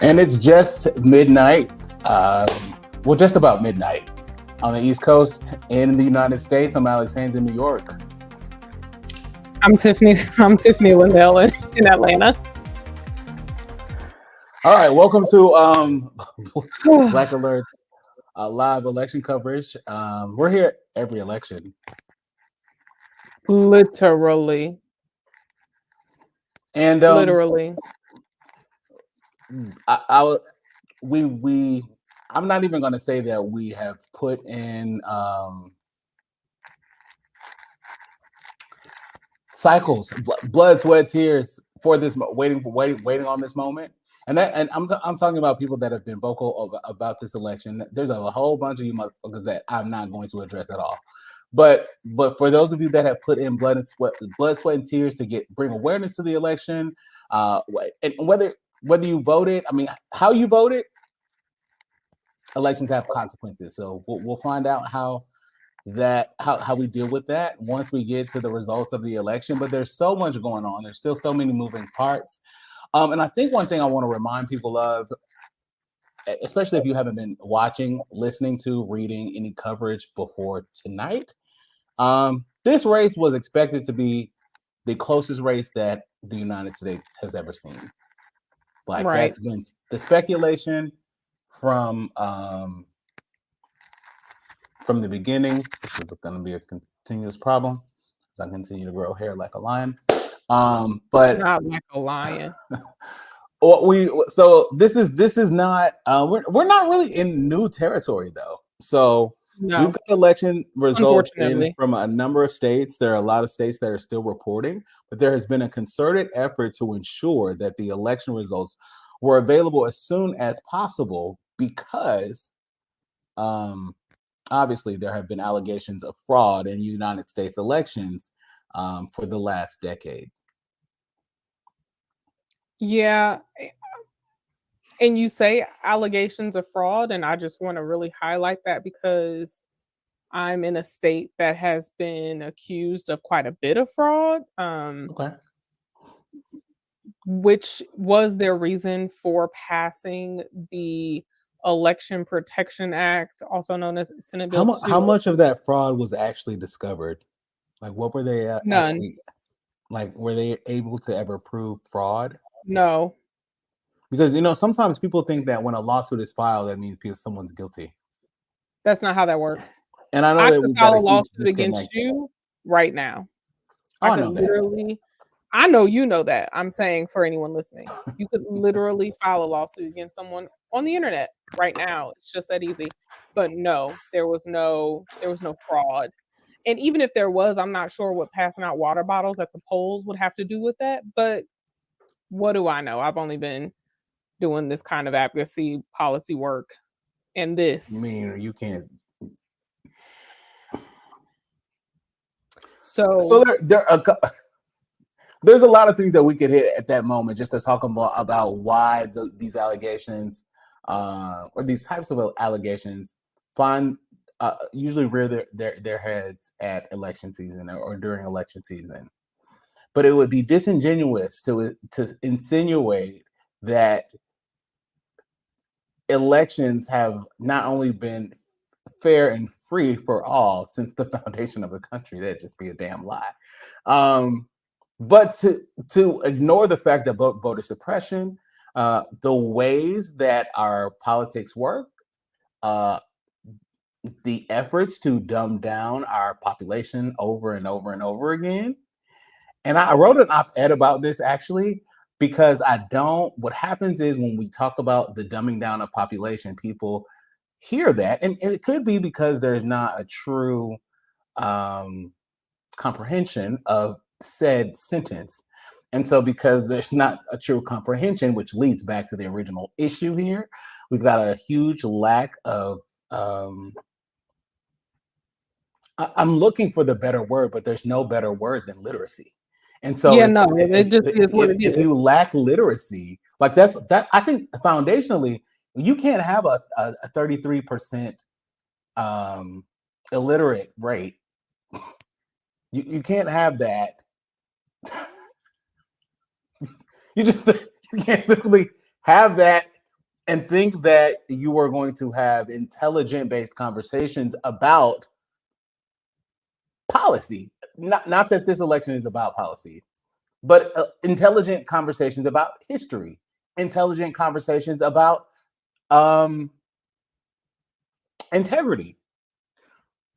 And it's just midnight, well, just about midnight on the East Coast in the United States. I'm Alex Haynes in New York. I'm Tiffanie Lanelle in Atlanta. All right, welcome to Black Alert's live election coverage. We're here every election. Literally. And Literally. I'm not even going to say that we have put in cycles, blood, sweat, tears for this, waiting on this moment. And I'm talking about people that have been vocal about this election. There's a whole bunch of you motherfuckers that I'm not going to address at all. But for those of you that have put in blood, sweat, and tears to bring awareness to the election, and whether you voted, I mean, how you voted, elections have consequences. So we'll find out how we deal with that once we get to the results of the election. But there's so much going on. There's still so many moving parts. And I think one thing I want to remind people of, especially if you haven't been watching, listening to, reading any coverage before tonight, this race was expected to be the closest race that the United States has ever seen. Like, right. That's been the speculation from the beginning. This is going to be a continuous problem as I continue to grow hair like a lion. But not like a lion. So this is not we're not really in new territory though. So no. We've got election results in from a number of states. There are a lot of states that are still reporting, but there has been a concerted effort to ensure that the election results were available as soon as possible because obviously there have been allegations of fraud in United States elections for the last decade. Yeah. And you say allegations of fraud, and I just want to really highlight that because I'm in a state that has been accused of quite a bit of fraud. Okay. Which was their reason for passing the Election Protection Act, also known as Senate Bill 2. How much of that fraud was actually discovered? Like, what were they actually, like, were they able to ever prove fraud? No. Because, sometimes people think that when a lawsuit is filed, that means someone's guilty. That's not how that works. And I know that we've got a lawsuit against you right now. I know that. I know you know that. I'm saying for anyone listening, you could literally file a lawsuit against someone on the internet right now. It's just that easy. But no, there was no fraud. And even if there was, I'm not sure what passing out water bottles at the polls would have to do with that. But what do I know? I've only been doing this kind of advocacy policy work. And this. You mean you can't? So there's a lot of things that we could hit at that moment just to talk about why these allegations or these types of allegations usually rear their heads at election season or during election season. But it would be disingenuous to insinuate that elections have not only been fair and free for all since the foundation of the country. That'd just be a damn lie. But to ignore the fact that voter suppression, the ways that our politics work, the efforts to dumb down our population over and over and over again. And I wrote an op-ed about this actually, because what happens is when we talk about the dumbing down of population, people hear that, and it could be because there's not a true comprehension of said sentence. And so because there's not a true comprehension, which leads back to the original issue here, we've got a huge lack of I'm looking for the better word, but there's no better word than literacy. And so it just is what it is. If you lack literacy, like that I think foundationally, you can't have a 33% illiterate rate. You can't have that. You can't simply have that and think that you are going to have intelligent based conversations about policy. Not that this election is about policy, but intelligent conversations about history, intelligent conversations about um, integrity.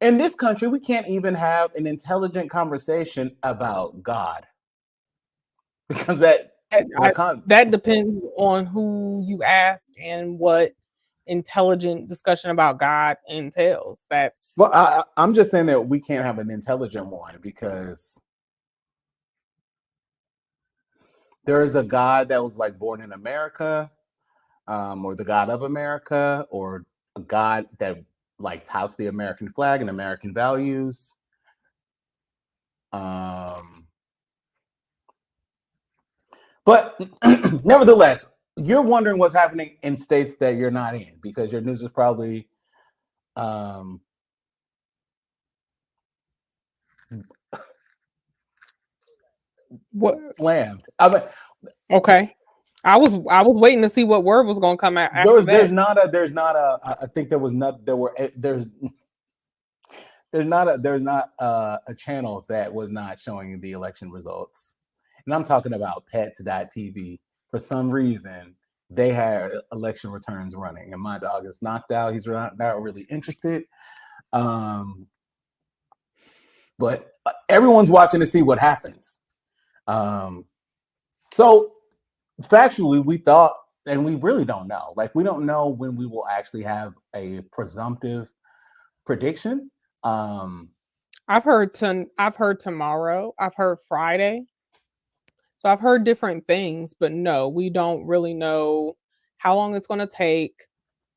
In this country, we can't even have an intelligent conversation about God because that depends on who you ask and what intelligent discussion about God entails. I'm just saying that we can't have an intelligent one because there is a God that was like born in America, or the God of America, or a God that like touts the American flag and American values. But nevertheless, you're wondering what's happening in states that you're not in because your news is probably what slammed. okay. I was waiting to see what word was going to come out after that. There's not a I think there was not there were there's not a channel that was not showing the election results. And I'm talking about pets.tv. For some reason, they had election returns running, and my dog is knocked out. He's not really interested. But everyone's watching to see what happens. So factually, we thought, and we really don't know. Like, we don't know when we will actually have a presumptive prediction. I've heard tomorrow. I've heard Friday. So I've heard different things, but no, we don't really know how long it's going to take.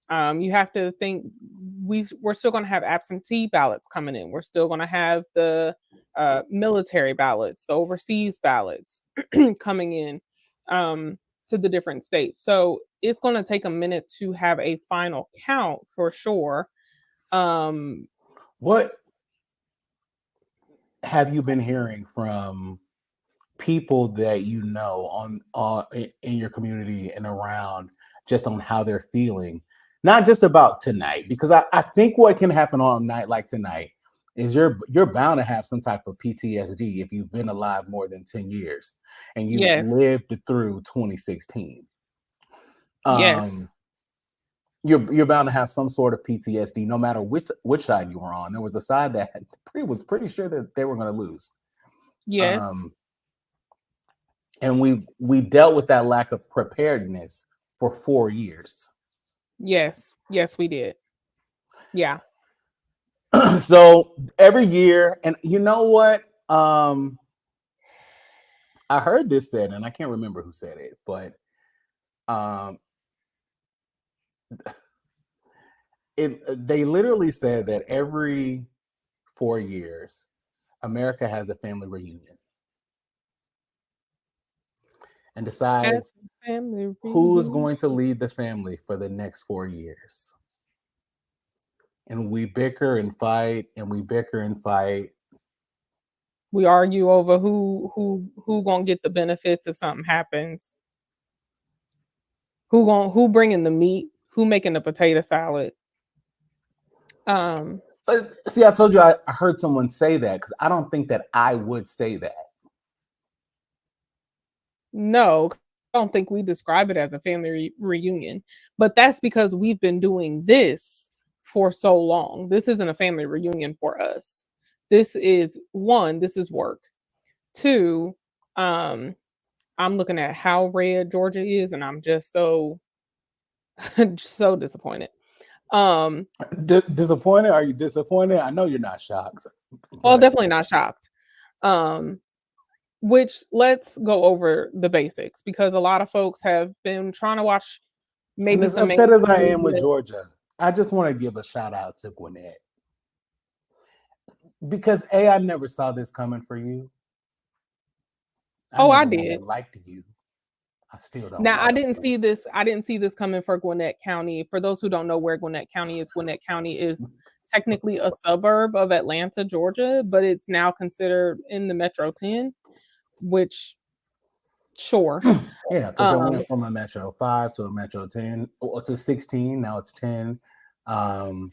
You have to think we're still going to have absentee ballots coming in. We're still going to have the military ballots, the overseas ballots coming in to the different states. So it's going to take a minute to have a final count for sure. What have you been hearing from people that you know on in your community and around, just on how they're feeling, not just about tonight? Because I think what can happen on a night like tonight is you're bound to have some type of PTSD if you've been alive more than 10 years and you lived through 2016. Yes. You're bound to have some sort of PTSD, no matter which side you were on. There was a side that was pretty sure that they were going to lose. Yes. And we dealt with that lack of preparedness for 4 years. Yes, we did. Yeah. So every year, and you know what? I heard this said, and I can't remember who said it, but they literally said that every 4 years, America has a family reunion and decides who's going to lead the family for the next 4 years. And we bicker and fight, and we bicker and fight. We argue over who gonna get the benefits if something happens. Who bringing the meat? Who making the potato salad? See, I told you I heard someone say that because I don't think that I would say that. No, I don't think we describe it as a family reunion, but that's because we've been doing this for so long. This isn't a family reunion for us. This is work. Two, I'm looking at how red Georgia is, and I'm just so so disappointed. Disappointed? Are you disappointed? I know you're not shocked. Well, definitely not shocked. Which, let's go over the basics, because a lot of folks have been trying to watch maybe as upset as I am with Georgia, I just want to give a shout out to Gwinnett. Because I never saw this coming for you. I did. Liked you. I still don't. Now, I didn't see this coming for Gwinnett County. For those who don't know where Gwinnett County is technically a suburb of Atlanta, Georgia, but it's now considered in the Metro 10, which Sure. Yeah, because they Um, went from a Metro 5 to a Metro 10 or to 16. Now it's 10.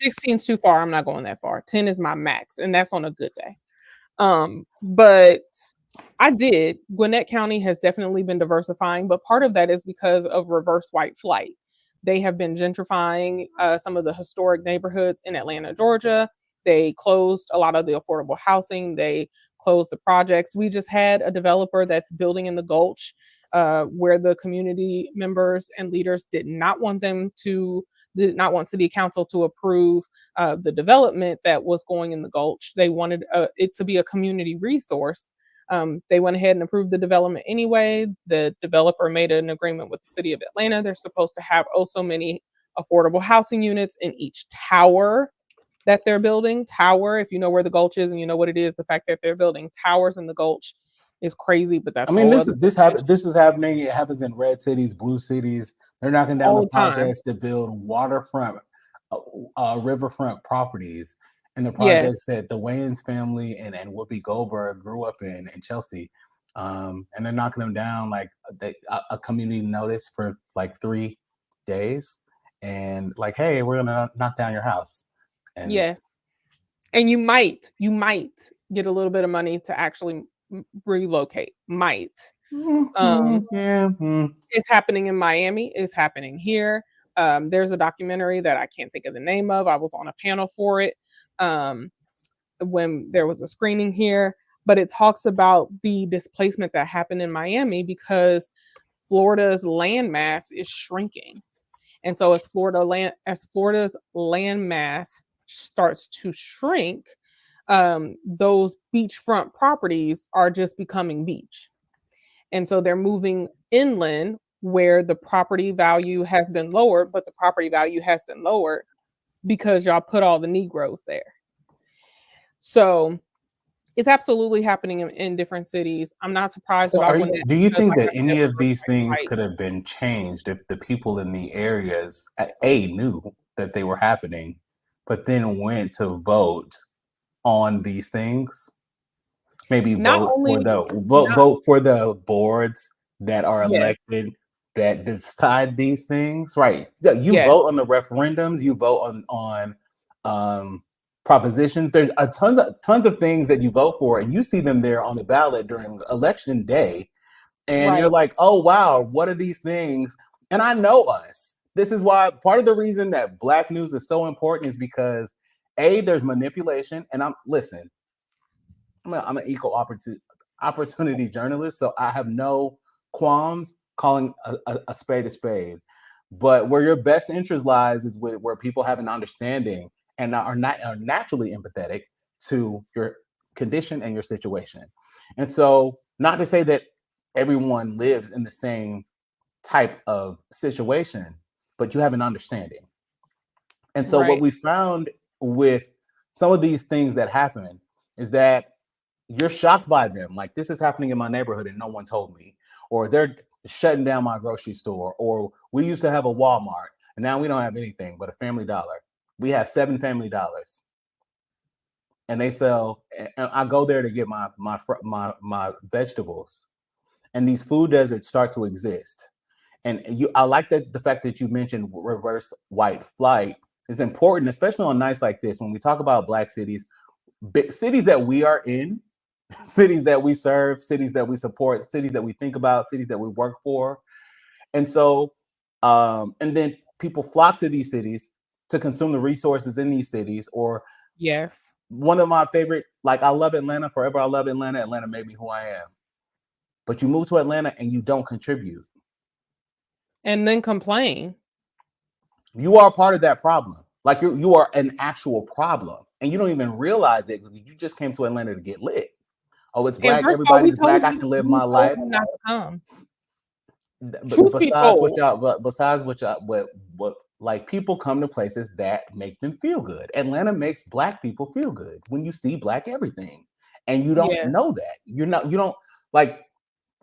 16 is too far. I'm not going that far. 10 is my max, and that's on a good day. But I did. Gwinnett County has definitely been diversifying, but part of that is because of reverse white flight. They have been gentrifying some of the historic neighborhoods in Atlanta, Georgia. They closed a lot of the affordable housing. They closed the projects. We just had a developer that's building in the Gulch, where the community members and leaders did not want city council to approve the development that was going in the Gulch. They wanted it to be a community resource. They went ahead and approved the development anyway. The developer made an agreement with the city of Atlanta. They're supposed to have oh so many affordable housing units in each tower that they're building. Tower, if you know where the Gulch is and you know what it is, the fact that they're building towers in the Gulch is crazy, but that's I a mean, whole this other this happen. conversation This is happening. It happens in red cities, blue cities. They're knocking down all the the time. projects to build waterfront, riverfront properties, and the Yes, projects that the Wayans family and Whoopi Goldberg grew up in Chelsea. And they're knocking them down like a community notice for like 3 days, and like, hey, we're gonna knock down your house, and yes. And you might get a little bit of money to actually relocate. Might. Um, yeah, it's happening in Miami. It's happening here. There's a documentary that I can't think of the name of. I was on a panel for it um, when there was a screening here, but it talks about the displacement that happened in Miami because Florida's land mass is shrinking. And so as Florida's land mass starts to shrink, those beachfront properties are just becoming beach. And so they're moving inland where the property value has been lowered, but the property value has been lowered because y'all put all the Negroes there. So it's absolutely happening in different cities. I'm not surprised So, about Gwinnett do you because, think like that I said, any of reverse these white things flight. could have been changed if the people in the areas a knew that they were happening, but then went to vote on these things? Maybe Not only not vote for the boards that are yes, elected that decide these things. Right? Yeah, you yes, vote on the referendums. You vote on propositions. There's a tons of things that you vote for, and you see them there on the ballot during election day, and you're right. like, oh wow, what are these things? And I know us. This is why part of the reason that Black news is so important is because there's manipulation, and I'm an equal opportunity journalist, so I have no qualms calling a spade a spade. But where your best interest lies is where people have an understanding and are naturally empathetic to your condition and your situation. And so, not to say that everyone lives in the same type of situation, but you have an understanding. And so, what Right. we found with some of these things that happen is that you're shocked by them. Like, this is happening in my neighborhood and no one told me, or they're shutting down my grocery store, or we used to have a Walmart and now we don't have anything but a Family Dollar. We have 7 Family Dollars, and they sell. And I go there to get my vegetables, and these food deserts start to exist. And I like that the fact that you mentioned reverse white flight is important, especially on nights like this when we talk about Black cities, cities that we are in, cities that we serve, cities that we support, cities that we think about, cities that we work for. And so, and then people flock to these cities to consume the resources in these cities. Or Yes. one of my favorite, like, I love Atlanta forever. I love Atlanta. Atlanta made me who I am. But you move to Atlanta and you don't contribute. And then complain. You are part of that problem. Like, you are an actual problem, and you don't even realize it because you just came to Atlanta to get lit. Oh, it's And Black. first of all, Everybody's Black. I can live we my told life. them not to come. But Truth be told, besides what like, people come to places that make them feel good. Atlanta makes Black people feel good when you see Black everything, and you don't yes. know that. You don't, like,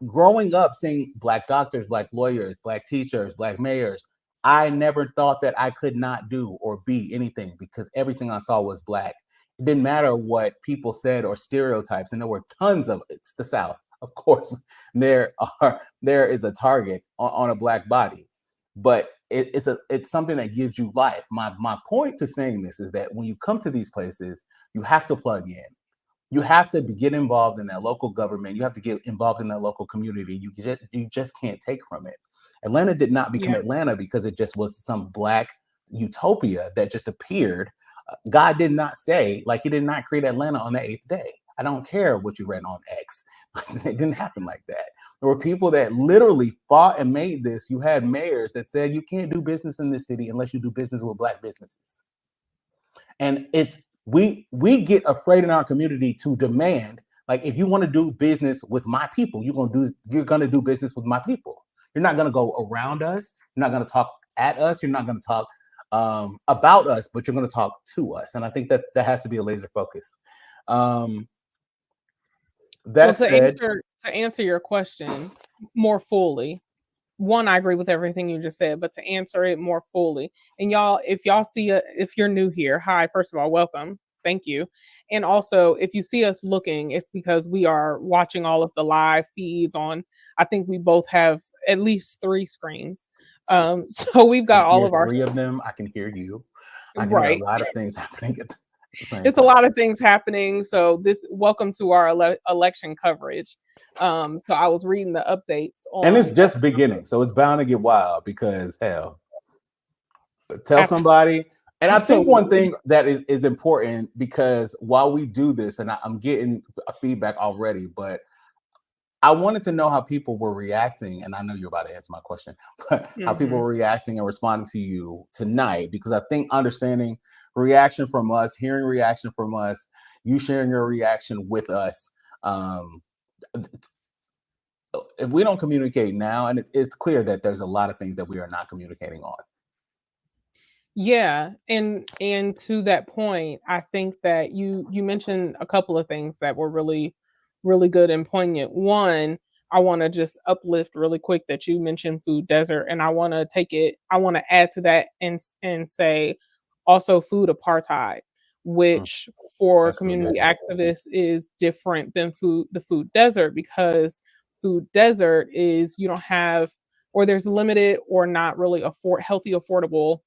growing up seeing Black doctors, Black lawyers, Black teachers, Black mayors. I never thought that I could not do or be anything because everything I saw was Black. It didn't matter what people said or stereotypes, and there were tons of, it's the South, of course, there is a target on a black body, but it's something that gives you life. My point to saying this is that when you come to these places, you have to plug in. You have to get involved in that local government. You have to get involved in that local community. You just can't take from it. Atlanta did not become Yeah. Atlanta because it just was some black utopia that just appeared. God did not say, like, he did not create Atlanta on the eighth day. I don't care what you read on X. It didn't happen like that. There were people that literally fought and made this. You had mayors that said you can't do business in this city unless you do business with black businesses. And it's we get afraid in our community to demand, like, if you want to do business with my people, you're gonna do business with my people. You're not gonna go around us. You're not gonna talk at us. You're not gonna talk about us, but you're gonna talk to us. And I think that has to be a laser focus. Um, Well, that said, to answer your question more fully, one, I agree with everything you just said, but to answer it more fully, and y'all, if you're new here, hi, first of all, welcome, thank you, and also if you see us looking, it's because we are watching all of the live feeds on. I think we both have at least three screens, so we've I can got all hear of our three of them. I can hear you. I can hear a right. lot of things happening at the same It's a time. lot of things happening. So this welcome to our election coverage. So I was reading the updates And it's on just beginning, so it's bound to get wild because hell, tell abs- somebody. And I think one absolutely. thing that is important, because while we do this, and I'm getting a feedback already, but I wanted to know how people were reacting, and I know you're about to answer my question, but how people Hmm. were reacting and responding to you tonight, because I think understanding reaction from us, hearing reaction from us, you sharing your reaction with us. Um, if we don't communicate now, and it's clear that there's a lot of things that we are not communicating on. Yeah, and to that point, I think that you mentioned a couple of things that were really good and poignant. One, I want to just uplift really quick that you mentioned food desert, and I want to add to that and say also food apartheid, Mm, which for that's really good. community activists is different than the food desert, because food desert is you don't have, or there's limited or not really healthy affordable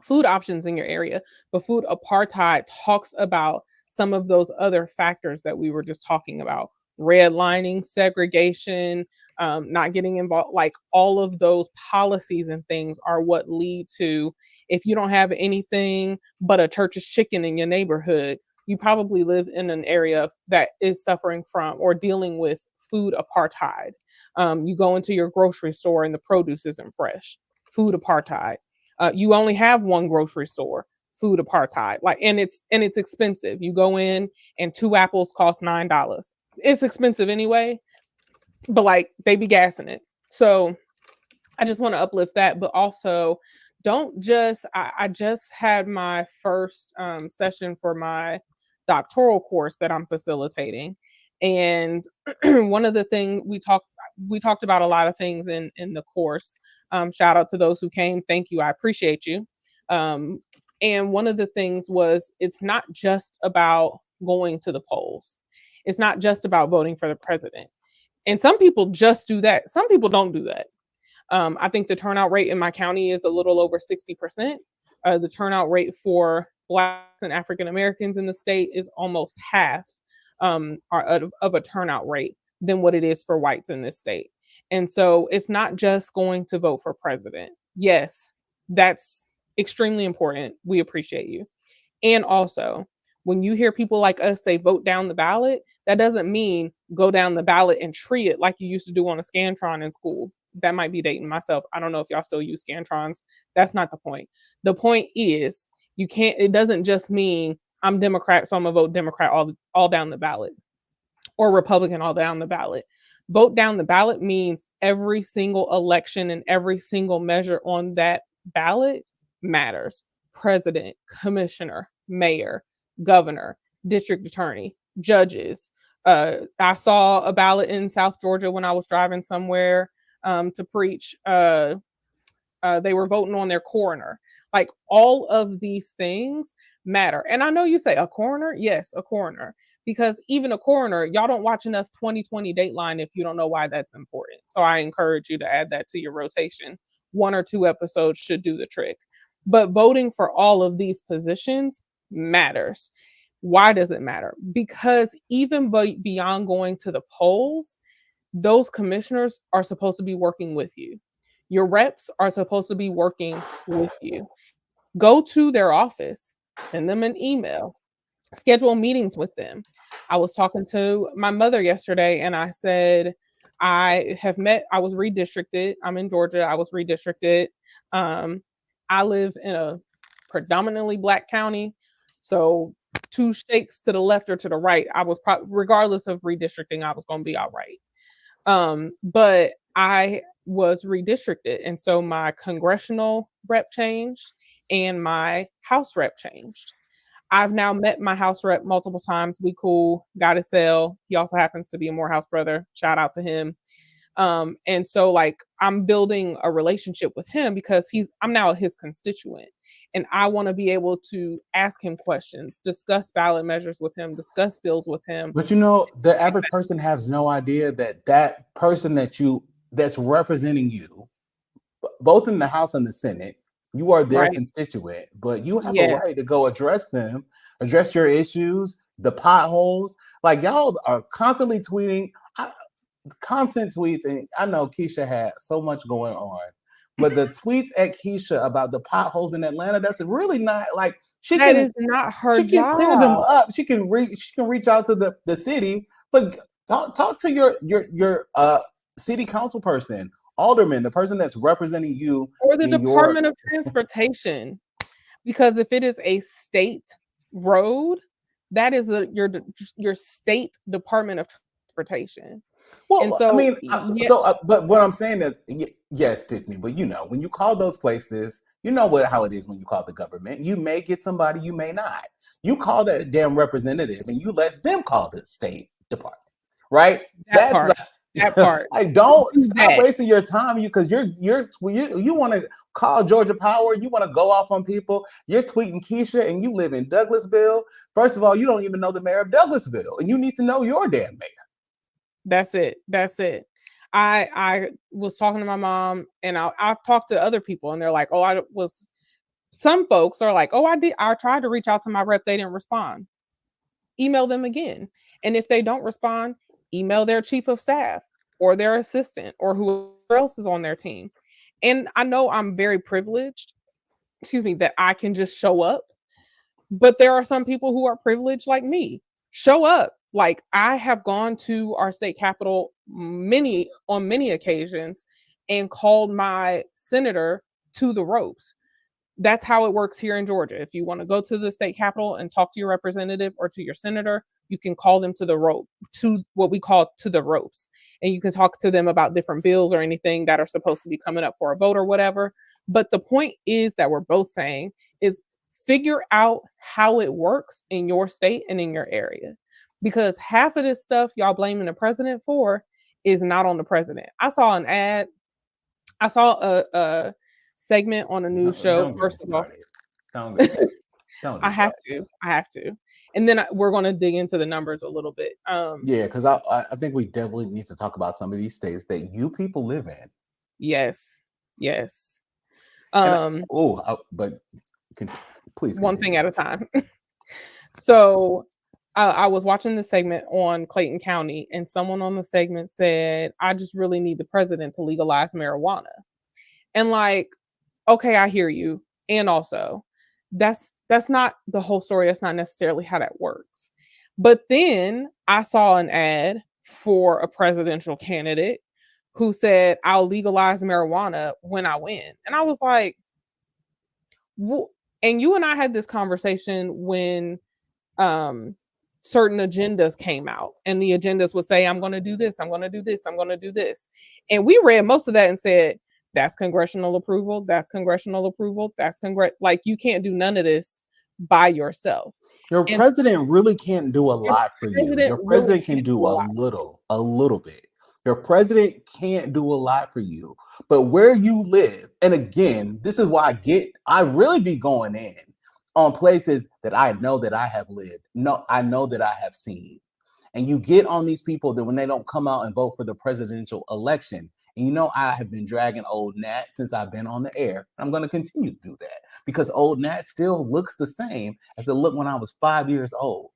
food options in your area. But food apartheid talks about some of those other factors that we were just talking about: redlining, segregation, not getting involved. Like all of those policies and things are what lead to, if you don't have anything but a church's chicken in your neighborhood, you probably live in an area that is suffering from or dealing with food apartheid. You go into your grocery store and the produce isn't fresh. Food apartheid. You only have one grocery store. Food apartheid. Like, and it's expensive. You go in and two apples cost $9. It's expensive anyway, but like they be gassing it. So I just want to uplift that, but also don't just. I just had my first session for my doctoral course that I'm facilitating, and one of the things we talked about a lot of things in the course. Shout out to those who came. Thank you. I appreciate you. Um, and one of the things was it's not just about going to the polls. It's not just about voting for the president. And some people just do that. Some people don't do that. I think the turnout rate in my county is a little over 60%. The turnout rate for Blacks and African Americans in the state is almost half of a turnout rate than what it is for whites in this state. And so it's not just going to vote for president. Yes, that's extremely important. We appreciate you. And also, when you hear people like us say vote down the ballot, that doesn't mean go down the ballot and tree it like you used to do on a Scantron in school. That might be dating myself. I don't know if y'all still use Scantrons. That's not the point. The point is you can't, it doesn't just mean I'm Democrat, so I'm gonna vote Democrat all down the ballot, or Republican all down the ballot. Vote down the ballot means every single election and every single measure on that ballot matters. President, commissioner, mayor, governor, district attorney, judges. I saw a ballot in South Georgia when I was driving somewhere to preach. They were voting on their coroner. Like all of these things matter. And I know you say a coroner. Yes, a coroner. because even a coroner, y'all don't watch enough 2020 Dateline if you don't know why that's important. So I encourage you to add that to your rotation. 1 or 2 episodes should do the trick. But voting for all of these positions matters. Why does it matter? Because even beyond going to the polls, those commissioners are supposed to be working with you. Your reps are supposed to be working with you. Go to their office, send them an email, schedule meetings with them. I was talking to my mother yesterday and I said, I was redistricted. I'm in Georgia. I was redistricted. Um, I live in a predominantly Black county. So 2 shakes to the left or to the right, regardless of redistricting, I was going to be all right. But I was redistricted. And so my congressional rep changed and my House rep changed. I've now met my House rep multiple times. We cool, got his cell. He also happens to be a Morehouse brother. Shout out to him. And so like I'm building a relationship with him because I'm now his constituent. And I want to be able to ask him questions, discuss ballot measures with him, discuss bills with him. But you know, the average person has no idea that person that's representing you, both in the House and the Senate, you are their constituent, but you have a right to go address them, address your issues, the potholes. Like y'all are constantly tweeting, constant tweets, and I know Keisha had so much going on. But the tweets at Keisha about the potholes in Atlanta, that's really not like that is not her job. She can clear them up. She can reach out to the city, but talk to your city council person, alderman, the person that's representing you, or the Department of Transportation. Because if it is a state road, that is your state Department of Transportation. Well, and so, I mean, but what I'm saying is, yes, Tiffany, but you know, when you call those places, you know how it is when you call the government. You may get somebody, you may not. You call that damn representative and you let them call the state department, right? That part. Like, don't stop wasting your time, because you want to call Georgia Power, you want to go off on people. You're tweeting Keisha and you live in Douglasville. First of all, you don't even know the mayor of Douglasville, and you need to know your damn mayor. That's it. I was talking to my mom, and I've talked to other people, and they're like, some folks are like, I tried to reach out to my rep, they didn't respond. Email them again. And if they don't respond, email their chief of staff or their assistant or whoever else is on their team. And I know I'm very privileged, that I can just show up. But there are some people who are privileged like me. Show up. Like, I have gone to our state capitol on many occasions and called my senator to the ropes. That's how it works here in Georgia. If you want to go to the state capitol and talk to your representative or to your senator, you can call them to what we call to the ropes. And you can talk to them about different bills or anything that are supposed to be coming up for a vote or whatever. But the point is that we're both saying is figure out how it works in your state and in your area. Because half of this stuff y'all blaming the president for is not on the president. I saw an ad. I saw a segment on a news show. First of all, I have to. And then we're going to dig into the numbers a little bit. Yeah, because I think we definitely need to talk about some of these states that you people live in. Yes. But please. One thing at a time. So I was watching the segment on Clayton County, and someone on the segment said, I just really need the president to legalize marijuana. And like, okay, I hear you. And also, that's not the whole story. That's not necessarily how that works. But then I saw an ad for a presidential candidate who said, I'll legalize marijuana when I win. And I was like, and you and I had this conversation when certain agendas came out, and the agendas would say, I'm going to do this, I'm going to do this, I'm going to do this. And we read most of that and said, that's congressional approval, that's congressional approval, like, you can't do none of this by yourself. Your president really can't do a lot for you. Your president can do a little bit. Your president can't do a lot for you. But where you live, and again, this is why I really be going in on places that I know that I have lived. No, I know that I have seen. And you get on these people that when they don't come out and vote for the presidential election. And you know, I have been dragging old Nat since I've been on the air. I'm going to continue to do that because old Nat still looks the same as it looked when I was 5 years old.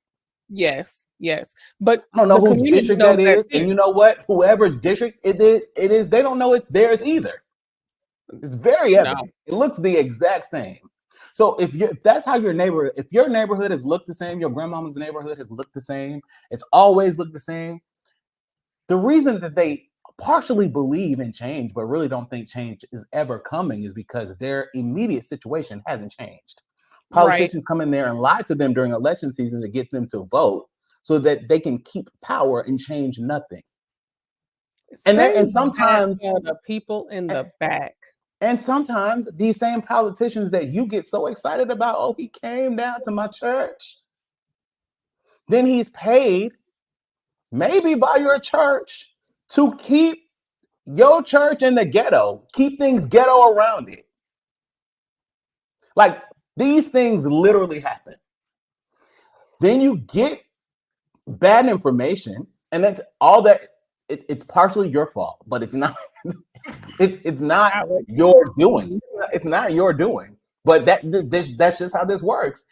Yes, yes. But I don't know the whose community district knows that that is. And too. you know what? Whoever's district it is, they don't know it's theirs either. It's very No. evident. It looks the exact same. So if that's how your neighborhood has looked the same, your grandmama's neighborhood has looked the same, it's always looked the same. The reason that they partially believe in change, but really don't think change is ever coming is because their immediate situation hasn't changed. Right. Politicians come in there and lie to them during election season to get them to vote so that they can keep power and change nothing. And sometimes the people in the back. And sometimes these same politicians that you get so excited about, oh, he came down to my church. Then he's paid, maybe by your church, to keep your church in the ghetto, keep things ghetto around it. Like these things literally happen. Then you get bad information, and that's all that. It's partially your fault, but it's not. It's not your doing. It's not your doing. But that's just how this works.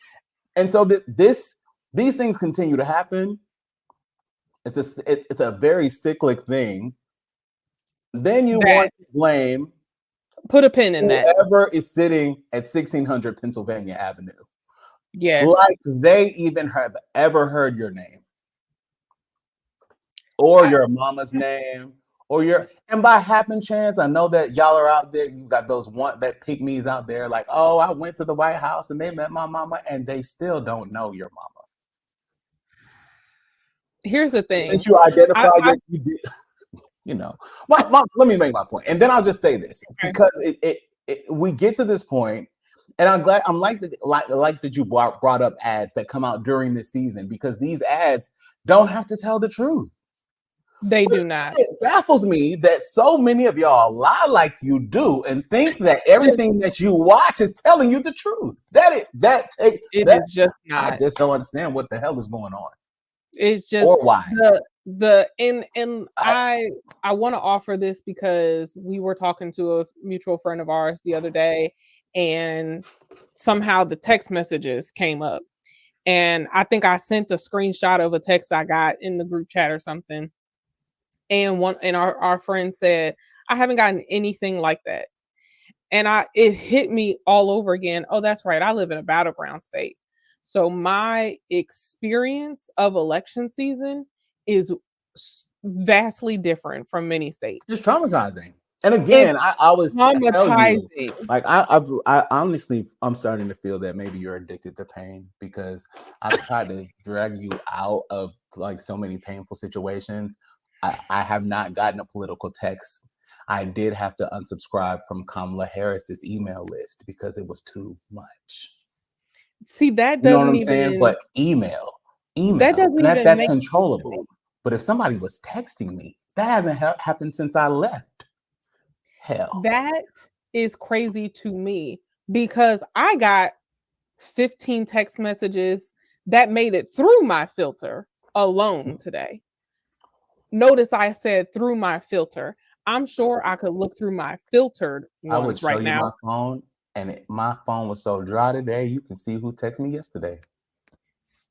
And so these things continue to happen. It's a very cyclic thing. Then you want to blame. Put a pin in that. Whoever is sitting at 1600 Pennsylvania Avenue. Yes. Like they even have ever heard your name. Or your mama's name. And by happen chance, I know that y'all are out there. You got those that pygmies out there, like, oh, I went to the White House and they met my mama, and they still don't know your mama. Here's the thing. Since you identify you know, let me make my point, and then I'll just say this because we get to this point, and I'm like that you brought up ads that come out during this season because these ads don't have to tell the truth. They do not. It baffles me that so many of y'all lie like you do and think that everything that you watch is telling you the truth. Is just not. I just don't understand what the hell is going on. It's just or why. I want to offer this because we were talking to a mutual friend of ours the other day, and somehow the text messages came up, and I think I sent a screenshot of a text I got in the group chat or something. And our friend said, I haven't gotten anything like that. And it hit me all over again. Oh, that's right. I live in a battleground state. So my experience of election season is vastly different from many states. It's traumatizing. And again, I always tell you, like I honestly, I'm starting to feel that maybe you're addicted to pain because I've tried to drag you out of like so many painful situations. I have not gotten a political text. I did have to unsubscribe from Kamala Harris's email list because it was too much. See, that doesn't, you know what I'm saying? But email, that's controllable. But if somebody was texting me, that hasn't happened since I left. Hell, that is crazy to me because I got 15 text messages that made it through my filter alone today. Notice I said through my filter. I'm sure I could look through my filtered ones I would show right you now. My phone, and my phone was so dry today. You can see who texted me yesterday.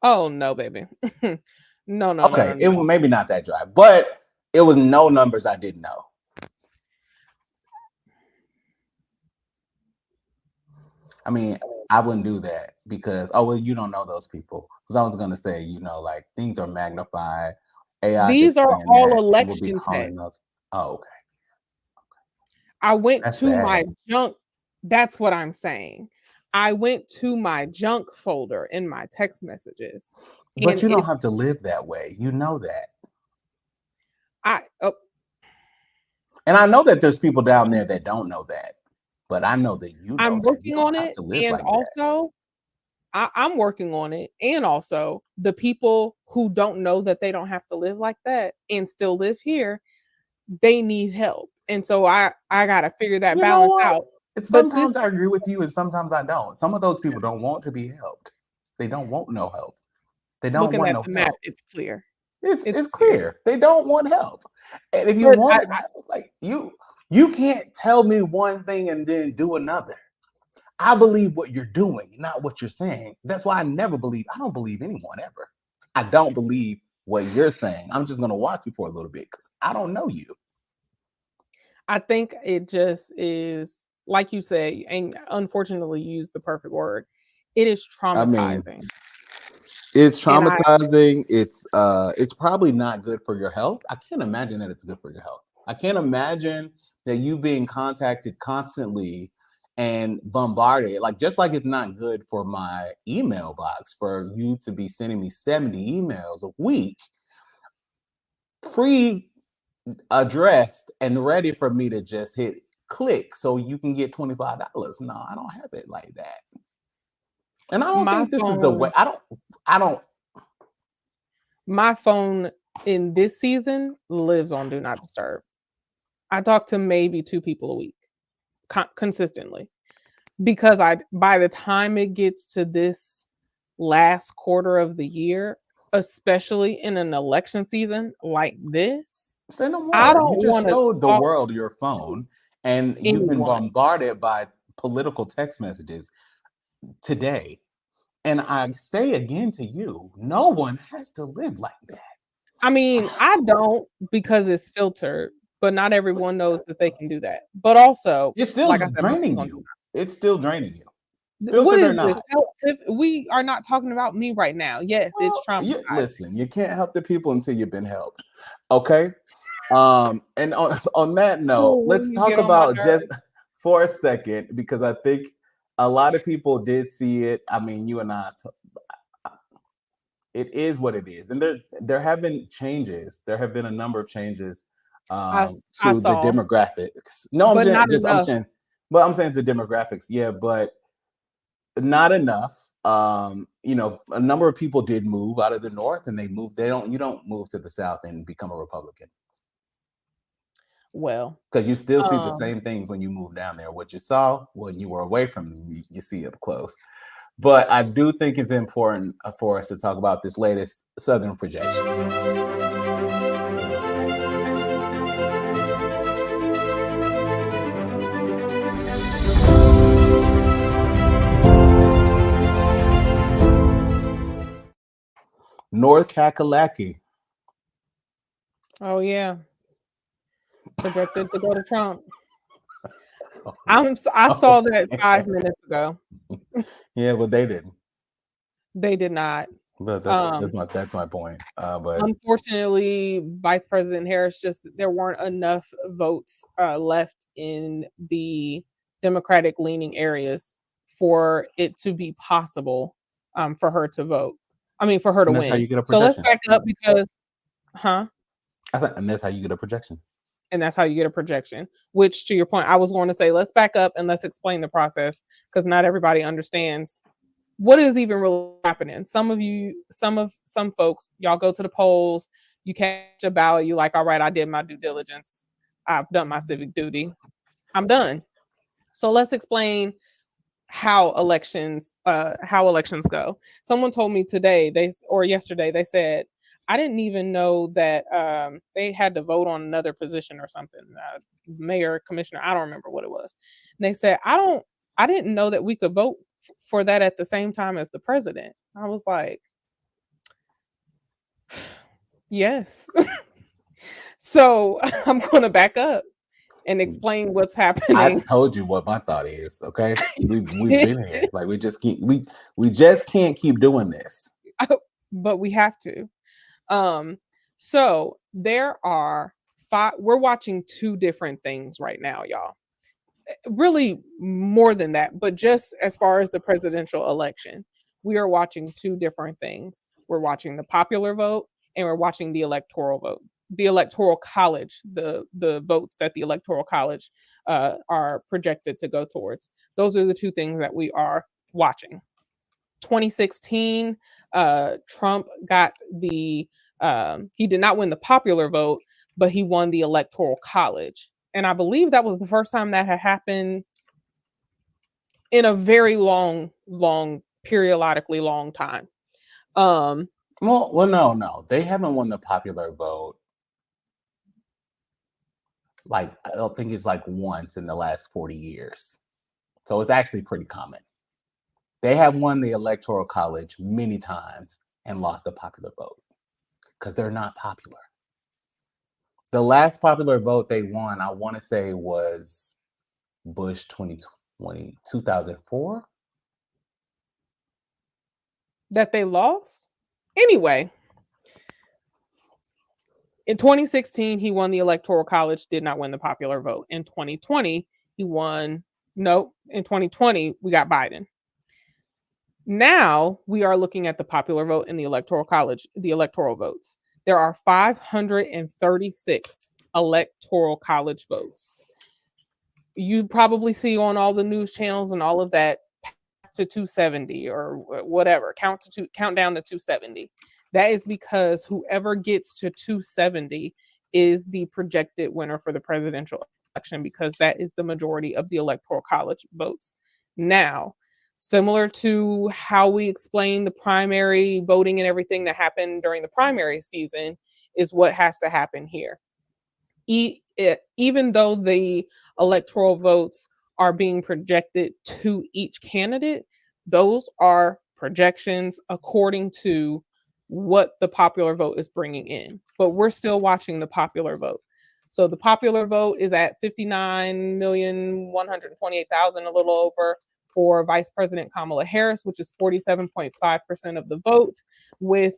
Oh no, baby. No. Okay, it was maybe not that dry, but it was no numbers I didn't know. I mean, I wouldn't do that because you don't know those people. Because I was gonna say, like things are magnified. AI. These are all election texts. Oh, okay. I went to my junk. That's what I'm saying. I went to my junk folder in my text messages. But you don't have to live that way. You know that. And I know that there's people down there that don't know that. But I know that I'm working on it. And also, I'm working on it. And also, the people who don't know that they don't have to live like that and still live here, they need help. And so I got to figure that balance out. But this Sometimes I agree with you, and sometimes I don't. Some of those people don't want to be helped. They don't want no help. They don't looking want at no the map, help. it's clear. It's It's clear. clear they don't want help. And if you But wanted help, like you can't tell me one thing and then do another. I believe what you're doing, not what you're saying. That's why I never believe. I don't believe anyone ever. I don't believe what you're saying. I'm just gonna watch you for a little bit because I don't know you. I think it just is, like you say, and unfortunately use the perfect word. It is I mean, traumatizing. it's And I traumatizing. It's probably not good for your health. I can't imagine that it's good for your health. I can't imagine that you being contacted constantly and bombarded, like just like it's not good for my email box for you to be sending me 70 emails a week, pre-addressed and ready for me to just hit click so you can get $25. No, I don't have it like that. And I don't my think this is the way. phone I don't my phone in this season lives on do not disturb. I talk to maybe 2 people a week consistently, because I by the time it gets to this last quarter of the year, especially in an election season like this, say no I more. You don't just want to showed the talk world your phone, and to you've been anyone. bombarded by political text messages today. And I say again to you, no one has to live like that. I mean, I don't, because it's filtered, but not everyone knows that they can do that. But also, It's still like I said, my draining phone's on do you. It's still draining you, what filtered or is this? not. We are not talking about me right now. Yes, it's Well, you traumatizing. listen. You can't help the people until you've been helped. Okay. And on that note, Oh, let's you talk get on my about just nerves. for a second because I think a lot of people did see it. I mean, you and I. It is what it is, and there have been changes. There have been a number of changes I I to the saw, demographics. No, but not I'm enough. saying, but I'm saying the demographics. Yeah, but not enough. A number of people did move out of the north, and they moved. They don't. You don't move to the south and become a Republican Well, because you still see the um, same things when you move down there. What you saw when you were away from them, you see up close. But I do think it's important for us to talk about this latest Southern projection. North Kakalaki. oh yeah, projected to go to Trump. I saw Oh, that 5 minutes ago. yeah, but they didn't. They did not. But Um, that's my point. But Unfortunately, Vice President Harris, just there weren't enough votes left in the Democratic leaning areas for it to be possible for her to vote. I mean, for her to and that's how win. you get a So let's projection. back up because, huh? And that's how you get a projection. And that's how you get a projection. Which, to your point, I was going to say, let's back up and let's explain the process, because not everybody understands what is even really happening. Some folks, y'all go to the polls, you catch a ballot, you like, all right, I did my due diligence, I've done my civic duty, I'm done. So let's explain how elections go. Someone told me today, they or yesterday, they said, I didn't even know that they had to vote on another position or something, mayor, commissioner, I don't remember what it was. And they said, I didn't know that we could vote for that at the same time as the president. I was like, yes. So I'm going to back up and explain what's I happening. told you what my thought is. Okay, we've been here. Like we just can't keep doing this. But we have to. Um, so there are we're watching two different things right now, y'all. Really more than that, but just as far as the presidential election, we are watching two different things. We're watching the popular vote and we're watching the electoral vote. The electoral college, the votes that the electoral college are projected to go towards. Those are the two things that we are watching. 2016, Trump got he did not win the popular vote, but he won the electoral college. And I believe that was the first time that had happened in a very long, periodically long time. Well, no. They haven't won the popular vote. Like, I don't think it's like once in the last 40 years. So it's actually pretty common. They have won the Electoral College many times and lost the popular vote because they're not popular. The last popular vote they won, I want to say, was Bush 2020, 2004. That they lost? Anyway, in 2016, he won the Electoral College, did not win the popular vote. In 2020, he won. No, in 2020, we got Biden. Now we are looking at the popular vote in the Electoral College, the electoral votes. There are 536 Electoral College votes. You probably see on all the news channels and all of that to 270 or whatever, count down to 270. That is because whoever gets to 270 is the projected winner for the presidential election, because that is the majority of the Electoral College votes. Now, similar to how we explain the primary voting and everything that happened during the primary season, is what has to happen here. Even though the electoral votes are being projected to each candidate, those are projections according to what the popular vote is bringing in. But we're still watching the popular vote. So the popular vote is at 59,128,000, a little over, for Vice President Kamala Harris, which is 47.5% of the vote, with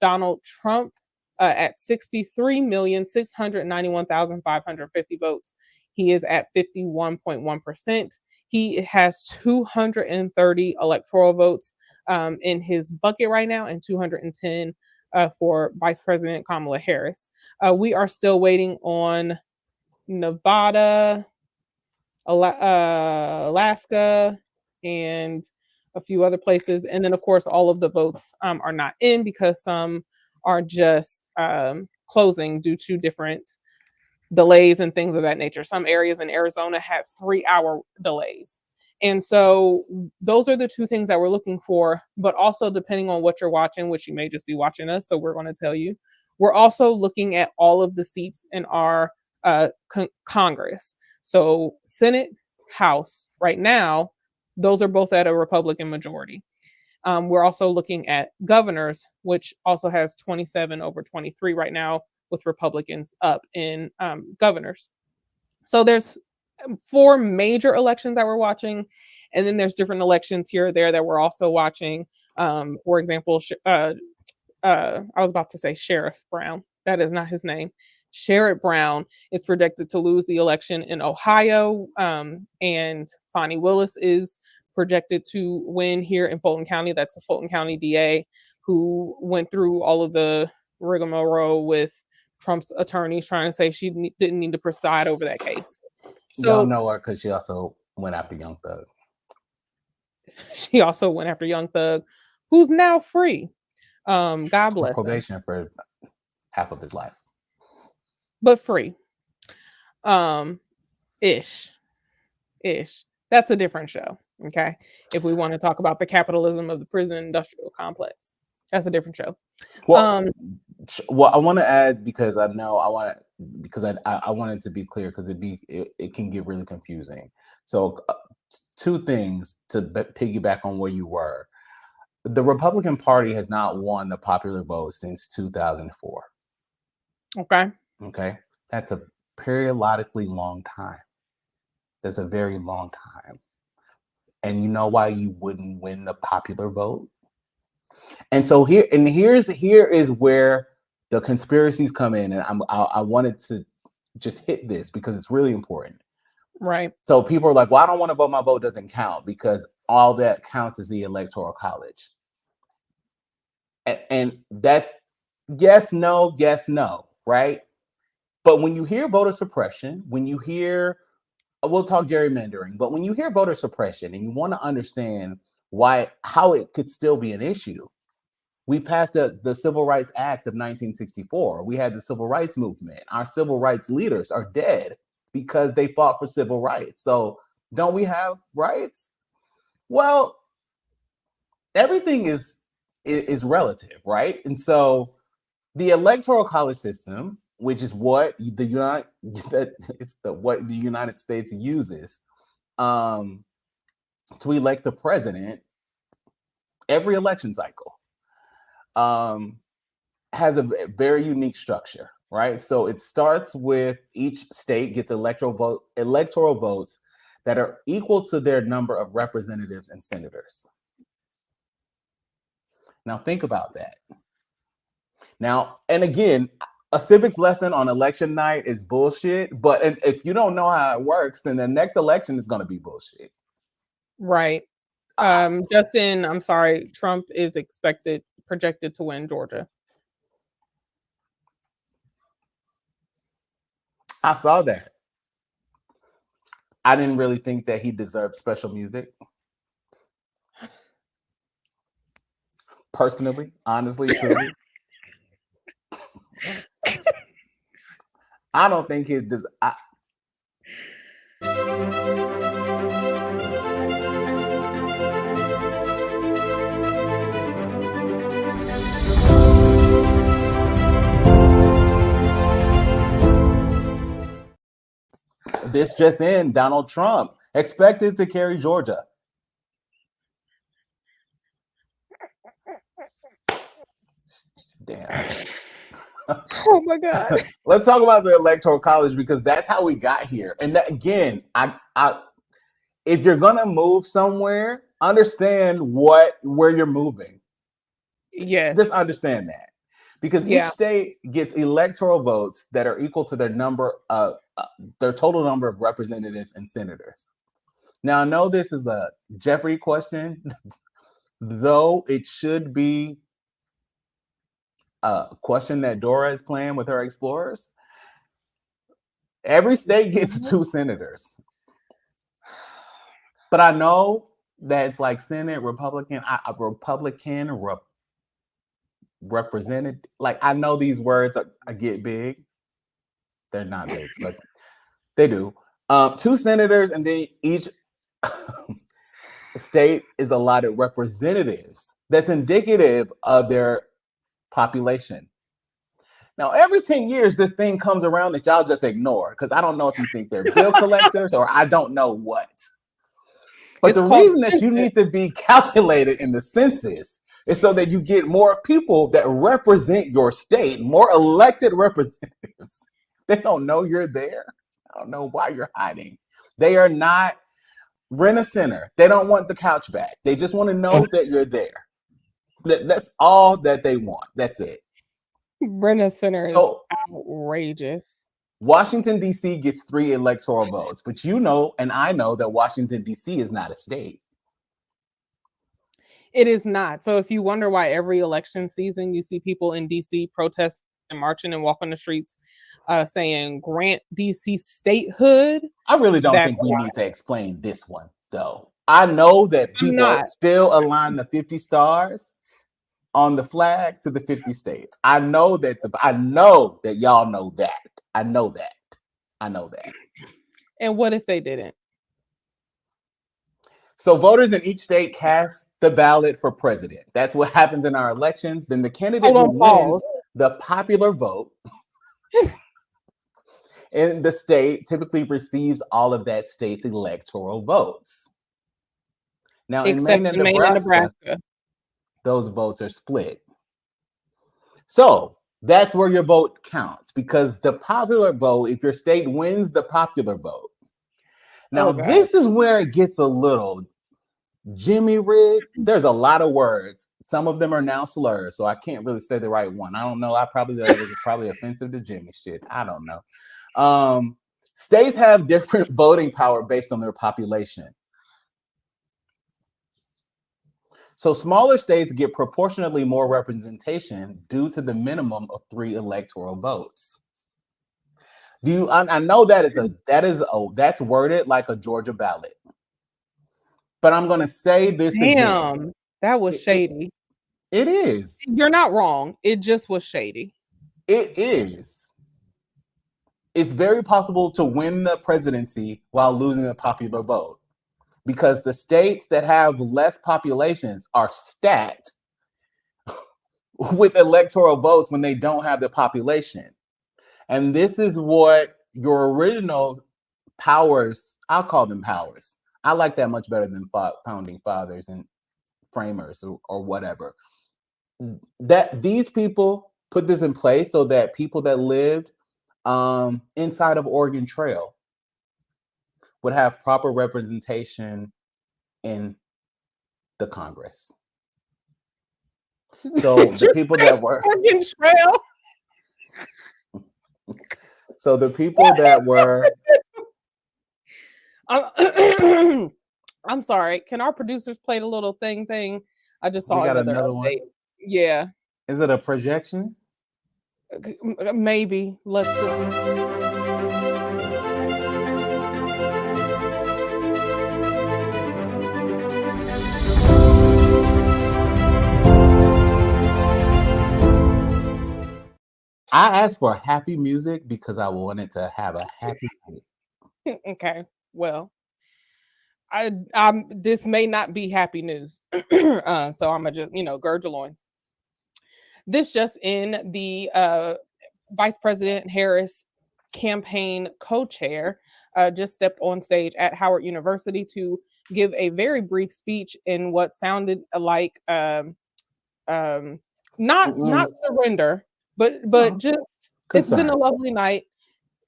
Donald Trump at 63,691,550 votes. He is at 51.1%. He has 230 electoral votes in his bucket right now, and 210 for Vice President Kamala Harris. We are still waiting on Nevada, Alaska, and a few other places. And then, of course, all of the votes are not in because some are just closing due to different delays and things of that nature. Some areas in Arizona had 3-hour delays. And so those are the two things that we're looking for, but also depending on what you're watching, which you may just be watching us, so we're going to tell you, we're also looking at all of the seats in our Congress. So Senate, House, right now, those are both at a Republican majority. We're also looking at governors, which also has 27 over 23 right now, with Republicans up in governors. So there's 4 major elections that we're watching, and then there's different elections here or there that we're also watching. For example, I was about to say Sheriff Brown. That is not his name. Sherrod Brown is projected to lose the election in Ohio, and Fani Willis is projected to win here in Fulton County. That's a Fulton County DA who went through all of the rigmarole with Trump's attorneys trying to say she didn't need to preside over that case. Y'all know her because she also went after Young Thug. She also went after Young Thug, who's now free. God bless probation him. for half of his life. But free. Ish. That's a different show. Okay. If we want to talk about the capitalism of the prison industrial complex, that's a different show. Well, I want to add, because I know I want to, because I want it to be clear, because it can get really confusing. So 2 things to piggyback on where you were. The Republican Party has not won the popular vote since 2004. Okay. That's a periodically long time. That's a very long time. And you know why you wouldn't win the popular vote? And so here is where the conspiracies come in, and I wanted to just hit this because it's really important. Right. So people are like, well, I don't want to vote. My vote doesn't count because all that counts is the Electoral College. And that's yes, no, right? But when you hear voter suppression, when you hear, we'll talk gerrymandering, but when you hear voter suppression and you want to understand how it could still be an issue, we passed the Civil Rights Act of 1964. We had the Civil Rights Movement. Our civil rights leaders are dead because they fought for civil rights. So don't we have rights? Well, everything is relative, right? And so the electoral college system, which is what the United States uses um, to elect the president every election cycle, has a very unique structure, right? So it starts with each state gets electoral votes that are equal to their number of representatives and senators. Now think about that. Now, and again, a civics lesson on election night is bullshit. But if you don't know how it works, then the next election is going to be bullshit. Right. Justin, I'm sorry, Trump is projected to win Georgia. I saw that. I didn't really think that he deserved special music. Personally, honestly, truly. I don't think he does. This just in, Donald Trump expected to carry Georgia. Damn. Oh my God. Let's talk about the electoral college because that's how we got here. And that, again, if you're gonna move somewhere, understand where you're moving. Yes. Just understand that. Because each state gets electoral votes that are equal to their total number of representatives and senators. Now, I know this is a Jeopardy question, though it should be a question that Dora is playing with her explorers. Every state gets 2 senators. But I know that it's like Senate, Republican, represented. Like, I know these words get big. They're not big, but they do. 2 senators, and then each state is allotted representatives. That's indicative of their population. Now, every 10 years, this thing comes around that y'all just ignore because I don't know if you think they're bill collectors or I don't know what. But the reason that you need to be calculated in the census is so that you get more people that represent your state, more elected representatives. They don't know you're there. I don't know why you're hiding. They are not rent a center. They don't want the couch back. They just want to know that you're there. That's all that they want. That's it. Rent a center is outrageous. Washington, D.C. gets 3 electoral votes, but you know, and I know that Washington, D.C. is not a state. It is not. So if you wonder why every election season you see people in D.C. protesting and marching and walking the streets saying grant D.C. statehood. I really don't think we need to explain this one, though. I know that people still align the 50 stars on the flag to the 50 states. I know that y'all know that. I know that. And what if they didn't? So voters in each state cast the ballot for president. That's what happens in our elections. Then the candidate who wins the popular vote in the state typically receives all of that state's electoral votes. Now, in Maine and Nebraska, those votes are split. So that's where your vote counts because the popular vote, if your state wins the popular vote. Now, this is where it gets a little Jimmy rigged. There's a lot of words. Some of them are now slurs, so I can't really say the right one. I don't know. That was probably offensive to Jimmy shit. I don't know. States have different voting power based on their population. So smaller states get proportionately more representation due to the minimum of 3 electoral votes. I know that's worded like a Georgia ballot. But I'm going to say this again. That was shady. It is. You're not wrong. It just was shady. It is. It's very possible to win the presidency while losing the popular vote. because the states that have less populations are stacked with electoral votes when they don't have the population. And this is what your original powers, I'll call them powers. I like that much better than founding fathers and framers or whatever. That these people put this in place so that people that lived inside of Oregon Trail would have proper representation in the Congress. So the people that were Oregon Trail. So the people that were I'm sorry. Can our producers play the little thing? I just we saw got another another update. one. Yeah. Is it a projection? Maybe. Let's just. I asked for happy music because I wanted to have a happy night. Okay. Well, I'm this may not be happy news. So I'm gonna just, gird your loins. This just in, the Vice President Harris campaign co-chair just stepped on stage at Howard University to give a very brief speech in what sounded like not surrender, but just it's been a lovely night.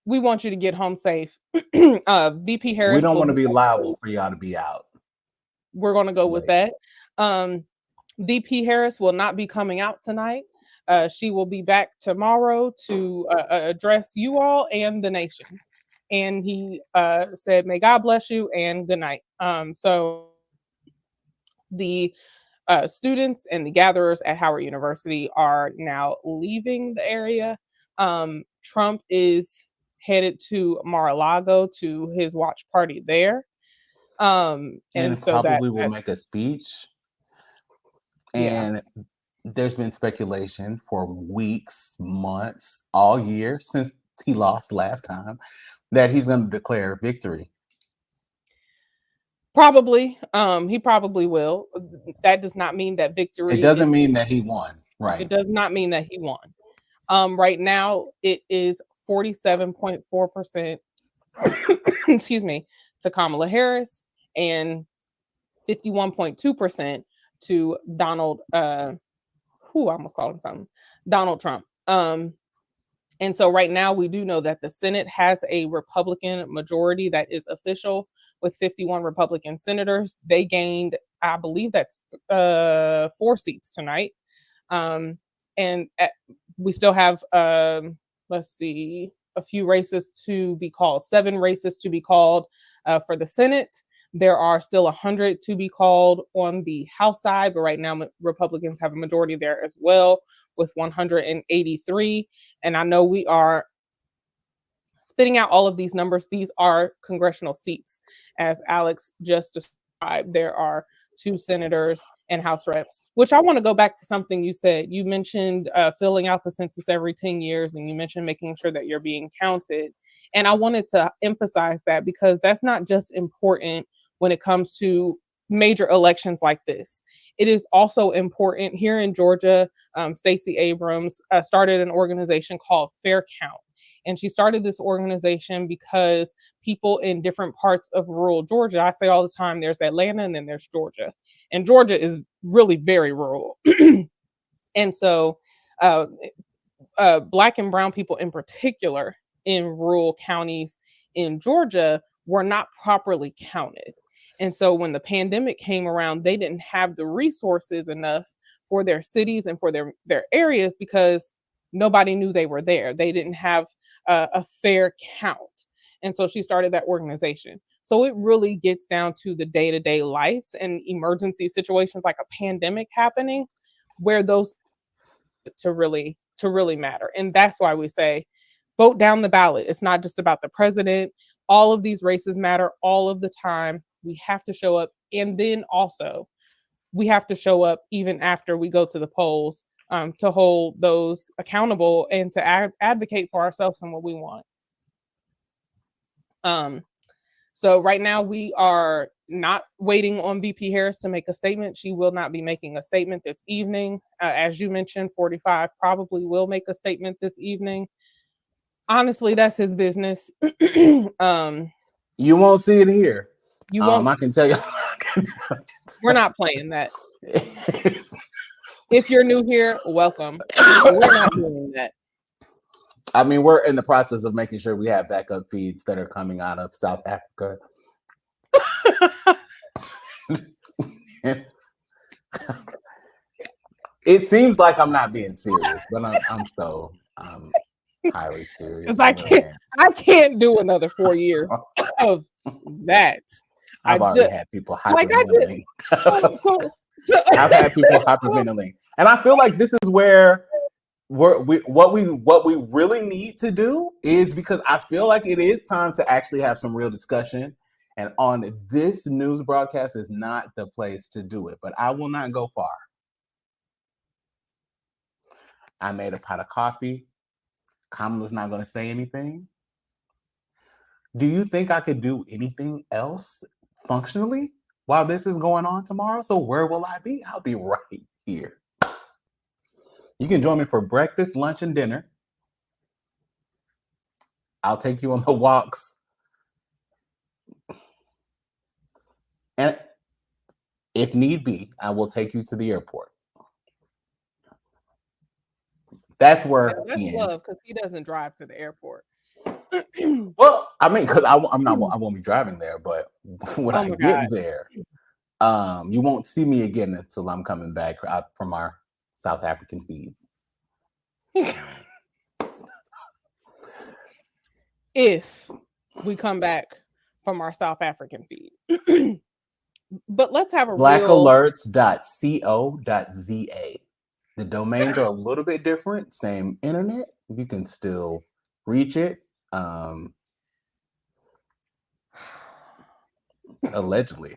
We want you to get home safe. VP Harris. We don't want to be liable for y'all to be out. We're going to go with that. VP Harris will not be coming out tonight. She will be back tomorrow to address you all and the nation. And he said, "May God bless you and good night." So the students and the gatherers at Howard University are now leaving the area. Trump is headed to Mar-a-Lago to his watch party there. And so probably will make a speech. And there's been speculation for weeks, months, all year since he lost last time that he's going to declare victory. Probably. He probably will. That does not mean that victory. It doesn't mean that he won. Right. It does not mean that he won. Right now, it is 47.4%, excuse me, to Kamala Harris and 51.2% to Donald, I almost called him something, Donald Trump. And so right now we do know that the Senate has a Republican majority that is official with 51 Republican senators. They gained, I believe that's 4 seats tonight. We still have, let's see, a few races to be called, 7 races to be called for the Senate. There are still 100 to be called on the House side, but right now Republicans have a majority there as well with 183. And I know we are spitting out all of these numbers. These are congressional seats. As Alex just described, there are 2 senators and House reps, which I want to go back to something you said. You mentioned filling out the census every 10 years, and you mentioned making sure that you're being counted. And I wanted to emphasize that because that's not just important when it comes to major elections like this. It is also important here in Georgia. Stacey Abrams started an organization called Fair Count. And she started this organization because people in different parts of rural Georgia, I say all the time, there's Atlanta and then there's Georgia. And Georgia is really very rural. And so Black and brown people in particular in rural counties in Georgia were not properly counted. And so when the pandemic came around, they didn't have the resources enough for their cities and for their areas because nobody knew they were there. They didn't have a fair count. And so she started that organization. So it really gets down to the day-to-day lives and emergency situations like a pandemic happening where those to really matter. And that's why we say vote down the ballot. It's not just about the president. All of these races matter all of the time. We have to show up. And then also we have to show up even after we go to the polls to hold those accountable and to advocate for ourselves and what we want. So right now we are not waiting on VP Harris to make a statement. She will not be making a statement this evening. As you mentioned, 45 probably will make a statement this evening. Honestly, that's his business. You won't see it here. You won't. I can tell you. We're not playing that. If you're new here, welcome. We're not doing that. I mean, we're in the process of making sure we have backup feeds that are coming out of South Africa. It seems like I'm not being serious, but I'm so highly serious. Because I can't do another 4 years of that. I've already had people hyperventilating. I've had people hyperventilating, and I feel like this is where what we really need to do is, because I feel like it is time to actually have some real discussion. And on this news broadcast is not the place to do it, but I will not go far. I made a pot of coffee. Kamala's not going to say anything. Do you think I could do anything else functionally while this is going on tomorrow? So where will I be? I'll be right here. You can join me for breakfast, lunch, and dinner. I'll take you on the walks. And if need be, I will take you to the airport. That's where that's love, because he doesn't drive to the airport. Well, I mean, because I won't be driving there, but when I get there, you won't see me again until I'm coming back from our South African feed. If we come back from our South African feed. But let's have a blackalerts.co.za. The domains are a little bit different, same internet. You can still reach it. Allegedly.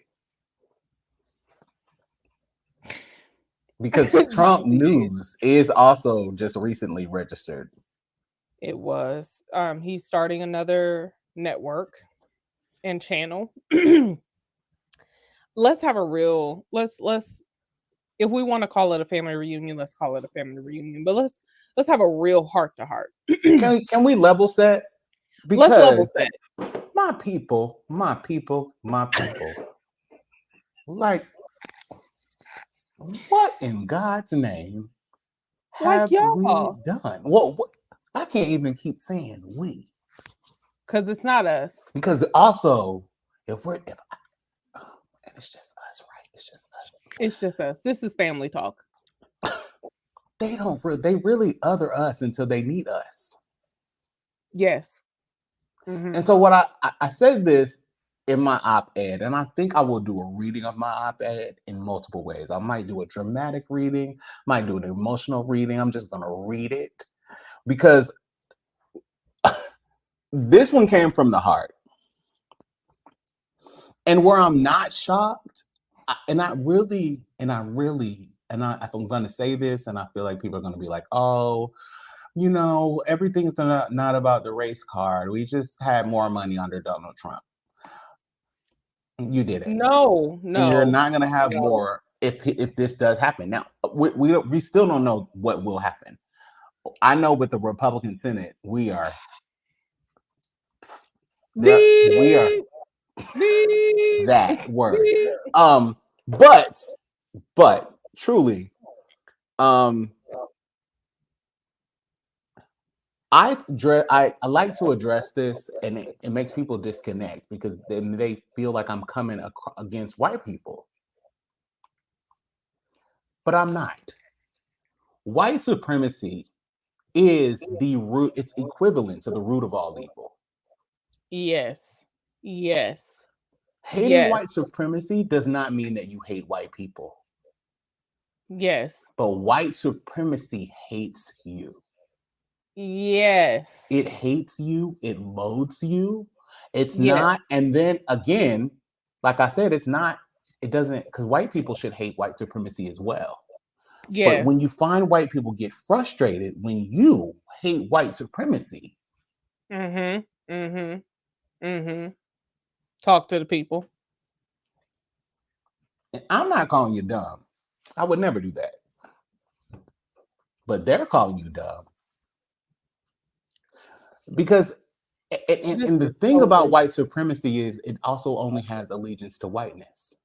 Because Trump News is also just recently registered. It was. He's starting another network and channel. Let's have a real, let's if we want to call it a family reunion, let's call it a family reunion. But let's have a real heart to heart. Can we level set? Because let's level set. My people. Like, what in God's name have we done? What? I can't even keep saying we. Because it's not us. Because also, it's just us, right? It's just us. It's just us. This is family talk. They really other us until they need us. Yes. Mm-hmm. And so what I said this in my op-ed, and I think I will do a reading of my op-ed in multiple ways. I might do a dramatic reading, might do an emotional reading. I'm just going to read it because this one came from the heart. And where I'm not shocked, if I'm going to say this, and I feel like people are going to be like, oh, you know, everything's not about the race card. We just had more money under Donald Trump. You didn't. No. And you're not going to have more if this does happen. Now, we still don't know what will happen. I know with the Republican Senate, we are that word. But truly, I like to address this, and it makes people disconnect because then they feel like I'm coming against white people. But I'm not. White supremacy is the root, it's equivalent to the root of all evil. Yes. Hating white supremacy does not mean that you hate white people. Yes. But white supremacy hates you. Yes. It hates you. It loathes you. It's not. And then again, like I said, it doesn't, because white people should hate white supremacy as well. But when you find white people get frustrated when you hate white supremacy, Talk to the people. And I'm not calling you dumb. I would never do that. But they're calling you dumb. Because and the thing about white supremacy is it also only has allegiance to whiteness.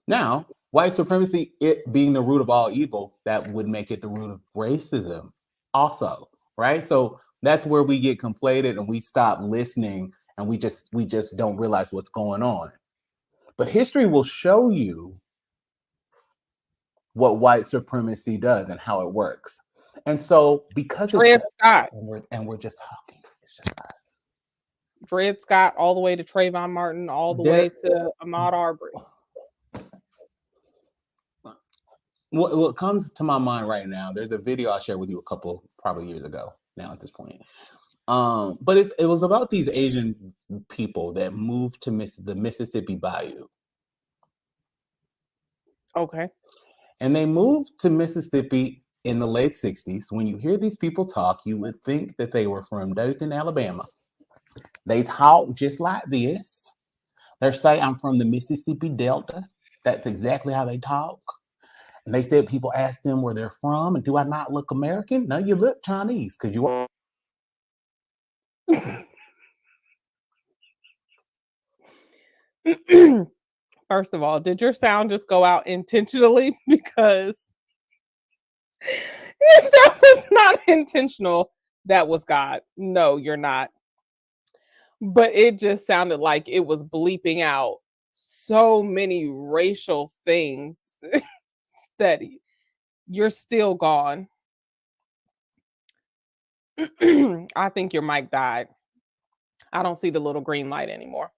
Now, white supremacy, it being the root of all evil, that would make it the root of racism also, right? So that's where we get conflated and we stop listening and we just don't realize what's going on. But history will show you what white supremacy does and how it works. And so because Dred Scott. And we're just talking, it's just us. Dred Scott all the way to Trayvon Martin, all the way to Ahmaud Arbery. What comes to my mind right now, there's a video I shared with you a couple probably years ago now at this point. But it was about these Asian people that moved to the Mississippi Bayou. Okay. And they moved to Mississippi in the late 60s. When you hear these people talk, you would think that they were from Dothan, Alabama. They talk just like this. They say, I'm from the Mississippi Delta. That's exactly how they talk. And they said people asked them where they're from, and do I not look American? No, you look Chinese because you are. First of all, did your sound just go out intentionally? Because if that was not intentional, that was God. No, you're not. But it just sounded like it was bleeping out so many racial things that you're still gone. I think your mic died. I don't see the little green light anymore.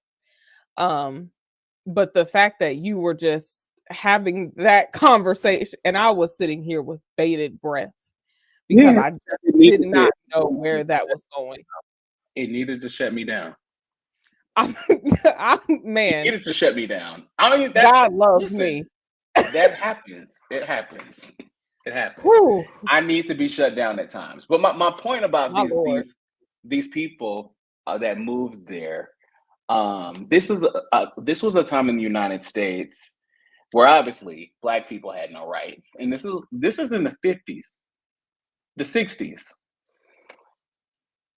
But the fact that you were just having that conversation and I was sitting here with bated breath because I just did not know where that was going. It needed to shut me down. Man, it needed to shut me down. I mean, God loves me. That happens. It happens. It happens. Whew. I need to be shut down at times. But my point about these people that moved there, this was a time in the United States where obviously Black people had no rights, and this is in the 50s, the 60s.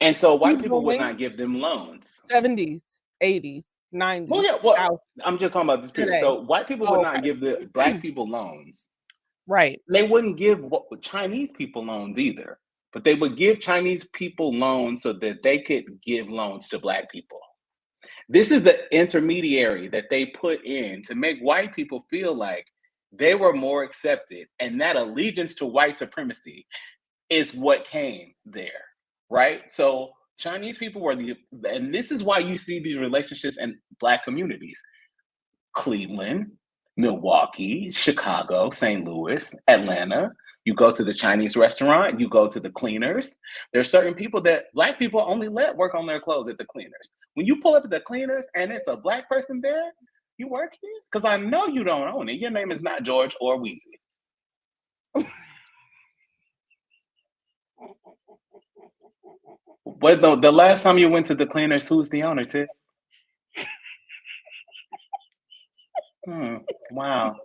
And so white people would not give them loans. 70s, 80s, 90s. Well, yeah, well, I'm just talking about this period. Today. So white people would not give the Black people loans. Right. They wouldn't give Chinese people loans either, but they would give Chinese people loans so that they could give loans to Black people. This is the intermediary that they put in to make white people feel like they were more accepted, and that allegiance to white supremacy is what came there. Right? So Chinese people were and this is why you see these relationships in Black communities. Cleveland, Milwaukee, Chicago, St. Louis, Atlanta. You go to the Chinese restaurant, you go to the cleaners. There's certain people that Black people only let work on their clothes at the cleaners. When you pull up at the cleaners and it's a Black person there, you work here? Because I know you don't own it. Your name is not George or Weezy. But the last time you went to the cleaners, who's the owner, Tiff? Wow.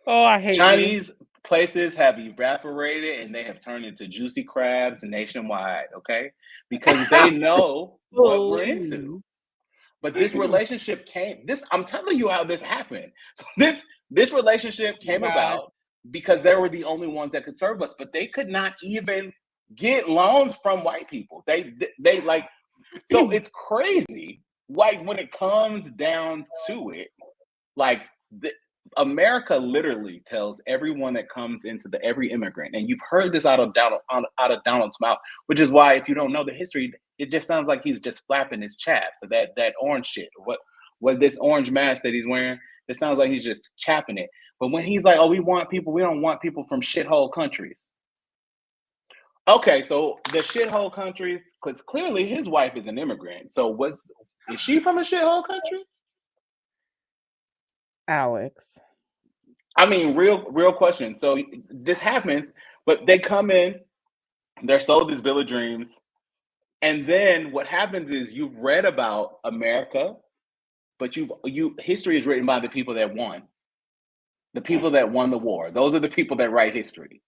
Oh, I hate Chinese places have evaporated and they have turned into juicy crabs nationwide, okay? Because they know what we're into. But this relationship I'm telling you how this happened. So this relationship came about because they were the only ones that could serve us, but they could not even get loans from white people. They like, so it's crazy. Like when it comes down to it, like America literally tells everyone that comes into every immigrant, and you've heard this out of Donald's mouth, which is why if you don't know the history, it just sounds like he's just flapping his chaps. So that orange shit, what this orange mask that he's wearing, it sounds like he's just chapping it. But when he's like, oh, we don't want people from shithole countries. Okay, so the shithole countries, because clearly his wife is an immigrant. So is she from a shithole country? Alex. I mean, real question. So this happens, but they come in, they're sold this Bill of Dreams, And then what happens is you've read about America, but history is written by the people that won. The people that won the war. Those are the people that write history.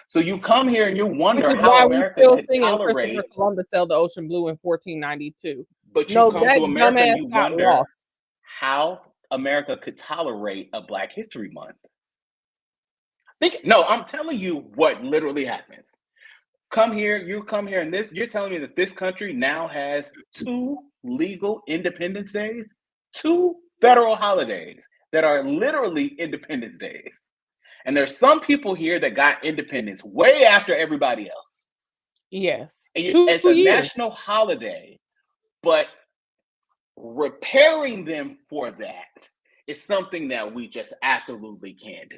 So you come here and you wonder Which is how why we America still could singing tolerate. Christopher Columbus sailed the ocean blue in 1492. But you No, come that to America and dumbass you got wonder lost. how America could tolerate a Black History Month. No, I'm telling you what literally happens. You come here, and you're telling me that this country now has 2 legal Independence Days, 2 federal holidays that are literally Independence Days. And there's some people here that got independence way after everybody else. Yes. It's a national holiday, but repairing them for that is something that we just absolutely can't do.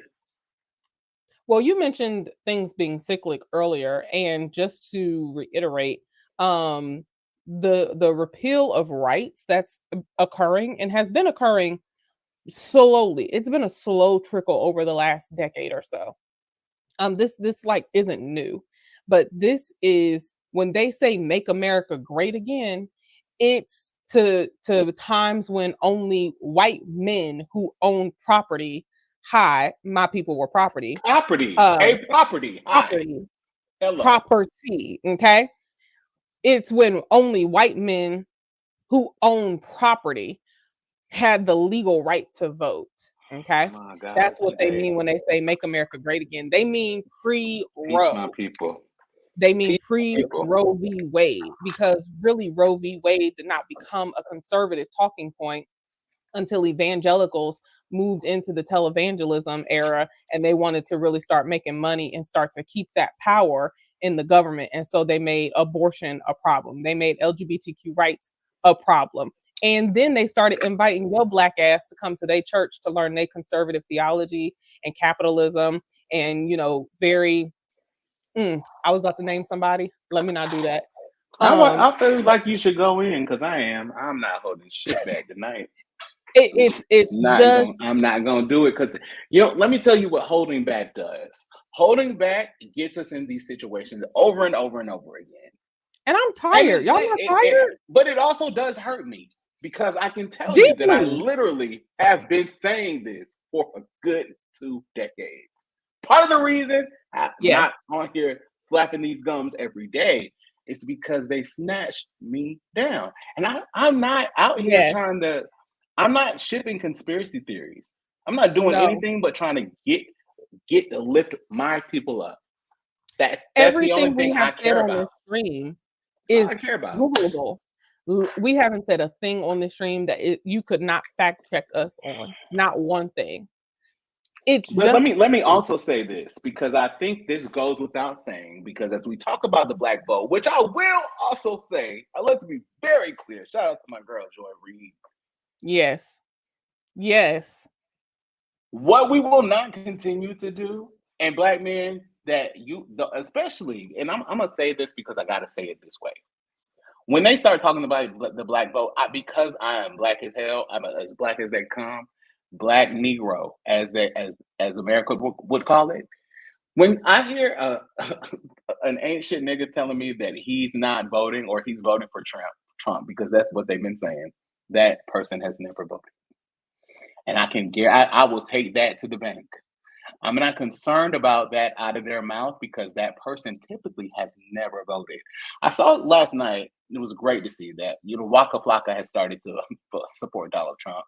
Well, you mentioned things being cyclic earlier, and just to reiterate, the repeal of rights that's occurring and has been occurring slowly. It's been a slow trickle over the last decade or so. This like isn't new, but this is when they say "Make America Great Again." It's to times when only white men who own property. Hi, my people were property. Property. Property. Property. Hello. Property. Okay. It's when only white men who own property had the legal right to vote. Okay. My God, that's what they mean when they say "Make America Great Again." They mean pre-Roe. My people. They mean pre-Roe v. Wade, because really Roe v. Wade did not become a conservative talking point until evangelicals moved into the televangelism era, and they wanted to really start making money and start to keep that power in the government. And so they made abortion a problem. They made LGBTQ rights a problem. And then they started inviting your Black ass to come to their church to learn their conservative theology and capitalism and, very... I was about to name somebody. Let me not do that. I feel like you should go in, because I'm not holding shit back tonight. I'm not gonna do it, because let me tell you what holding back does. Holding back gets us in these situations over and over and over again. And I'm tired. Y'all not tired? But it also does hurt me, because I can tell you that I literally have been saying this for a good 2 decades. Part of the reason I'm not on here flapping these gums every day is because they snatched me down. And I'm not out here I'm not shipping conspiracy theories. I'm not doing anything but trying to lift my people up. That's the only thing I care about. On this stream is Googleable. We haven't said a thing on this stream that you could not fact check us on. Not one thing. Let me also say this, because I think this goes without saying, because as we talk about the Black vote, which I will also say, I like to be very clear. Shout out to my girl Joy Reid. Yes. What we will not continue to do, and Black men especially, and I'm gonna say this because I gotta say it this way. When they start talking about the Black vote, because I am Black as hell, I'm as Black as they come. Black Negro, as America would call it. When I hear an ancient nigga telling me that he's not voting, or he's voting for Trump, because that's what they've been saying, that person has never voted. And I will take that to the bank. I'm not concerned about that out of their mouth, because that person typically has never voted. I saw it last night. It was great to see that. Waka Flocka has started to support Donald Trump.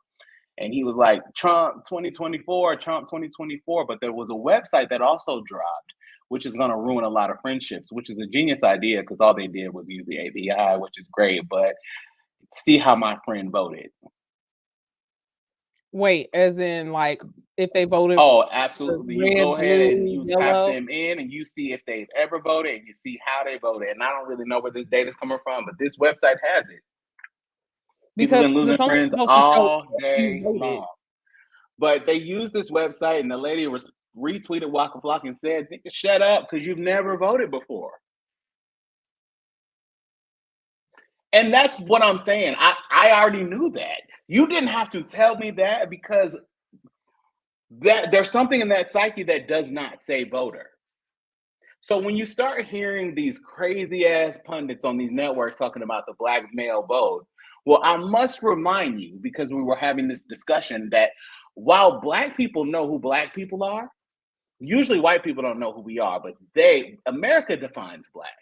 And he was like, Trump 2024. But there was a website that also dropped, which is going to ruin a lot of friendships, which is a genius idea, because all they did was use the API, which is great. But see how my friend voted. Wait, as in, like, if they voted? Oh, absolutely. You go ahead and you tap them in, and you see if they've ever voted, and you see how they voted. And I don't really know where this data is coming from, but this website has it. People have been losing friends all day long. But they used this website, and the lady retweeted Waka Flocka and said, "Shut up, because you've never voted before." And that's what I'm saying. I already knew that. You didn't have to tell me that, because there's something in that psyche that does not say voter. So when you start hearing these crazy ass pundits on these networks talking about the black male vote, well, I must remind you, because we were having this discussion, that while black people know who black people are, usually white people don't know who we are, but America defines black.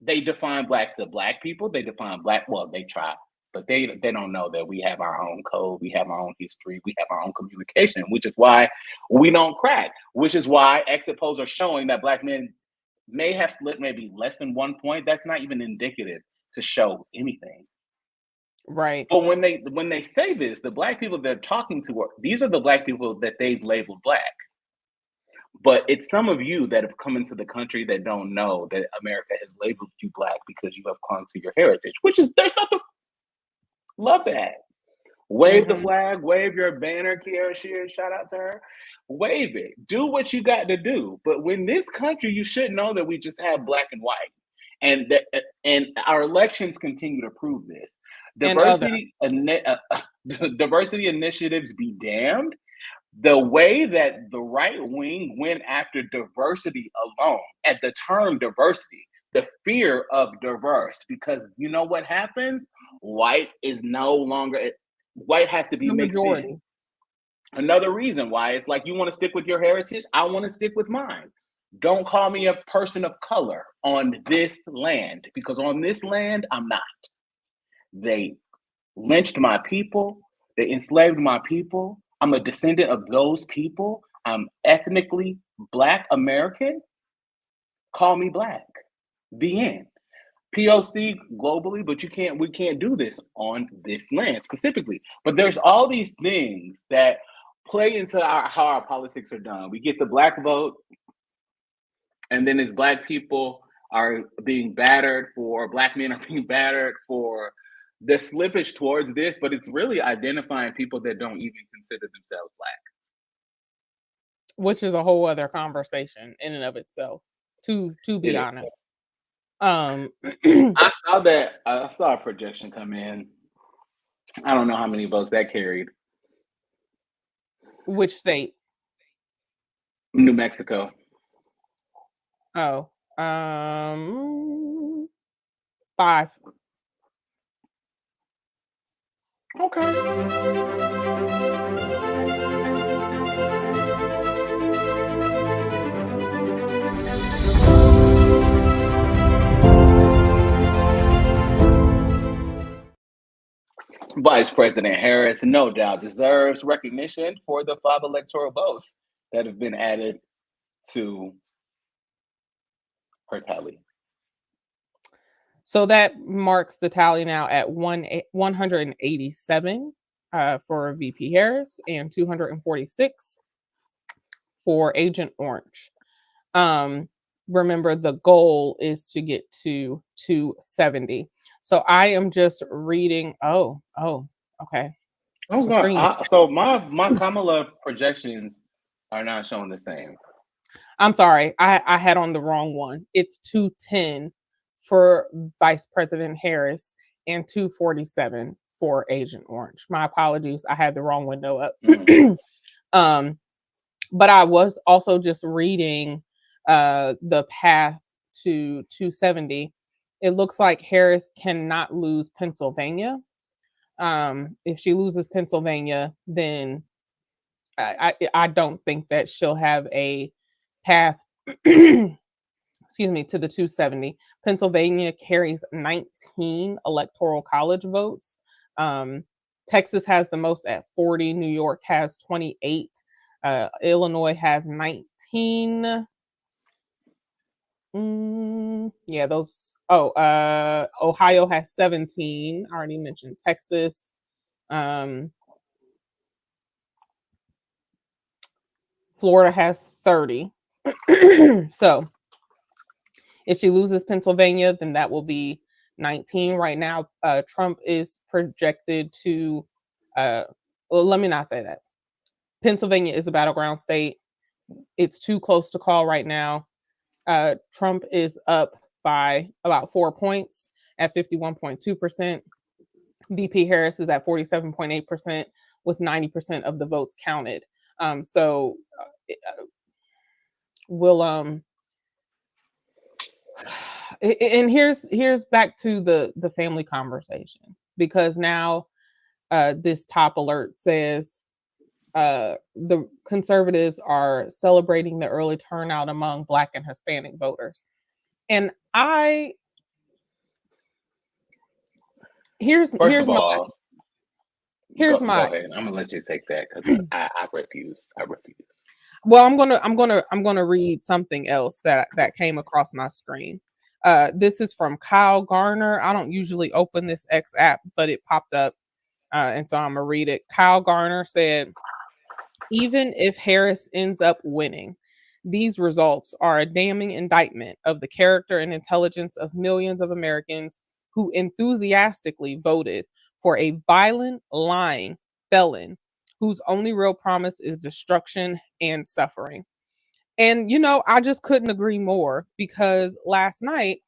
They define black to black people. They define black, well, they try, but they don't know that we have our own code, we have our own history, we have our own communication, which is why we don't crack, which is why exit polls are showing that black men may have slipped maybe less than 1 point. That's not even indicative to show anything. Right. But when they say this, the black people they're talking to these are the black people that they've labeled black. But it's some of you that have come into the country that don't know that America has labeled you black because you have clung to your heritage, which is, there's nothing. Love that. Wave the flag, wave your banner, Kiara Shear, shout out to her. Wave it. Do what you got to do. But when this country, you should know that we just have black and white. And our elections continue to prove this. Diversity initiatives be damned. The way that the right wing went after diversity alone, at the term diversity, the fear of diverse, because you know what happens? White has to be The mixed majority. in. Another reason why it's like, you want to stick with your heritage? I want to stick with mine. Don't call me a person of color on this land, because on this land, I'm not. They lynched my people. They enslaved my people. I'm a descendant of those people. I'm ethnically Black American. Call me Black. The end. POC globally, but we can't do this on this land specifically. But there's all these things that play into how our politics are done. We get the Black vote, and then as Black people are being battered for, Black men are being battered for the slippage towards this, but it's really identifying people that don't even consider themselves Black. Which is a whole other conversation in and of itself, to be honest. I saw a projection come in. I don't know how many votes that carried. Which state? New Mexico. Oh, 5. Vice President Harris, no doubt, deserves recognition for the 5 electoral votes that have been added to her tally. So that marks the tally now at 187 for VP Harris and 246 for Agent Orange. Remember, the goal is to get to 270. So I am just reading. Okay. So my Kamala projections are not showing the same. I'm sorry. I had on the wrong one. It's 210 for Vice President Harris and 247 for Agent Orange. My apologies. I had the wrong window up. But I was also just reading the path to 270. It looks like Harris cannot lose Pennsylvania. If she loses Pennsylvania, then I don't think that she'll have a path to the 270. Pennsylvania carries 19 electoral college votes. Texas has the most at 40. New York has 28. Illinois has 19. Ohio has 17. I already mentioned Texas. Florida has 30. So if she loses Pennsylvania, then that will be 19. Right now, Trump is projected to, let me not say that. Pennsylvania is a battleground state. It's too close to call right now. Trump is up by about 4 points at 51.2%. VP Harris is at 47.8% with 90% of the votes counted. So we'll And here's back to the family conversation, because now this top alert says the conservatives are celebrating the early turnout among Black and Hispanic voters. And here's First here's of my all, here's go my ahead. I'm gonna let you take that because I refuse. I refuse. well, I'm gonna read something else that came across my screen. This is from Kyle Garner. I don't usually open this X app, but it popped up, and so I'm gonna read it. Kyle Garner said, "Even if Harris ends up winning, these results are a damning indictment of the character and intelligence of millions of Americans who enthusiastically voted for a violent, lying felon whose only real promise is destruction and suffering." And, I just couldn't agree more, because last night,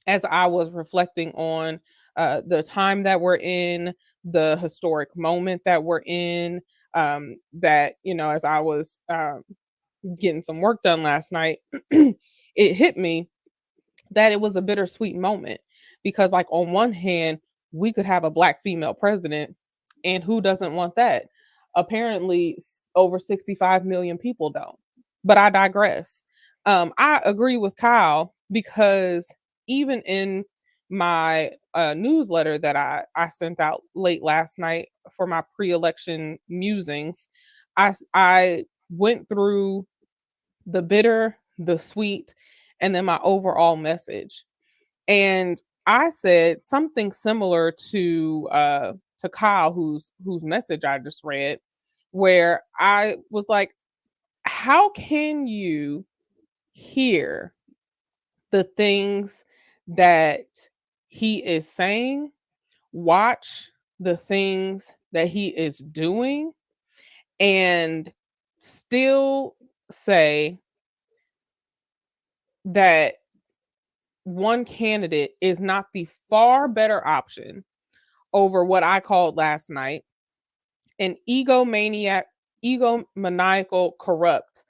as I was reflecting on the time that we're in, the historic moment that we're in, that, as I was getting some work done last night, it hit me that it was a bittersweet moment, because, like, on one hand, we could have a Black female president, and who doesn't want that? Apparently over 65 million people don't, but I digress. I agree with Kyle, because even in my newsletter that I sent out late last night for my pre-election musings, I went through the bitter, the sweet, and then my overall message. And I said something similar to Kyle, whose message I just read, where I was like, how can you hear the things that he is saying, watch the things that he is doing, and still say that one candidate is not the far better option over what I called last night an egomaniacal, corrupt,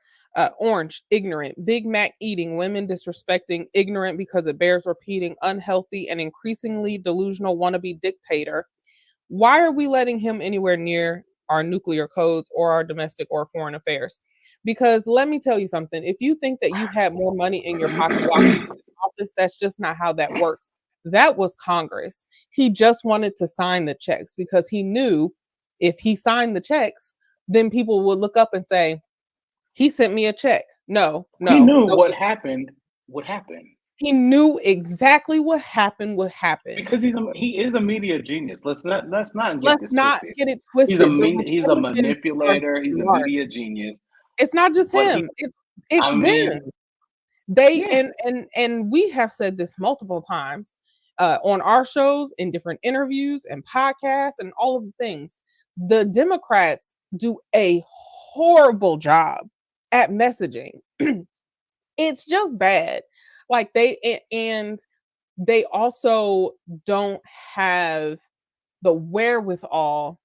orange, ignorant, Big Mac eating, women disrespecting, ignorant because it bears repeating, unhealthy, and increasingly delusional wannabe dictator? Why are we letting him anywhere near our nuclear codes or our domestic or foreign affairs? Because let me tell you something. If you think that you had more money in your pocket while he was in office, that's just not how that works. That was Congress. He just wanted to sign the checks, because he knew if he signed the checks, then people would look up and say, he sent me a check. No, He no, knew no. what happened would happen He knew exactly what happened would happen. because he is a media genius. Let's not get Let's this not twisted. get it He's a twisted. The he's a Republicans are manipulator. He's a smart. media genius. It's not just But he, him. It's I mean, them. They yeah. and we have said this multiple times on our shows, in different interviews and podcasts and all of the things. The Democrats do a horrible job at messaging. It's just bad. Like and they also don't have the wherewithal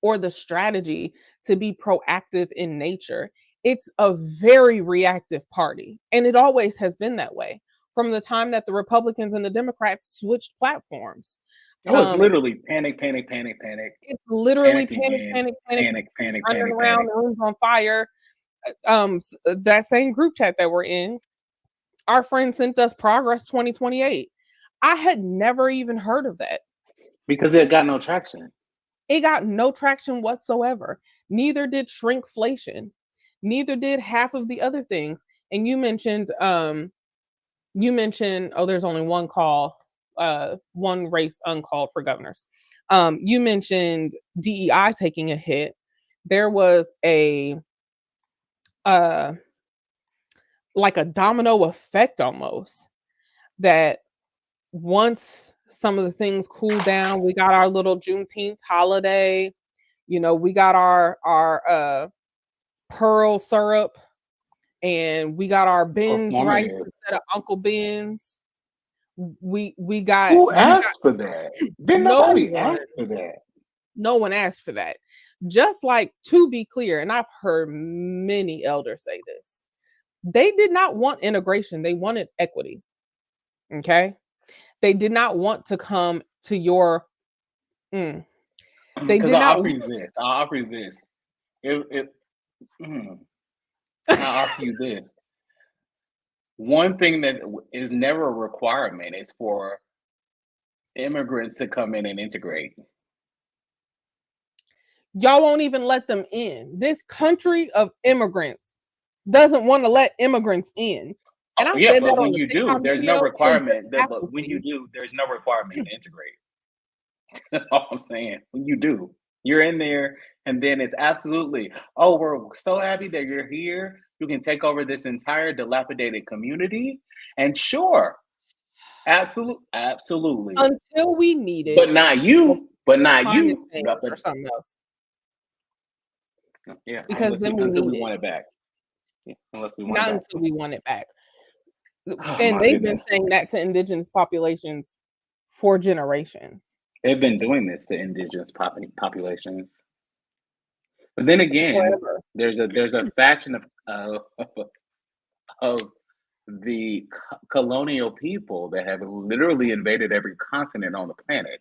or the strategy to be proactive in nature. It's a very reactive party, and it always has been that way from the time that the Republicans and the Democrats switched platforms. It was literally panic, panic, panic, panic. It's literally Panic panic, again. panic, panic, Panic, panic, running panic, around, panic. the rooms on fire. That same group chat that we're in, our friend sent us Progress 2028. I had never even heard of that. Because it got no traction. It got no traction whatsoever. Neither did shrinkflation. Neither did half of the other things. And you mentioned, oh, there's only one race uncalled for governors. You mentioned DEI taking a hit. There was like a domino effect almost, that once some of the things cooled down, we got our little Juneteenth holiday. We got our pearl syrup, and we got our Ben's rice instead of Uncle Ben's. We got Who asked for that? Didn't nobody ask for that. No one asked for that. Just like, to be clear, and I've heard many elders say this, they did not want integration. They wanted equity. Okay. They did not want to come to your. They Because did not. I'll offer you this. I'll offer you this. I'll offer you this. One thing that is never a requirement is for immigrants to come in and integrate. Y'all won't even let them in. This country of immigrants doesn't want to let immigrants in. And I said but that on when the you do, TikTok there's no video, requirement. But when you do, there's no requirement to integrate. That's all I'm saying. When you do, you're in there, and then it's absolutely, oh, we're so happy that you're here. You can take over this entire dilapidated community. And sure, absolutely. Until we need it. But not you. But not you. Or something else. Yeah, because then until we want it back. Yeah, unless we want Not it back. until we want it back. Oh, and they've been goodness. saying that to indigenous populations for generations. They've been doing this to indigenous populations. But then again, Forever. there's a faction of the colonial people that have literally invaded every continent on the planet.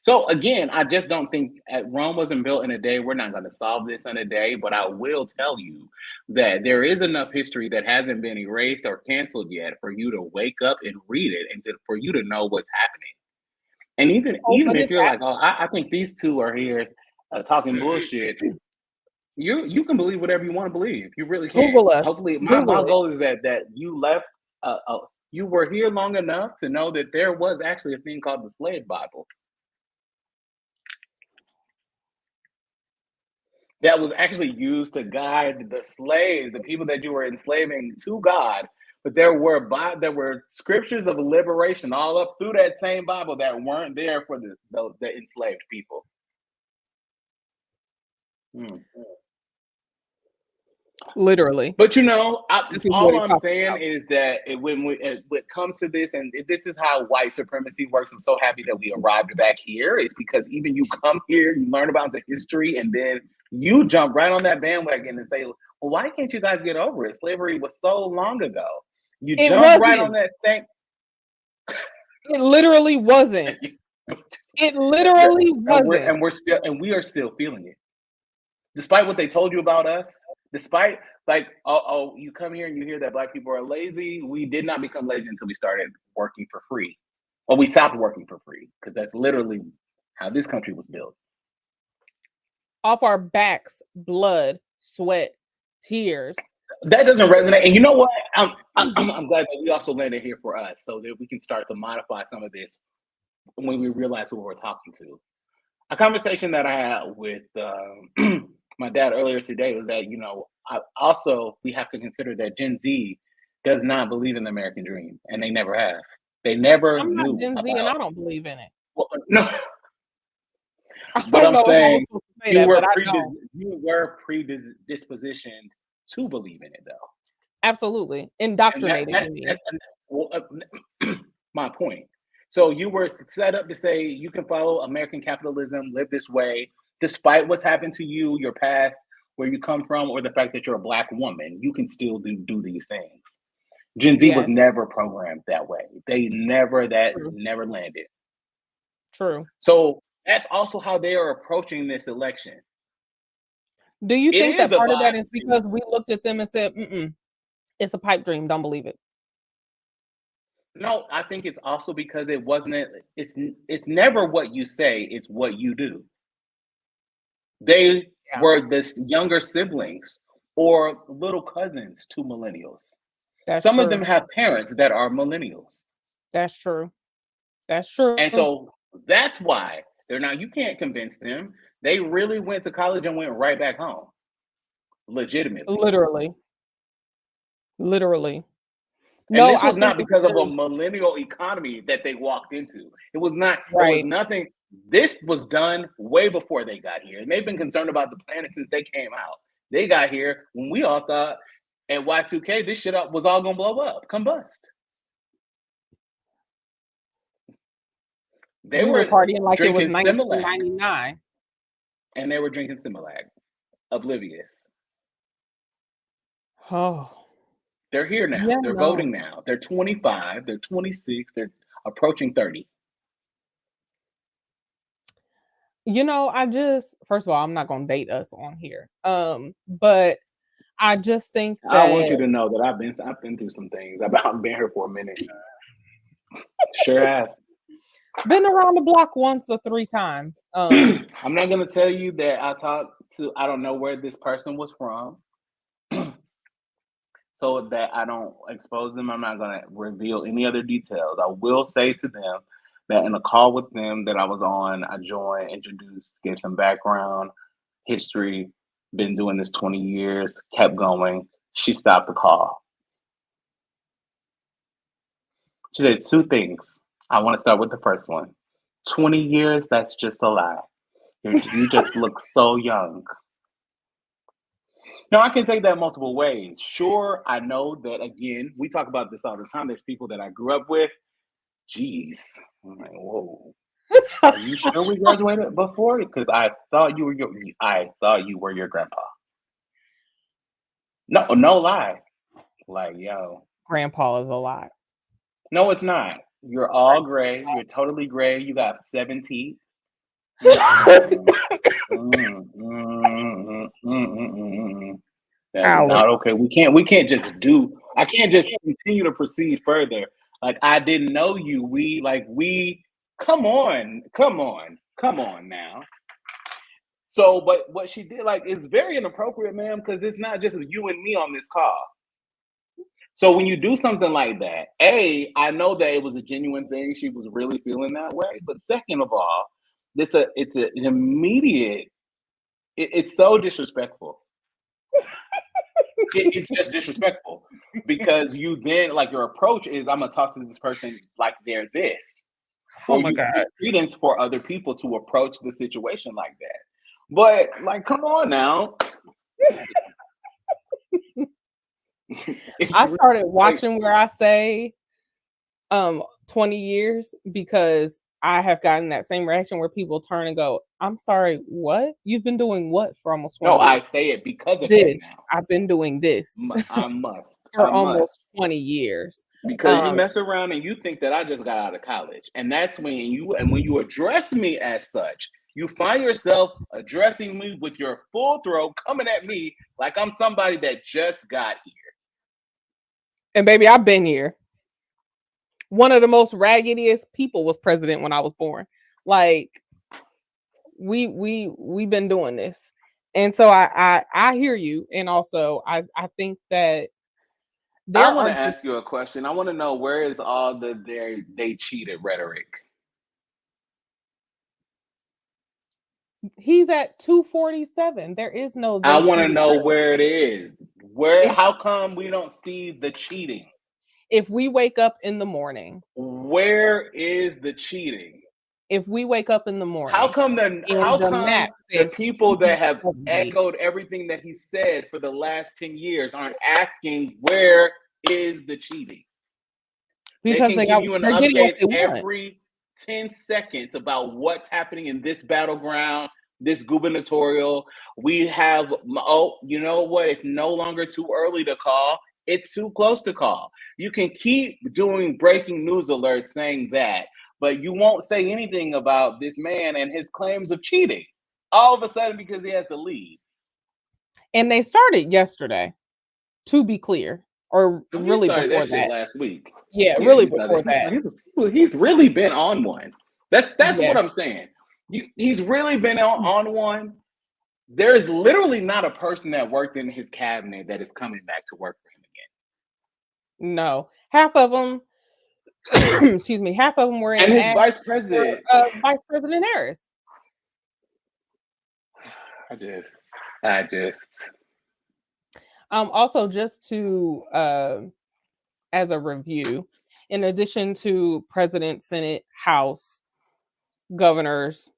So again, I just don't think Rome wasn't built in a day. We're not going to solve this in a day, but I will tell you that there is enough history that hasn't been erased or canceled yet for you to wake up and read it, and for you to know what's happening. And even if you're like, oh, I think these two are here talking bullshit, you can believe whatever you want to believe. You really can. Hopefully, my goal is that you left. You were here long enough to know that there was actually a thing called the Slave Bible. That was actually used to guide the slaves, the people that you were enslaving, to God. But there were scriptures of liberation all up through that same Bible that weren't there for the enslaved people. Literally. But all I'm saying is that when it comes to this, and this is how white supremacy works, I'm so happy that we arrived back here, is because even you come here, you learn about the history, and then you jump right on that bandwagon and say, well, why can't you guys get over it? Slavery was so long ago. You jump right on that same. It literally wasn't. It literally wasn't. And we are still feeling it. Despite what they told you about us, despite you come here and you hear that Black people are lazy. We did not become lazy until we started working for free. Or we stopped working for free, because that's literally how this country was built. Off our backs, blood, sweat, tears. That doesn't resonate. And you know what? I'm glad that we also landed here for us, so that we can start to modify some of this when we realize who we're talking to. A conversation that I had with my dad earlier today was that, we have to consider that Gen Z does not believe in the American dream, and they never have. They never I'm knew. not Gen Z, and I don't believe in it. Well, no. But I'm saying you were predispositioned to believe in it, though. Absolutely. Indoctrinated. My point. So you were set up to say you can follow American capitalism, live this way, despite what's happened to you, your past, where you come from, or the fact that you're a Black woman. You can still do these things. Gen Z was never programmed that way. Never landed. True. So that's also how they are approaching this election. Do you think that part of that is because we looked at them and said, it's a pipe dream, don't believe it? No, I think it's also because it's never what you say, it's what you do. They were the younger siblings or little cousins to millennials. Some of them have parents that are millennials. That's true. That's true. And so that's why you can't convince them. They really went to college and went right back home. Legitimately. Literally. And this was not because of a millennial economy that they walked into. It was not. There was nothing. This was done way before they got here. And they've been concerned about the planet since they came out. They got here when we all thought at Y2K, this shit was all going to blow up, combust. They were partying like it was 1999. And they were drinking Similac, oblivious. Oh. They're here now. Yeah, They're no. voting now. They're 25. They're 26. They're approaching 30. First of all, I'm not gonna date us on here. But I just think I want that you to know that I've been through some things. I've been here for a minute. Sure have. been around the block once or 3 times. I'm not gonna tell you that I don't know where this person was from. So that I don't expose them, I'm not going to reveal any other details. I will say to them that in a call with them that I was on, I joined, introduced, gave some background, history, been doing this 20 years, kept going. She stopped the call. She said 2 things. I want to start with the first one. 20 years, that's just a lie. You just look so young. No, I can take that multiple ways. Sure, I know that, again, we talk about this all the time. There's people that I grew up with. Jeez. I'm like, whoa. Are you sure we graduated before? Because I thought you were your grandpa. No lie. Like, yo. Grandpa is a lie. No, it's not. You're all gray. You're totally gray. You got 7 teeth. That is not okay. We can't just I can't just continue to proceed further. Like, I didn't know you. Come on now. So, but what she did, like, is very inappropriate, ma'am, because it's not just you and me on this call. So when you do something like that, I know that it was a genuine thing. She was really feeling that way. But second of all, it's an immediate. It's so disrespectful. It's just disrespectful because you then, like, your approach is, I'm gonna talk to this person like they're this. Oh my God. Give credence for other people to approach the situation like that. But, like, come on now. I started watching where I say 20 years because I have gotten that same reaction where people turn and go, I'm sorry, what? You've been doing what for almost 20 years? No, I say it because of this. that now. I've been doing this. I must. For almost 20 years. Because you mess around and you think that I just got out of college. And that's when you address me as such, you find yourself addressing me with your full throat, coming at me like I'm somebody that just got here. And baby, I've been here. One of the most raggediest people was president when I was born. Like, we've been doing this. And so I hear you. And also I think that I want to ask you a question. I want to know, where is all they cheated rhetoric? He's at 247. There is no. I want to know where it is. How come we don't see the cheating? If we wake up in the morning, where is the cheating? If we wake up in the morning, how come the people that have echoed everything that he said for the last 10 years aren't asking, where is the cheating? Because they can give you an update every 10 seconds about what's happening in this battleground, this gubernatorial. We have, you know what? It's no longer too early to call. It's too close to call. You can keep doing breaking news alerts saying that, but you won't say anything about this man and his claims of cheating all of a sudden because he has the lead. And they started yesterday, to be clear, or really before that shit last week. Yeah, really before that. He's really been on one. That's what I'm saying. He's really been on one. There is literally not a person that worked in his cabinet that is coming back to work for him again. No, half of them. Excuse me. Half of them were in. And his vice president, Vice President Harris. I just. Also, just to as a review, in addition to President, Senate, House, governors,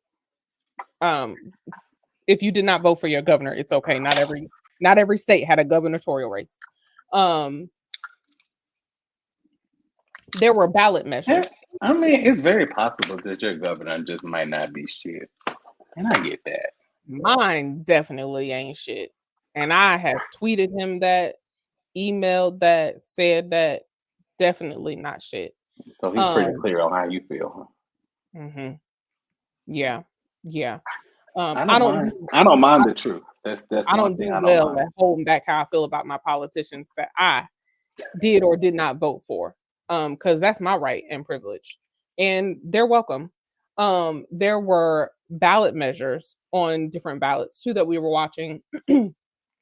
if you did not vote for your governor, it's okay. Not every state had a gubernatorial race. There were ballot measures. I mean, it's very possible that your governor just might not be shit. And I get that. Mine definitely ain't shit. And I have tweeted him that emailed that said that definitely not shit. So he's pretty Um, clear on how you feel, huh? hmm yeah, yeah. I I don't don't mind. do I don't I, mind the truth. That's I one don't thing do I don't well mind. at holding back how I feel about my politicians that I did or did not vote for. Because that's my right and privilege. And they're welcome. There were ballot measures on different ballots too that we were watching.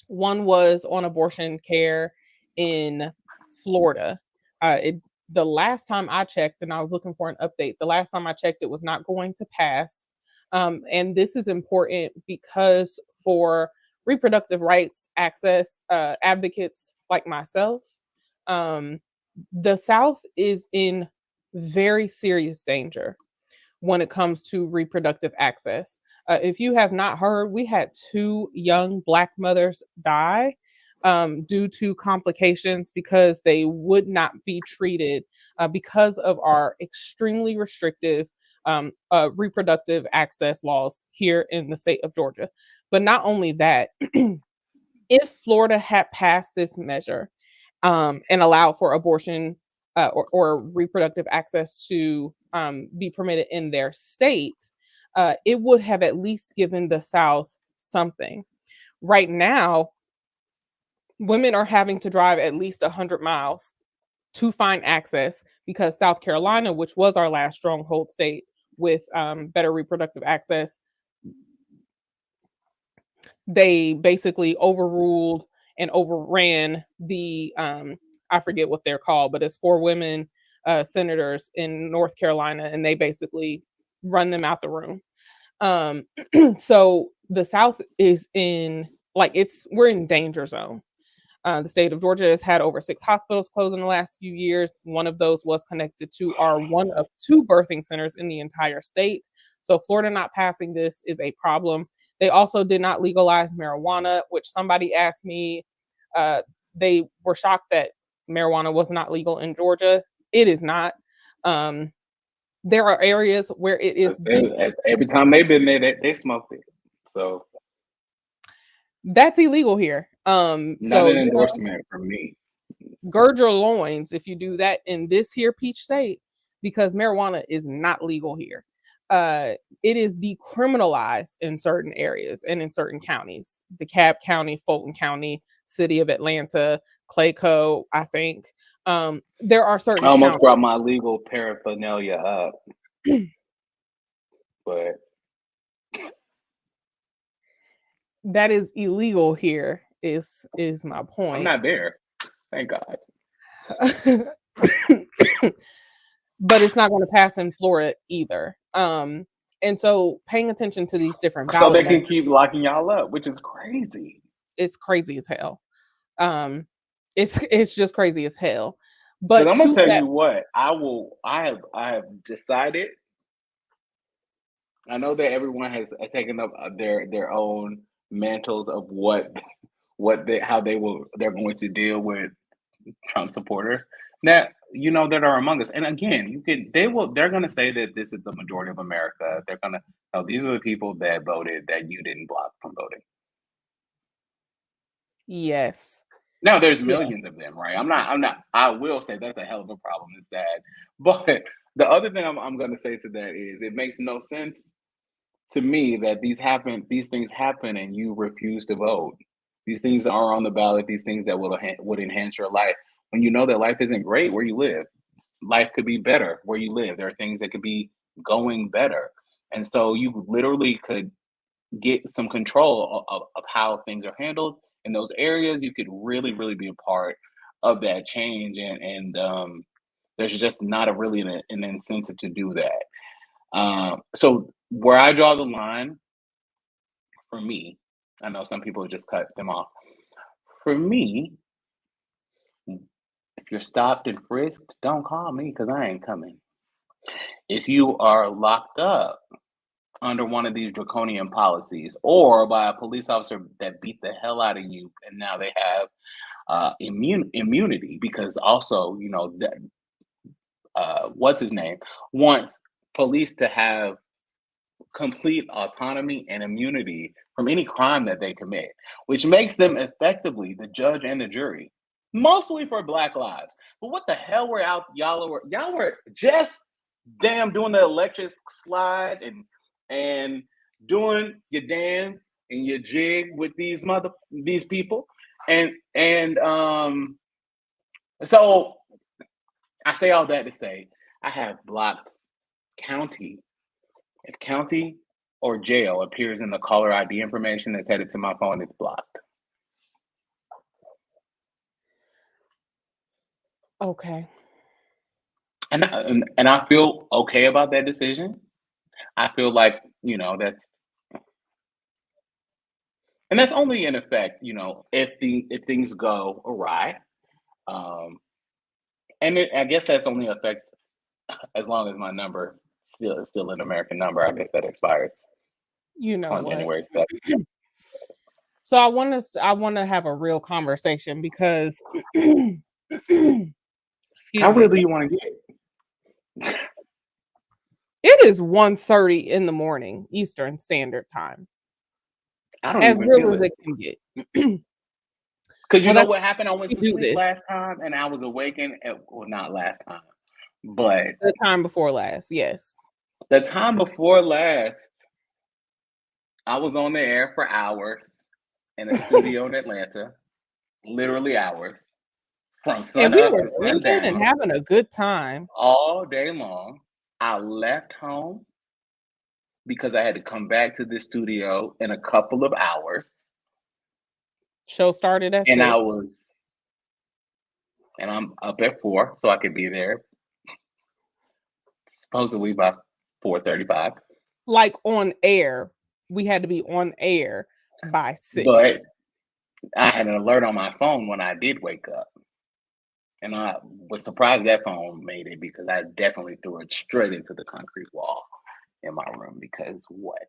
One was on abortion care in Florida. The last time I checked, and I was looking for an update, the last time I checked, it was not going to pass. And this is important because for reproductive rights access advocates like myself, um, the South is in very serious danger when it comes to reproductive access. If you have not heard, we had 2 young Black mothers die due to complications because they would not be treated because of our extremely restrictive reproductive access laws here in the state of Georgia. But not only that, if Florida had passed this measure and allowed for abortion or reproductive access to be permitted in their state, it would have at least given the South something. Right now, women are having to drive at least 100 miles to find access because South Carolina, which was our last stronghold state with better reproductive access, they basically overruled and overran the I forget what they're called, but it's 4 women senators in North Carolina, and they basically run them out the room. Um, so the South is in like we're in danger zone. The state of Georgia has had over 6 hospitals closed in the last few years. One of those was connected to our one of 2 birthing centers in the entire state. So Florida not passing this is a problem. They also did not legalize marijuana, which somebody asked me. They were shocked that marijuana was not legal in Georgia. It is not. Um, there are areas where it is Every time they've been there, they smoked it. So that's illegal here. not So an endorsement from me. gird your loins if you do that in this here peach state because marijuana is not legal here. It is decriminalized in certain areas and in certain counties. DeKalb County, Fulton County, City of Atlanta, Clayco, I think. There are I certain almost counties brought my legal paraphernalia up, but that is illegal here. Is my I'm point. not there. Thank God. But it's not going to pass in Florida either. And so paying attention to these different So ballot they measures, can keep locking y'all up, which is crazy. it's crazy as hell. It's just crazy as hell. Because But I'm gonna to tell that, you what, I have decided. I know that everyone has taken up their own mantles of how they're going to deal with Trump supporters that that are among us. And again, they're gonna say that this is the majority of America. They're gonna these are the people that voted that you didn't block from voting. yes, Now there's yes, millions of them, right? I will say that's a hell of a problem. It's sad. But the other thing I'm gonna say to that is it makes no sense to me that these things happen and you refuse to vote. These things are on the ballot, these things that would enhance your life. When you know that life isn't great where you live, life could be better where you live. There are things that could be going better. And so you literally could get some control of how things are handled in those areas. You could really, really be a part of that change. And there's just not an incentive to do that. So where I draw the line for me, I know some people just cut them off. For me, if you're stopped and frisked, don't call me because I ain't coming. If you are locked up under one of these draconian policies or by a police officer that beat the hell out of you and now they have immunity because also, that what's his name wants police to have complete autonomy and immunity from any crime that they commit, which makes them effectively the judge and the jury. mostly for Black lives. But what the hell were y'all were just damn doing the electric slide and doing your dance and your jig with these people. And so I say all that to say I have blocked county. If county or jail appears in the caller ID information that's headed to my phone, it's blocked. Okay. And I feel okay about that decision. I feel like, that's only in effect, if things go awry. And I guess that's only effect as long as my number is still an American number. I guess that expires You know on what? January 2nd. So I want to have a real conversation because How real do you want to get? It is 1:30 in the morning Eastern Standard Time. I don't as even real feel as it. it can get. Because you Well, know what happened? I went to sleep last time and I was awakened well, not last time, but the time before last, yes. the time before last, I was on the air for hours in a studio in Atlanta, literally hours, from And sun we up were to drinking sundown, and having a good time. all day long. I left home because I had to come back to the studio in a couple of hours. Show started at And 6. I'm up at 4, so I could be there supposedly by 4:35. Like on air, we had to be on air by 6. But I had an alert on my phone when I did wake up. And I was surprised that phone made it because I definitely threw it straight into the concrete wall in my room because what?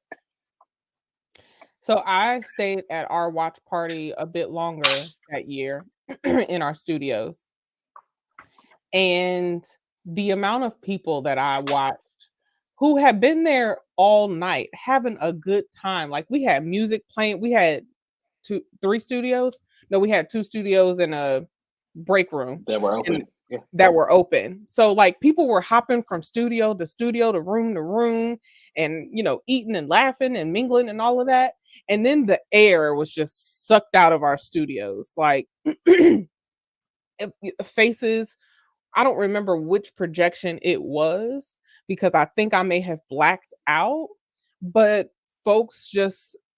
So I stayed at our watch party a bit longer that year in our studios. And the amount of people that I watched who had been there all night having a good time. Like we had music playing. We had 3 studios. No, we had 2 studios and a break room That were open. Yeah. that were open. So like people were hopping from studio to room and eating and laughing and mingling and all of that. And then the air was just sucked out of our studios. Like faces, I don't remember which projection it was because I think I may have blacked out, but folks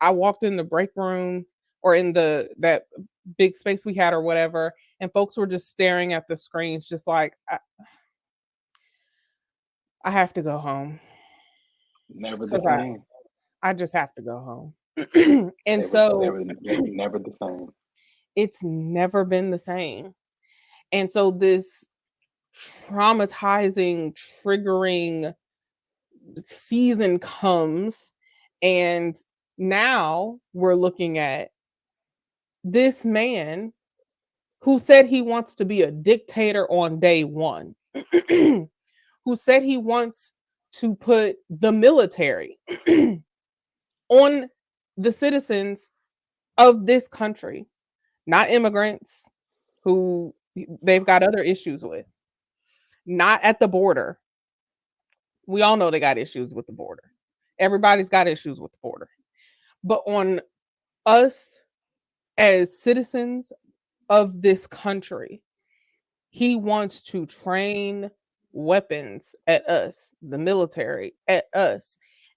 I walked in the break room or in that big space we had or whatever, and folks were just staring at the screens just like I have to go home. Never the same. I just have to go home. And never the same. It's never been the same. And so this traumatizing, triggering season comes, and now we're looking at this man who said he wants to be a dictator on day one, who said he wants to put the military on the citizens of this country, not immigrants who they've got other issues with, not at the border. We all know they got issues with the border. Everybody's got issues with the border. But on us as citizens of this country, he wants to train weapons at us, the military at us.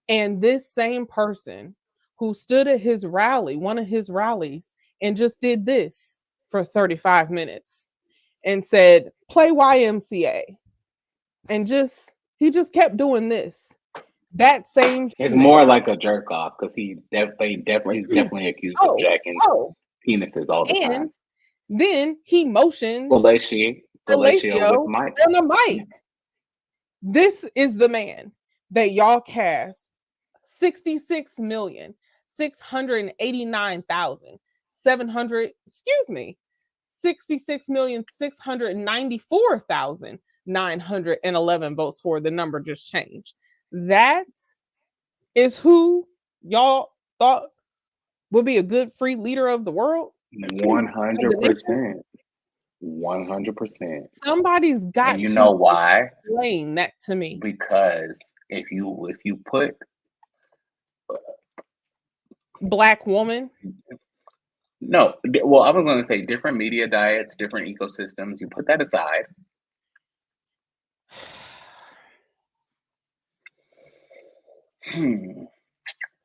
And this same person who stood at his rally, one of his rallies, and just did this for 35 minutes and said, play YMCA. And he just kept doing this. That same it's more like a jerk off because he's definitely accused of jacking penises all the time. And then he motioned fellatio on the mic. This is the man that y'all cast 66,694,911 votes for. The number just changed. That is who y'all thought would be a good free leader of the world? 100%. 100%. Somebody's got And you to know why? explain that to me. Because if you put Black woman. no, well, I was going to say different media diets, different ecosystems. You put that aside.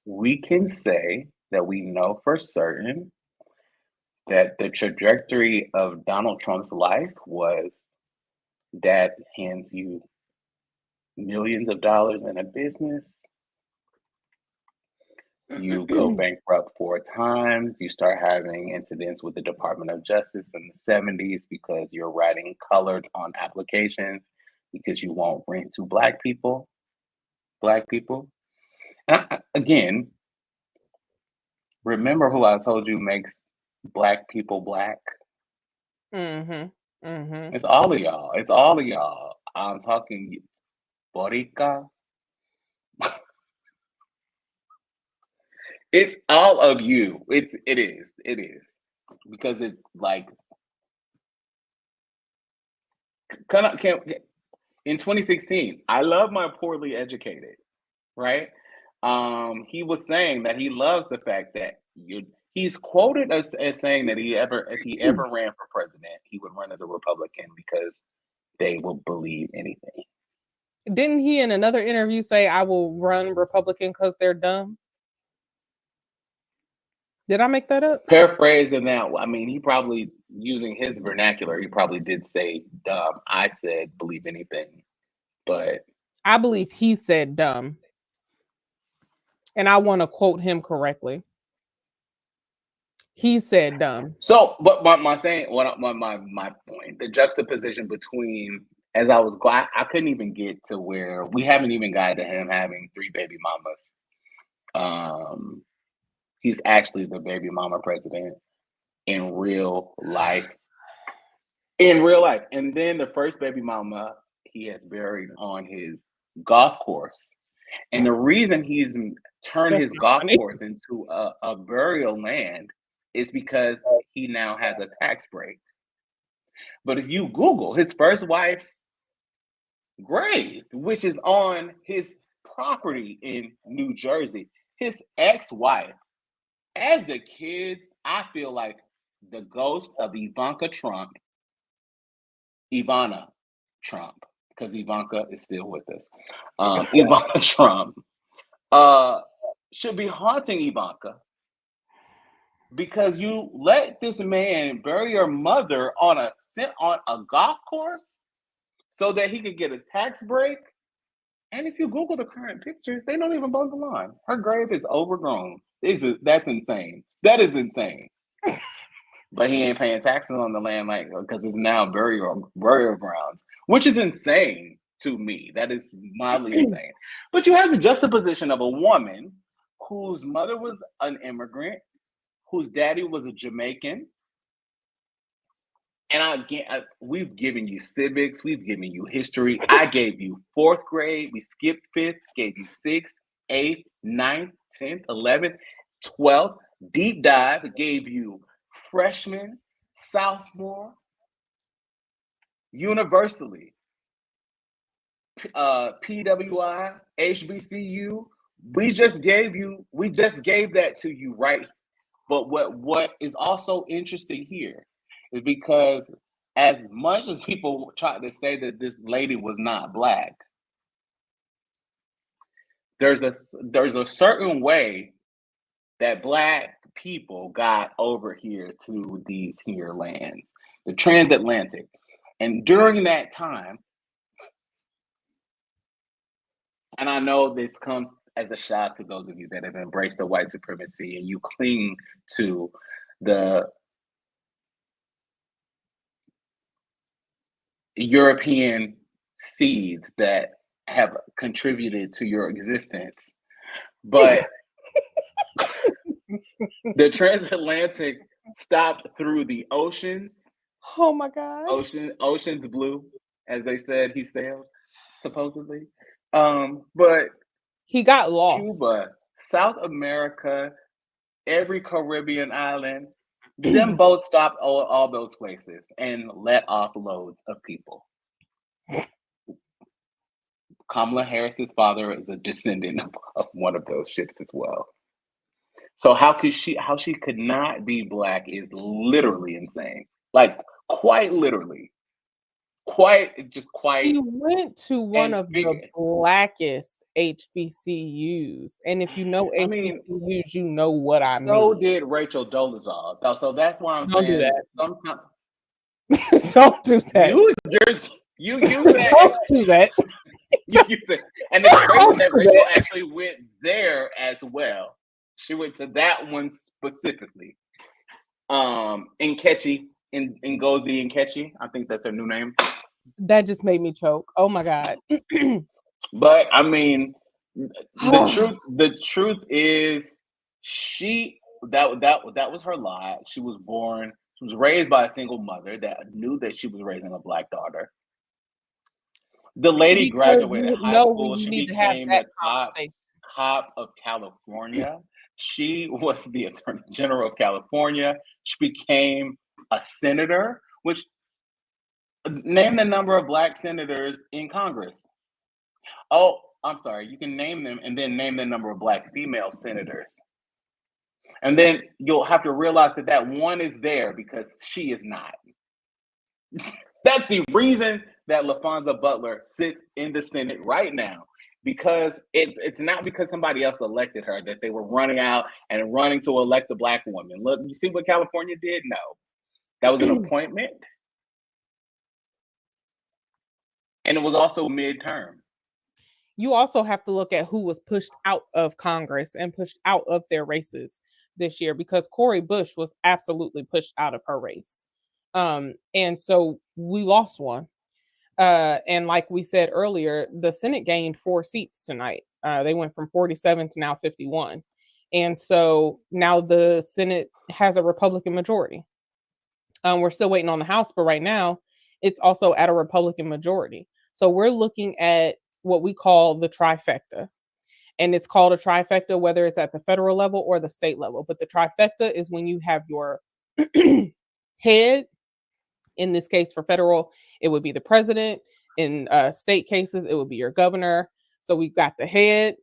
We can say that we know for certain that the trajectory of Donald Trump's life was dad hands you millions of dollars in a business. You go bankrupt 4 times. You start having incidents with the Department of Justice in the 70s because you're writing colored on applications because you won't rent to Black people. Again, remember who I told you makes Black people Black? It's all of y'all. It's all of y'all. I'm talking Borica. It's all of you. It is. Because it's like in 2016, I love my poorly educated, right? He was saying that he loves the fact that he's quoted as saying that if he ever ran for president, he would run as a Republican because they will believe anything. Didn't he in another interview say, I will run Republican because they're dumb? Did I make that up? Paraphrased in that, I mean, he probably, using his vernacular, he probably did say dumb. I said believe anything, but I believe he said dumb. And I want to quote him correctly. He said dumb. So, but my point, the juxtaposition between, as I was glad, I couldn't even get to where we haven't even got to him having 3 baby mamas. He's actually the baby mama president in real life. And then the first baby mama he has buried on his golf course. And the reason he's turned his golf course into a burial land is because he now has a tax break. But if you Google his first wife's grave, which is on his property in New Jersey, his ex-wife, as the kids, I feel like the ghost of Ivana Trump, because Ivanka is still with us. Ivana Trump should be haunting Ivanka because you let this man bury your mother on a golf course so that he could get a tax break. And if you Google the current pictures, they don't even bug the line. Her grave is overgrown. That's insane. That is insane. But he ain't paying taxes on the land because it's now burial grounds, which is insane to me. That is mildly insane. But you have the juxtaposition of a woman whose mother was an immigrant, whose daddy was a Jamaican. And we've given you civics, we've given you history. I gave you 4th grade, we skipped 5th, gave you 6th, 8th, 9th, 10th, 11th, 12th, deep dive, gave you freshman, sophomore, universally, PWI, HBCU. We just gave that to you, right? But what is also interesting here is because as much as people try to say that this lady was not Black, there's a certain way that Black people got over here to these here lands, the transatlantic. And during that time, and I know this comes as a shock to those of you that have embraced the white supremacy and you cling to the European seeds that have contributed to your existence. But the transatlantic stopped through the oceans. Oh my God. Oceans blue, as they said he sailed, supposedly. But he got lost. Cuba, South America, every Caribbean island, Them both stopped all those places and let off loads of people. Kamala Harris's father is a descendant of one of those ships as well. So how she could not be black is literally insane. Like quite literally. She went to one of the blackest HBCUs. And if you know HBCUs, you know what I mean. So did Rachel Dolezal. So that's why I'm saying that. Sometimes don't do that. You said don't do that. You said, and it's crazy that Rachel actually went there as well. She went to that one specifically. Nkechi, Ngozi Nkechi, I think that's her new name. That just made me choke. Oh my God. But I mean, the truth is that was her lot. She was raised by a single mother that knew that she was raising a black daughter. The lady graduated high school. She became the top cop of California. She was the Attorney General of California. She became a senator, which name the number of black senators in Congress. Oh, I'm sorry. You can name them and then name the number of black female senators. And then you'll have to realize that one is there because she is not. That's the reason that LaFonza Butler sits in the Senate right now, because it's not because somebody else elected her that they were running out and running to elect a black woman. Look, you see what California did? No. That was an appointment. And it was also midterm. You also have to look at who was pushed out of Congress and pushed out of their races this year, because Cori Bush was absolutely pushed out of her race. And so we lost one. And like we said earlier, the Senate gained 4 seats tonight. They went from 47 to now 51. And so now the Senate has a Republican majority. We're still waiting on the House, but right now it's also at a Republican majority. So we're looking at what we call the trifecta. And it's called a trifecta, whether it's at the federal level or the state level. But the trifecta is when you have your head. In this case, for federal, it would be the president. In state cases, it would be your governor. So we've got the head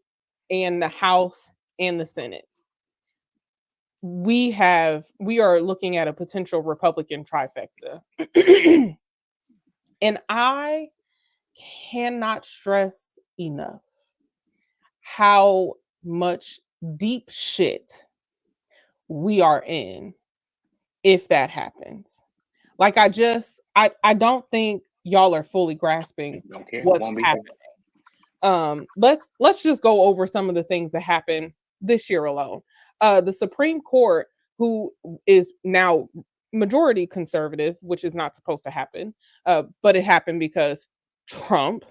and the House and the Senate. We are looking at a potential Republican trifecta. And I cannot stress enough how much deep shit we are in if that happens. Like I don't think y'all are fully grasping what's happening. Let's just go over some of the things that happened this year alone. The Supreme Court, who is now majority conservative, which is not supposed to happen, but it happened because Trump.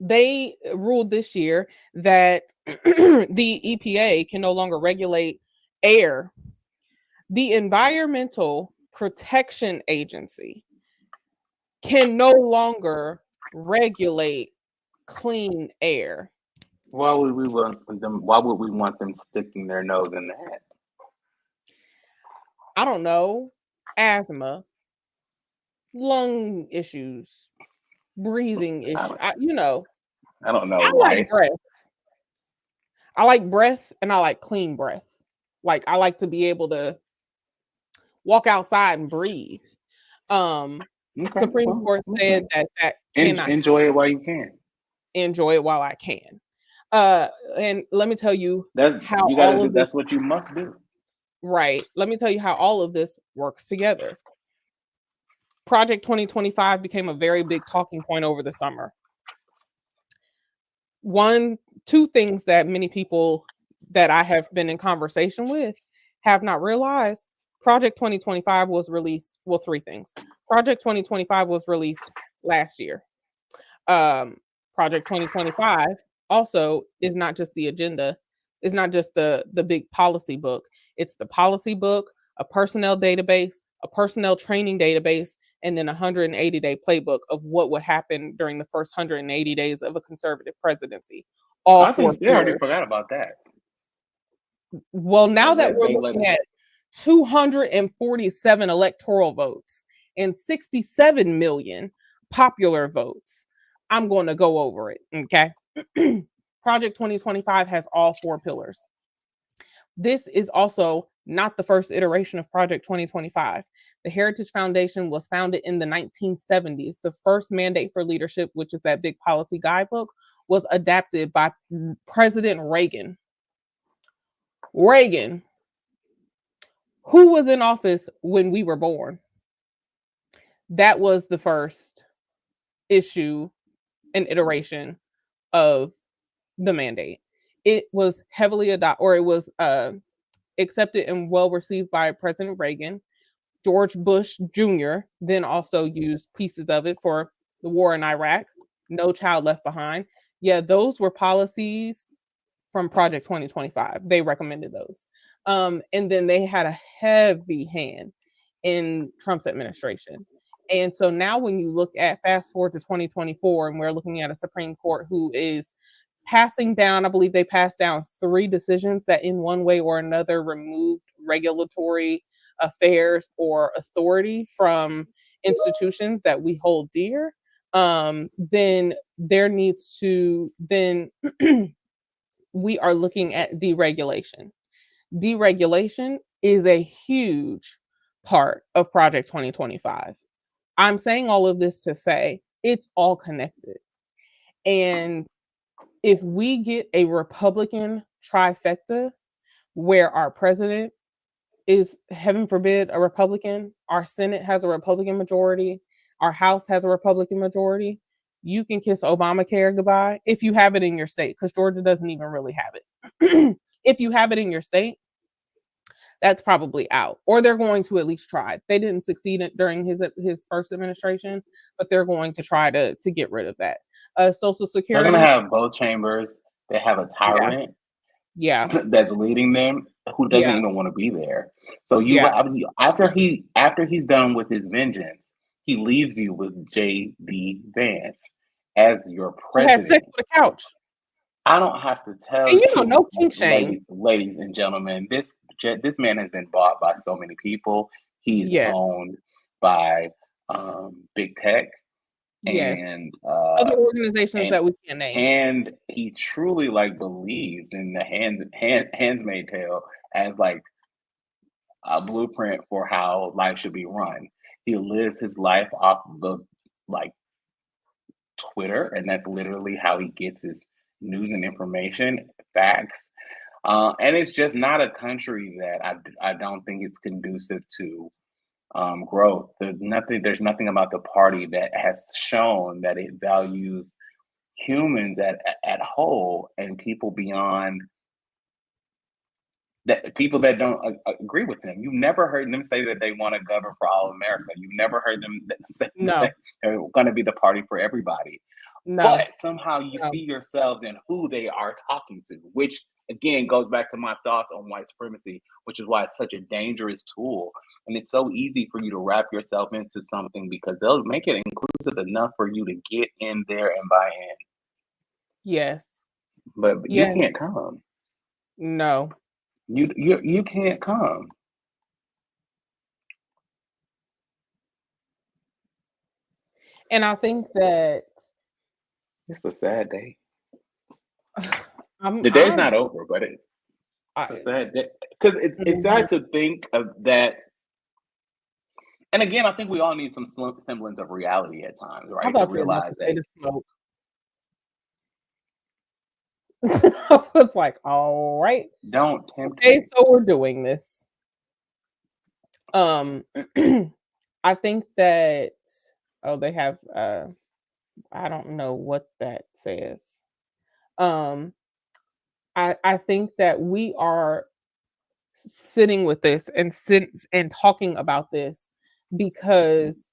They ruled this year that the EPA can no longer regulate air. The Environmental Protection Agency can no longer regulate clean air. Why would we want them sticking their nose in that? I don't know. Asthma, lung issues, breathing issues. I don't know. I like breath. I like breath and I like clean breath. Like I like to be able to walk outside and breathe. Supreme Court said that cannot enjoy it while you can. Enjoy it while I can. And let me tell you that's what you must do. Right. Let me tell you how all of this works together. Project 2025 became a very big talking point over the summer. Two things that many people that I have been in conversation with have not realized. Project 2025 was released. Well, 3 things. Project 2025 was released last year. Project 2025 also is not just the agenda. It's not just the big policy book. It's the policy book, a personnel database, a personnel training database, and then a 180-day playbook of what would happen during the first 180 days of a conservative presidency. I think they already forgot about that. Well, now that we're looking at 247 electoral votes, and 67 million popular votes. I'm going to go over it, okay? Project 2025 has all 4 pillars. This is also not the first iteration of Project 2025. The Heritage Foundation was founded in the 1970s. The first mandate for leadership, which is that big policy guidebook, was adapted by President Reagan. Reagan, who was in office when we were born. That was the first issue and iteration of the mandate. It was heavily adopted, or it was accepted and well received by President Reagan. George Bush Jr. then also used pieces of it for the war in Iraq. No Child Left Behind. Yeah, those were policies from Project 2025. They recommended those. And then they had a heavy hand in Trump's administration. And so now when you look at fast forward to 2024, and we're looking at a Supreme Court who is passing down, I believe they passed down 3 decisions that in one way or another removed regulatory affairs or authority from institutions that we hold dear, then there needs to, then we are looking at deregulation. Deregulation is a huge part of Project 2025. I'm saying all of this to say it's all connected. And if we get a Republican trifecta where our president is, heaven forbid, a Republican, our Senate has a Republican majority, our House has a Republican majority, you can kiss Obamacare goodbye if you have it in your state, because Georgia doesn't even really have it. If you have it in your state, that's probably out, or they're going to at least try. They didn't succeed during his first administration, but they're going to try to get rid of that. Social Security. They're going to have both chambers. They have a tyrant, yeah, that's leading them, who doesn't even want to be there. So after he's done with his vengeance, he leaves you with J.D. Vance as your president. Had sex with a couch. I don't have to tell and you, no kink shame, ladies and gentlemen. This man has been bought by so many people. He's owned by big tech and other organizations that we can't name. And he truly believes in the Handmaid's Tale as a blueprint for how life should be run. He lives his life off the Twitter, and that's literally how he gets his news and information, facts. And it's just not a country that I don't think it's conducive to growth. There's nothing about the party that has shown that it values humans at whole and people beyond that, people that don't agree with them. You've never heard them say that they want to govern for all America. You've never heard them say that they're going to be the party for everybody. No. But somehow you see yourselves in who they are talking to, which again goes back to my thoughts on white supremacy, which is why it's such a dangerous tool. And it's so easy for you to wrap yourself into something because they'll make it inclusive enough for you to get in there and buy in. Yes. But you can't come. No. You can't come. And I think that it's a sad day. The day's not over, but it's a sad day. Because it's sad to think of that. And again, I think we all need some semblance of reality at times, right? To realize that. It's like, all right. Don't tempt me. So we're doing this. I think that they have I don't know what that says. I think that we are sitting with this and talking about this because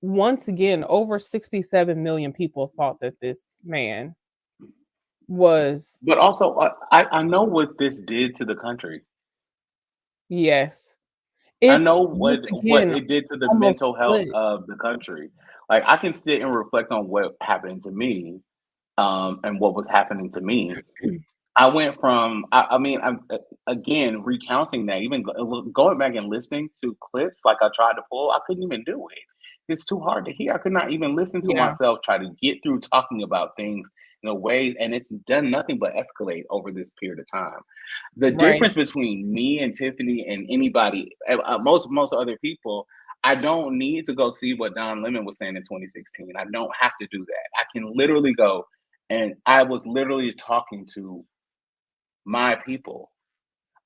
once again, over 67 million people thought that this man was. But also, I know what this did to the country. Yes. I know what it did to the mental health of the country. I can sit and reflect on what happened to me, and what was happening to me. I went from, I mean, I'm again recounting that, even going back and listening to clips like I tried to pull, I couldn't even do it. It's too hard to hear. I could not even listen to Yeah, myself try to get through talking about things in a way, and it's done nothing but escalate over this period of time. The right. difference between me and Tiffany and anybody, most other people, I don't need to go see what Don Lemon was saying in 2016. I don't have to do that. I can literally go, and I was literally talking to my people.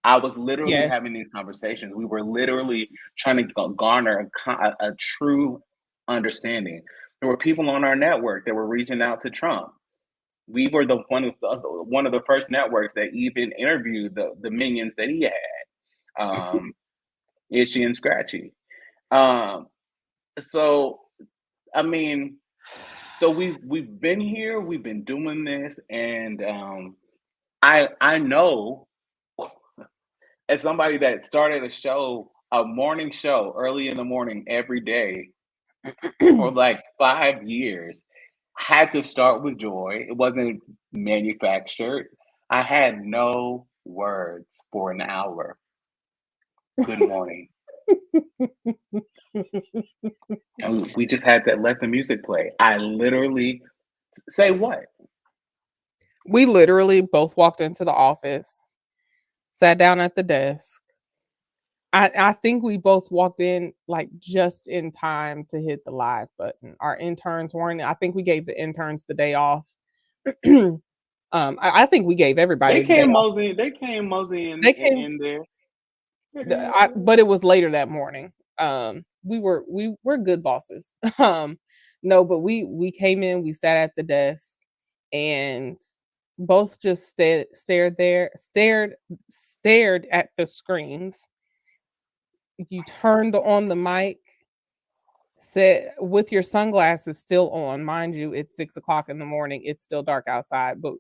I was literally Yes. having these conversations. We were literally trying to garner a true understanding. There were people on our network that were reaching out to Trump. We were the one of the first networks that even interviewed the minions that he had, Itchy and Scratchy. Um, so I mean, so we've been here, we've been doing this, and I know, as somebody that started a morning show early in the morning every day for like 5 years, had to start with joy. It wasn't manufactured. I had no words for an hour. Good morning. And we just had to let the music play. I literally say what? We literally both walked into the office, sat down at the desk. I think we both walked in like just in time to hit the live button. Our interns weren't. I think we gave the interns the day off. I think we gave everybody the day off. They came moseying They came, in there. but it was later that morning. We're good bosses. No, but we came in, we sat at the desk, and both just stared at the screens. You turned on the mic, said with your sunglasses still on, mind you, it's 6 o'clock in the morning, it's still dark outside, but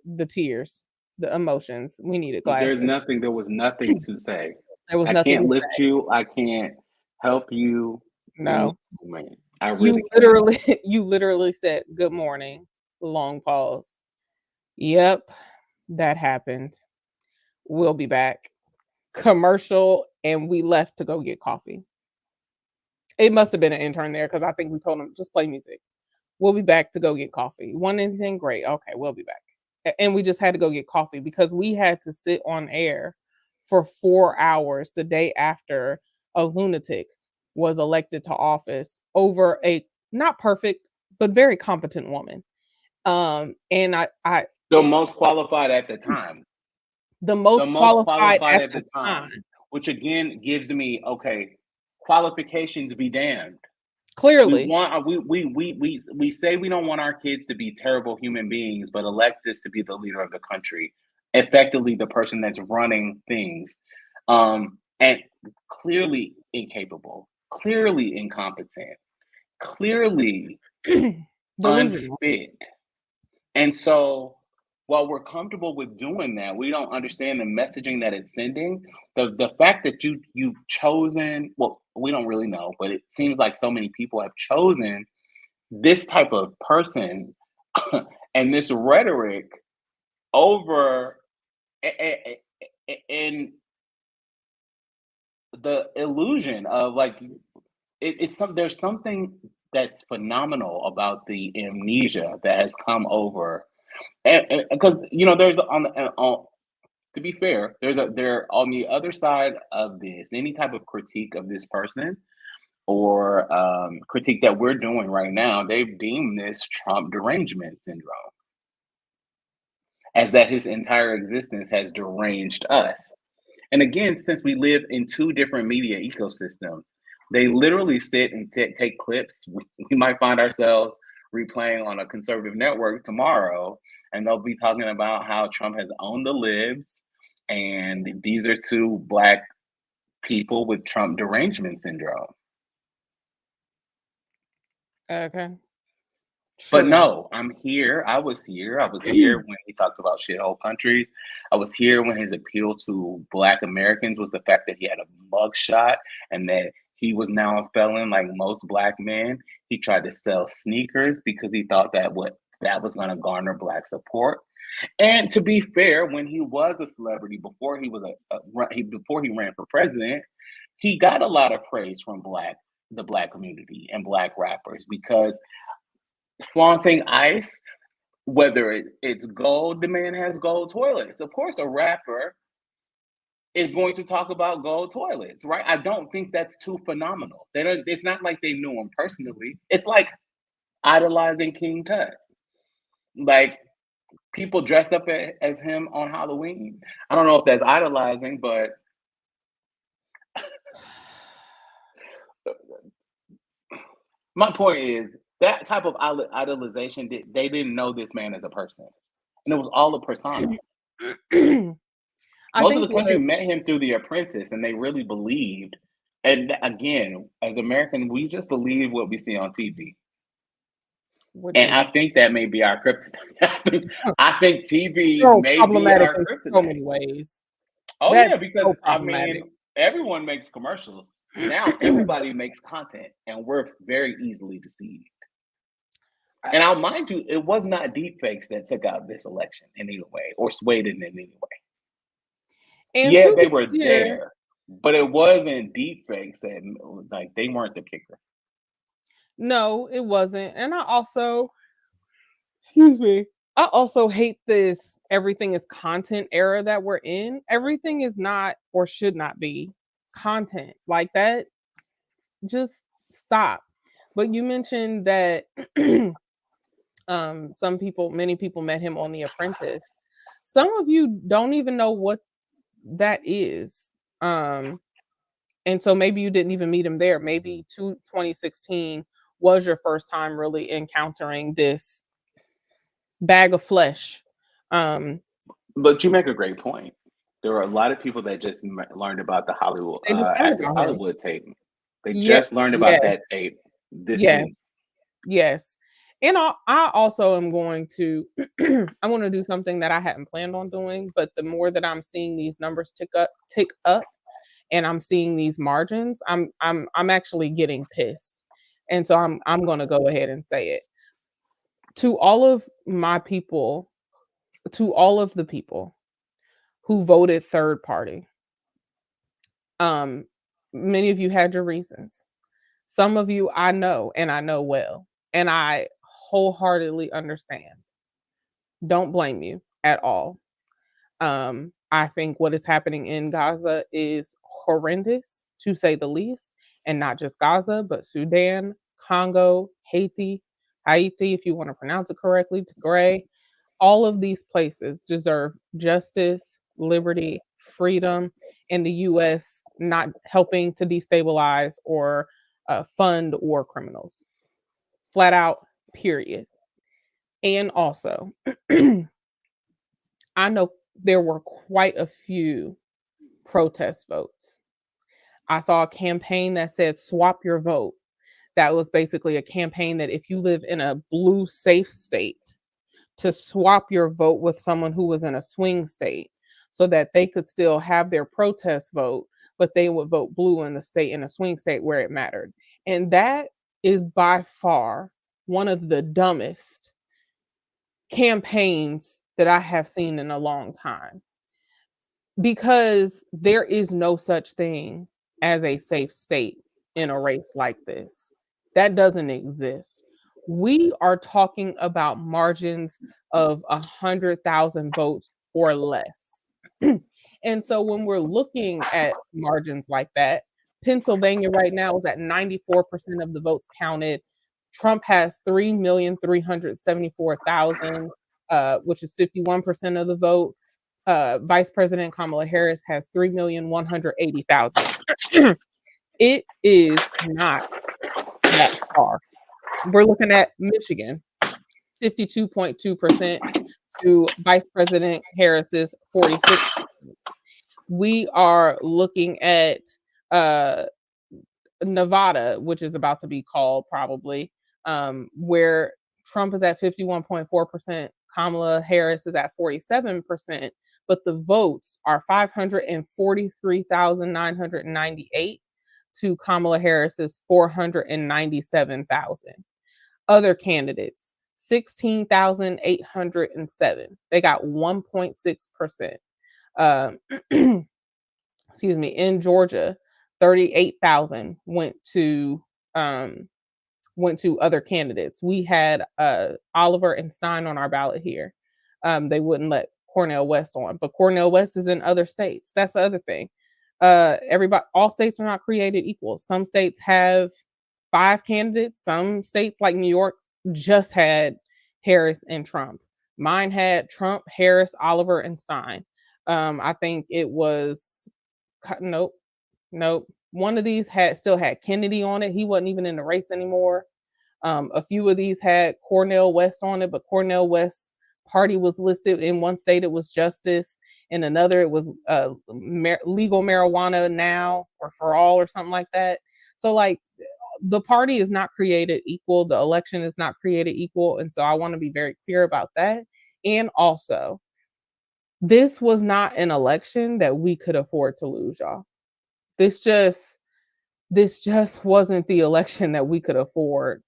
the tears, the emotions, we needed glasses. There was nothing to say. There was I nothing can't to lift you. I can't help you in this no. moment. I You really can't. literally you literally said, "Good morning." Long pause. Yep, that happened. We'll be back. Commercial, and we left to go get coffee. It must have been an intern there because I think we told him just play music. We'll be back to go get coffee. Want anything? Great. Okay, we'll be back. And we just had to go get coffee because we had to sit on air for 4 hours the day after a lunatic was elected to office over a not perfect but very competent woman. And The most qualified at the time. the The most most qualified qualified at at the the time. time. Which again gives me, okay, qualifications be damned. Clearly, We say we don't want our kids to be terrible human beings, but elect this to be the leader of the country, effectively the person that's running things, and clearly incapable, clearly incompetent, clearly delusional. unfit. And so, while we're comfortable with doing that, we don't understand the messaging that it's sending. The fact that you've chosen, well, we don't really know, but it seems like so many people have chosen this type of person and this rhetoric over in the illusion of like there's something that's phenomenal about the amnesia that has come over, and because there's to be fair, there on the other side of this, any type of critique of this person or critique that we're doing right now, they've deemed this Trump derangement syndrome, as that his entire existence has deranged us. And again, since we live in two different media ecosystems, they literally sit and take clips. We might find ourselves replaying on a conservative network tomorrow, and they'll be talking about how Trump has owned the libs, and these are two Black people with Trump derangement syndrome. Okay. But Sure. no, I'm here. I was here. I was here when he talked about shithole countries. I was here when his appeal to Black Americans was the fact that he had a mugshot and that he was now a felon like most Black men. He tried to sell sneakers because he thought that what that was going to garner Black support. And to be fair, when he was a celebrity before he was before he ran for president, he got a lot of praise from the Black community and Black rappers because flaunting ice, whether it's gold, the man has gold toilets. Of course, a rapper is going to talk about gold toilets, right? I don't think that's too phenomenal. It's not like they knew him personally. It's like idolizing King Tut. Like, people dressed up as him on Halloween. I don't know if that's idolizing, but my point is that type of idolization, they didn't know this man as a person. And it was all a persona. Most of the country met him through The Apprentice, and they really believed. And again, as Americans, we just believe what we see on TV. And I think that may be our kryptonite. I think TV may be our kryptonite. In so many ways. Oh, yeah, because I mean, everyone makes commercials. Now everybody makes content, and we're very easily deceived. And I'll mind you, it was not deep fakes that took out this election in any way or swayed it in any way. And yeah, they were there, but it wasn't deep fakes, and like they weren't the kicker. No, it wasn't. And I also hate this everything is content era that we're in. Everything is not or should not be content like that. Just stop. But you mentioned that many people met him on The Apprentice. Some of you don't even know what that is. And so maybe you didn't even meet him there. Maybe 2016 was your first time really encountering this bag of flesh. But you make a great point. There were a lot of people that just learned about the Hollywood Hollywood tape. They just learned about that tape this week. Yes. And I also am going to I want to do something that I hadn't planned on doing, but the more that I'm seeing these numbers tick up and I'm seeing these margins, I'm actually getting pissed. And so I'm going to go ahead and say it. To all of my people, to all of the people who voted third party, many of you had your reasons. Some of you I know, and I know well, and I wholeheartedly understand. Don't blame you at all. I think what is happening in Gaza is horrendous, to say the least, and not just Gaza, but Sudan, Congo, Haiti, if you want to pronounce it correctly, Tigray. All of these places deserve justice, liberty, freedom, and the U.S. not helping to destabilize or fund war criminals. Flat out, period. And also, I know there were quite a few protest votes. I saw a campaign that said swap your vote. That was basically a campaign that if you live in a blue safe state, to swap your vote with someone who was in a swing state so that they could still have their protest vote, but they would vote blue in a swing state where it mattered. And that is by far one of the dumbest campaigns that I have seen in a long time, because there is no such thing as a safe state in a race like this. That doesn't exist. We are talking about margins of 100,000 votes or less. And so when we're looking at margins like that, Pennsylvania right now is at 94% of the votes counted. Trump has 3,374,000, which is 51% of the vote. Vice President Kamala Harris has 3,180,000. It is not that far. We're looking at Michigan, 52.2% to Vice President Harris's 46%. We are looking at Nevada, which is about to be called probably, where Trump is at 51.4%, Kamala Harris is at 47%, but the votes are 543,998 to Kamala Harris's 497,000. Other candidates, 16,807. They got 1.6%. Excuse me. In Georgia, 38,000 went to other candidates. We had Oliver and Stein on our ballot here. They wouldn't let Cornel West on, but Cornel West is in other states. That's the other thing. All states are not created equal. Some states have 5 candidates. Some states, like New York, just had Harris and Trump. Mine had Trump, Harris, Oliver, and Stein. I think it was nope. One of these still had Kennedy on it. He wasn't even in the race anymore. A few of these had Cornel West on it, but Cornel West's party was listed. In one state it was Justice, in another it was legal marijuana now, or for all, or something like that. So like, the party is not created equal, the election is not created equal, and so I want to be very clear about that. And also, this was not an election that we could afford to lose, y'all. This just wasn't the election that we could afford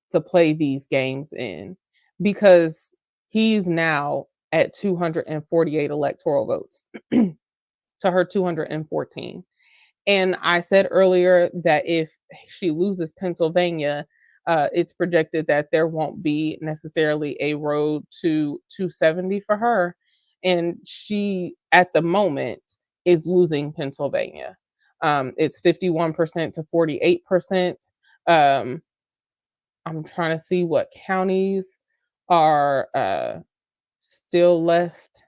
to play these games in, because he's now at 248 electoral votes to her 214. And I said earlier that if she loses Pennsylvania, it's projected that there won't be necessarily a road to 270 for her. And she, at the moment, is losing Pennsylvania. It's 51% to 48%. I'm trying to see what counties are still left.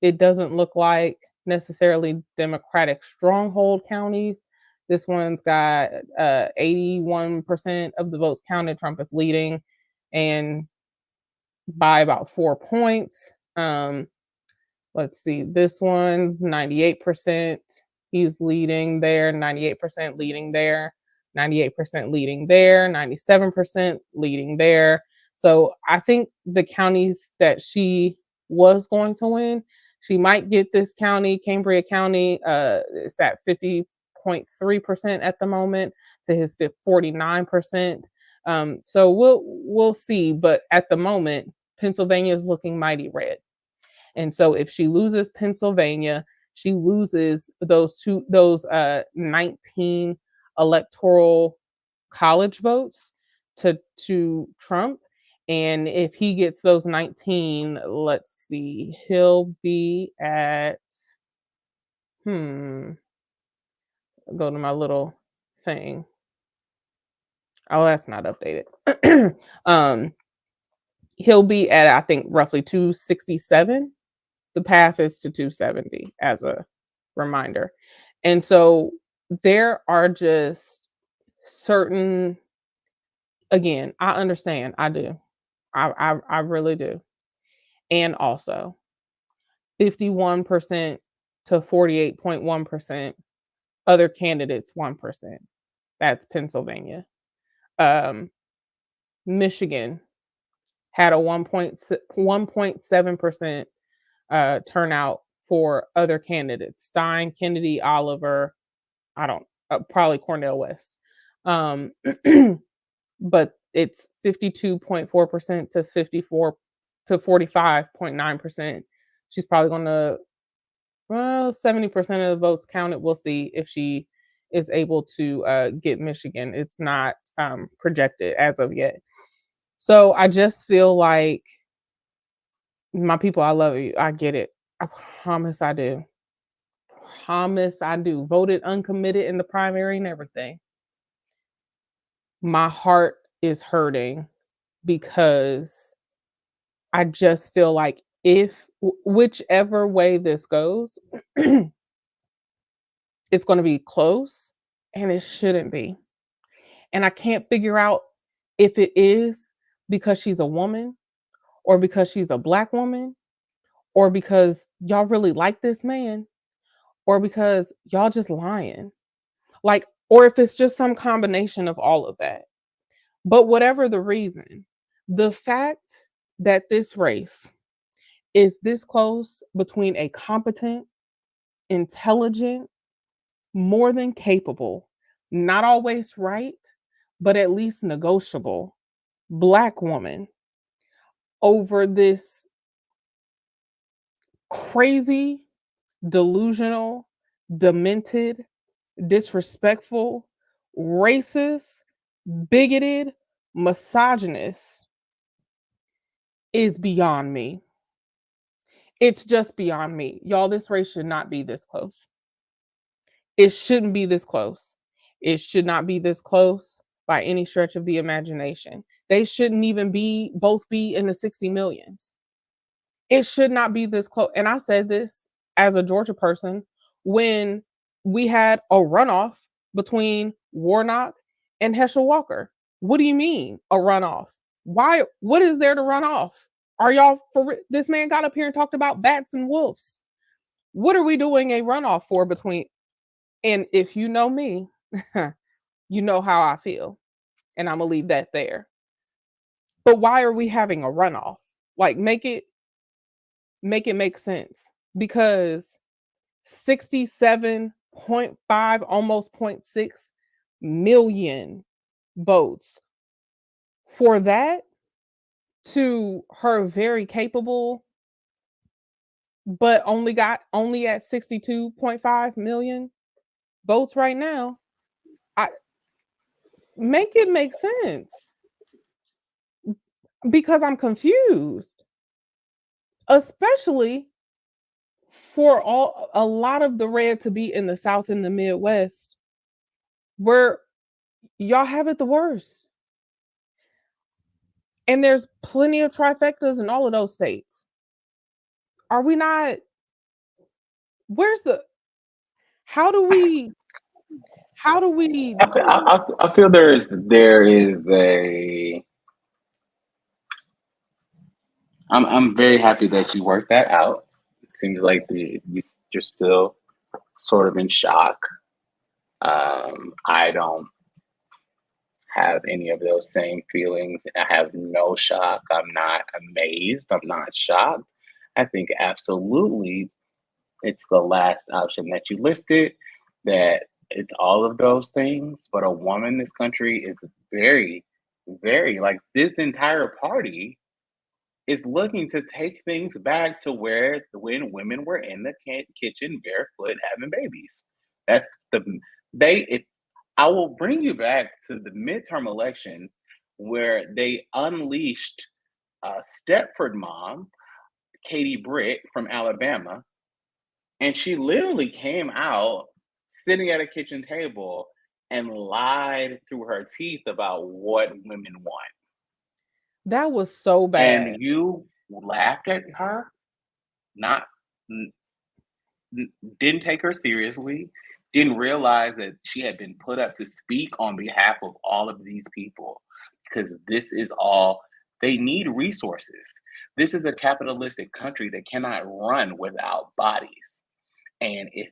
It doesn't look like necessarily Democratic stronghold counties. This one's got 81% of the votes counted. Trump is leading, and by about 4 points. Let's see, this one's 98%. He's leading there, 98% leading there, 98% leading there, 97% leading there. So I think the counties that she was going to win, she might get this county, Cambria County. It's at 50.3% at the moment to his 49%. So we'll see. But at the moment, Pennsylvania is looking mighty red. And so if she loses Pennsylvania, she loses those 19 electoral college votes to Trump. And if he gets those 19, let's see, he'll be at, go to my little thing. Oh, that's not updated. He'll be at, I think, roughly 267. The path is to 270, as a reminder. And so there are just certain, again, I understand. I do. I really do. And also 51% to 48.1%, other candidates 1%. That's Pennsylvania. Michigan had a 1.7% turnout for other candidates: Stein, Kennedy, Oliver. Probably Cornel West. But it's 52.4% to 45.9%. She's probably going to, 70% of the votes counted. We'll see if she is able to get Michigan. It's not projected as of yet. So I just feel like, my people, I love you. I get it. I promise I do. Promise I do. Voted uncommitted in the primary and everything. My heart is hurting because I just feel like if whichever way this goes, it's going to be close, and it shouldn't be. And I can't figure out if it is because she's a woman, or because she's a Black woman, or because y'all really like this man, or because y'all just lying. Like, or if it's just some combination of all of that. But whatever the reason, the fact that this race is this close between a competent, intelligent, more than capable, not always right, but at least negotiable Black woman over this crazy, delusional, demented, disrespectful, racist, bigoted, misogynist is beyond me. It's just beyond me. Y'all, this race should not be this close. It shouldn't be this close. It should not be this close by any stretch of the imagination. They shouldn't even both be in the 60 millions. It should not be this close. And I said this as a Georgia person when we had a runoff between Warnock and Herschel Walker. What do you mean a runoff? Why? What is there to run off? Are y'all this man got up here and talked about bats and wolves. What are we doing a runoff for between? And if you know me, you know how I feel. And I'm going to leave that there. But why are we having a runoff? Like, make it make sense. Because 67.5, almost 0.6 million votes for that to her very capable, but only at 62.5 million votes right now. Make it make sense, because I'm confused, especially for a lot of the red to be in the South and the Midwest, where y'all have it the worst. And there's plenty of trifectas in all of those states. Are we not? How do we? I feel there is a. I'm very happy that you worked that out. It seems like you're still sort of in shock. I don't have any of those same feelings. I have no shock. I'm not amazed. I'm not shocked. I think absolutely it's the last option that you listed, that it's all of those things. But a woman in this country is very, very, like, this entire party is looking to take things back to when women were in the kitchen barefoot having babies. That's if I will bring you back to the midterm election where they unleashed Stepford mom, Katie Britt from Alabama, and she literally came out sitting at a kitchen table and lied through her teeth about what women want. That was so bad. And you laughed at her, didn't take her seriously, didn't realize that she had been put up to speak on behalf of all of these people, because they need resources. This is a capitalistic country that cannot run without bodies. And if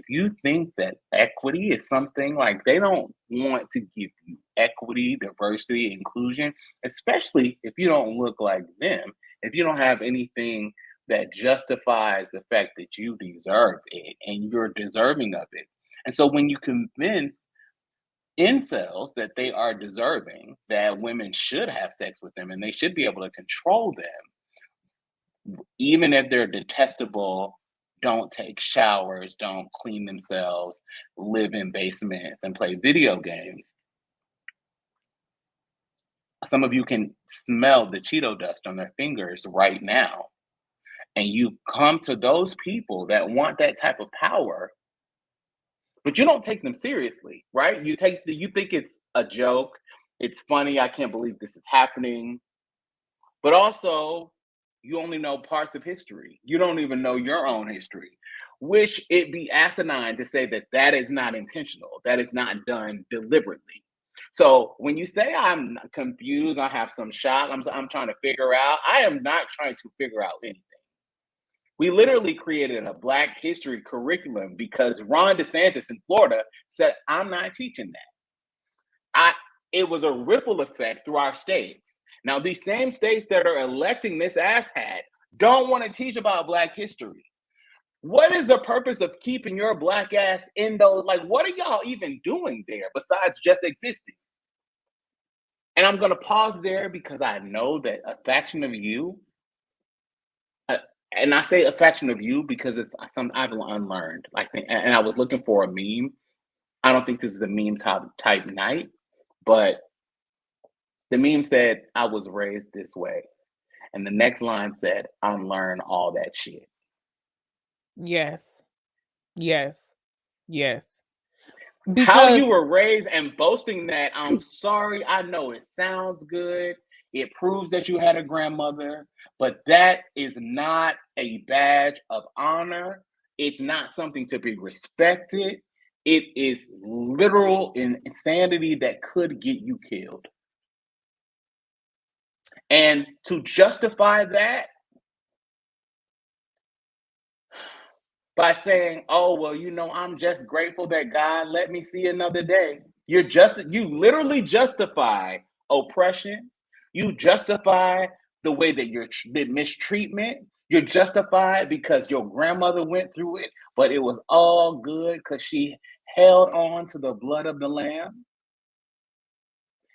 you think that equity is something, like, they don't want to give you equity, diversity, inclusion, especially if you don't look like them, if you don't have anything that justifies the fact that you deserve it and you're deserving of it. And so when you convince incels that they are deserving, that women should have sex with them and they should be able to control them, even if they're detestable, don't take showers, don't clean themselves, live in basements, and play video games. Some of you can smell the Cheeto dust on their fingers right now. And you've come to those people that want that type of power, but you don't take them seriously, right? You think it's a joke. It's funny. I can't believe this is happening. But also, you only know parts of history. You don't even know your own history, which it be asinine to say that is not intentional, that is not done deliberately. So when you say I'm confused, I have some shock, I'm trying to figure out, I am not trying to figure out anything. We literally created a Black history curriculum because Ron DeSantis in Florida said, I'm not teaching that. It was a ripple effect through our states. Now, these same states that are electing this asshat don't want to teach about Black history. What is the purpose of keeping your Black ass in those? Like, what are y'all even doing there besides just existing? And I'm going to pause there because I know that a faction of you, uh, and I say a faction of you because it's something I've unlearned. And I was looking for a meme. I don't think this is a meme type night, but the meme said, I was raised this way. And the next line said, unlearn all that shit. Yes. Yes. Yes. How Because you were raised and boasting that, I'm sorry, I know it sounds good. It proves that you had a grandmother, but that is not a badge of honor. It's not something to be respected. It is literal insanity that could get you killed. And to justify that by saying, oh, well, I'm just grateful that God let me see another day. You literally justify oppression. You justify the way that the mistreatment. You're justified because your grandmother went through it, but it was all good because she held on to the blood of the lamb.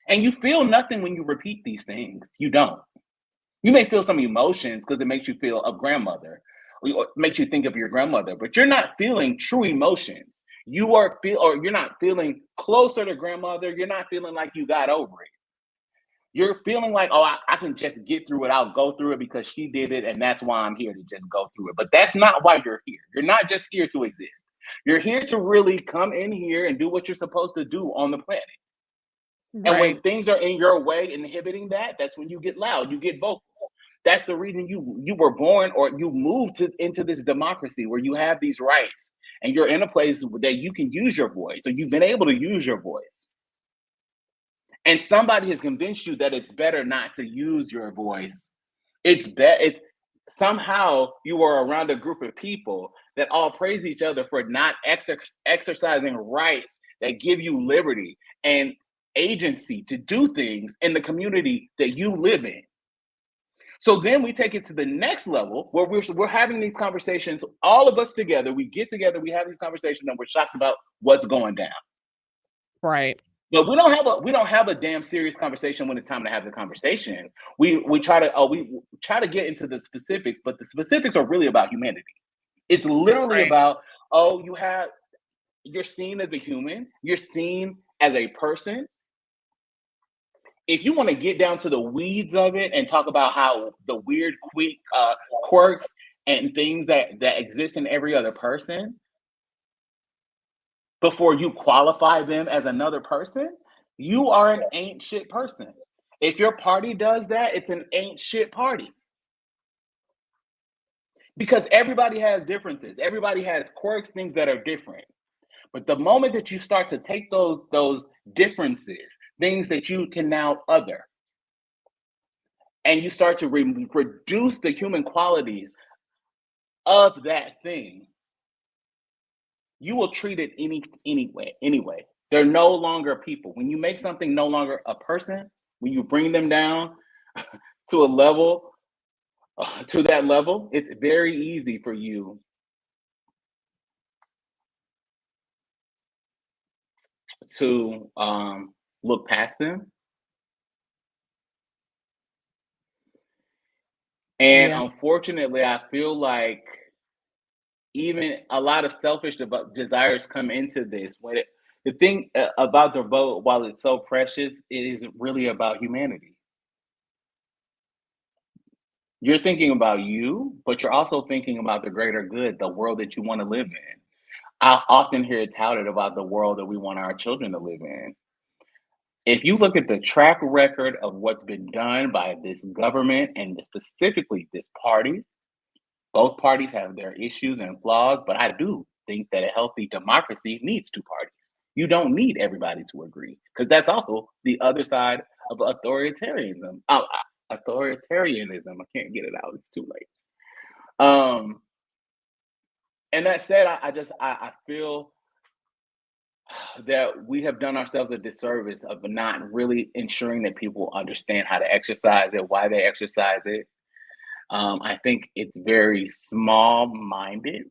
And you feel nothing when you repeat these things. You don't. You may feel some emotions because it makes you feel a grandmother, or makes you think of your grandmother, but you're not feeling true emotions. You're not feeling closer to grandmother. You're not feeling like you got over it. You're feeling like, oh, I can just get through it. I'll go through it because she did it, and that's why I'm here to just go through it. But that's not why you're here. You're not just here to exist. You're here to really come in here and do what you're supposed to do on the planet. And when right. things are in your way, inhibiting that's when you get loud, you get vocal. That's the reason you were born, or you moved into this democracy where you have these rights and you're in a place that you can use your voice. So you've been able to use your voice. And somebody has convinced you that it's better not to use your voice. It's somehow you are around a group of people that all praise each other for not exercising rights that give you liberty and agency to do things in the community that you live in. So then we take it to the next level where we're having these conversations, all of us together. We get together, we have these conversations, and we're shocked about what's going down. Right. But we don't have a damn serious conversation when it's time to have the conversation. We try to get into the specifics, but the specifics are really about humanity. It's literally Right. about, you're seen as a human, you're seen as a person. If you want to get down to the weeds of it and talk about how the weird quirks and things that exist in every other person before you qualify them as another person, you are an ain't shit person. If your party does that, it's an ain't shit party. Because everybody has differences. Everybody has quirks, things that are different. But the moment that you start to take those differences, things that you can now other, and you start to reduce the human qualities of that thing, you will treat it anyway. They're no longer people. When you make something no longer a person, when you bring them down to that level, it's very easy for you to look past them. And Yeah. unfortunately, I feel like even a lot of selfish desires come into this. The thing about the vote, while it's so precious, it isn't really about humanity. You're thinking about you, but you're also thinking about the greater good, the world that you want to live in. I often hear it touted about the world that we want our children to live in. If you look at the track record of what's been done by this government and specifically this party, both parties have their issues and flaws, but I do think that a healthy democracy needs two parties. You don't need everybody to agree, because that's also the other side of authoritarianism. Authoritarianism. I can't get it out. It's too late. And that said, I feel that we have done ourselves a disservice of not really ensuring that people understand how to exercise it, why they exercise it. I think it's very small-minded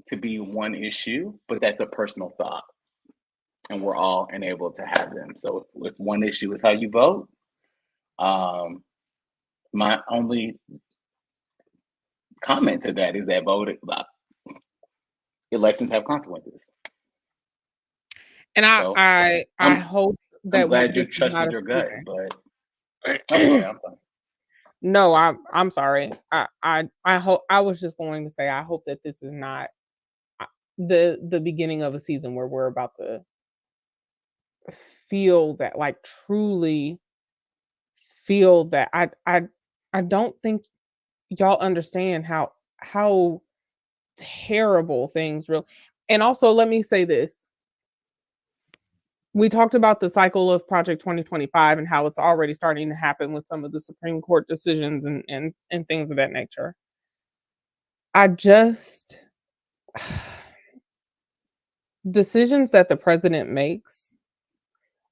to be one issue, but that's a personal thought. and we're all enabled to have them. So if one issue is how you vote, my only comment to that is that elections have consequences. And So I I'm hope I'm that glad you this is not trusted a your gut, season. but I'm sorry. No, I'm sorry. I hope I was just going to say I hope that this is not the beginning of a season where we're about to feel that, like, truly feel that. I don't think y'all understand how terrible things real. And also, let me say this. We talked about the cycle of Project 2025 and how it's already starting to happen with some of the Supreme Court decisions and things of that nature. I just decisions that the president makes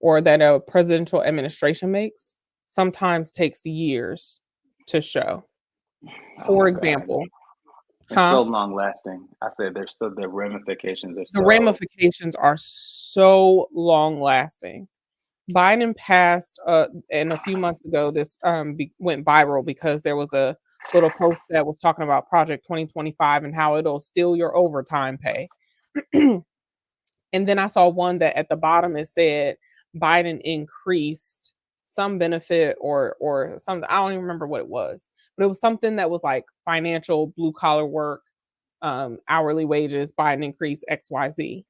or that a presidential administration makes sometimes takes years to show. Oh For my God. example, It's so long lasting. I said there's still the ramifications are the so ramifications are so long lasting. Biden passed, and a few months ago, this went viral because there was a little post that was talking about Project 2025 and how it'll steal your overtime pay. And then I saw one that at the bottom it said Biden increased some benefit or something. I don't even remember what it was, but it was something that was like financial blue collar work, hourly wages, Biden increased XYZ.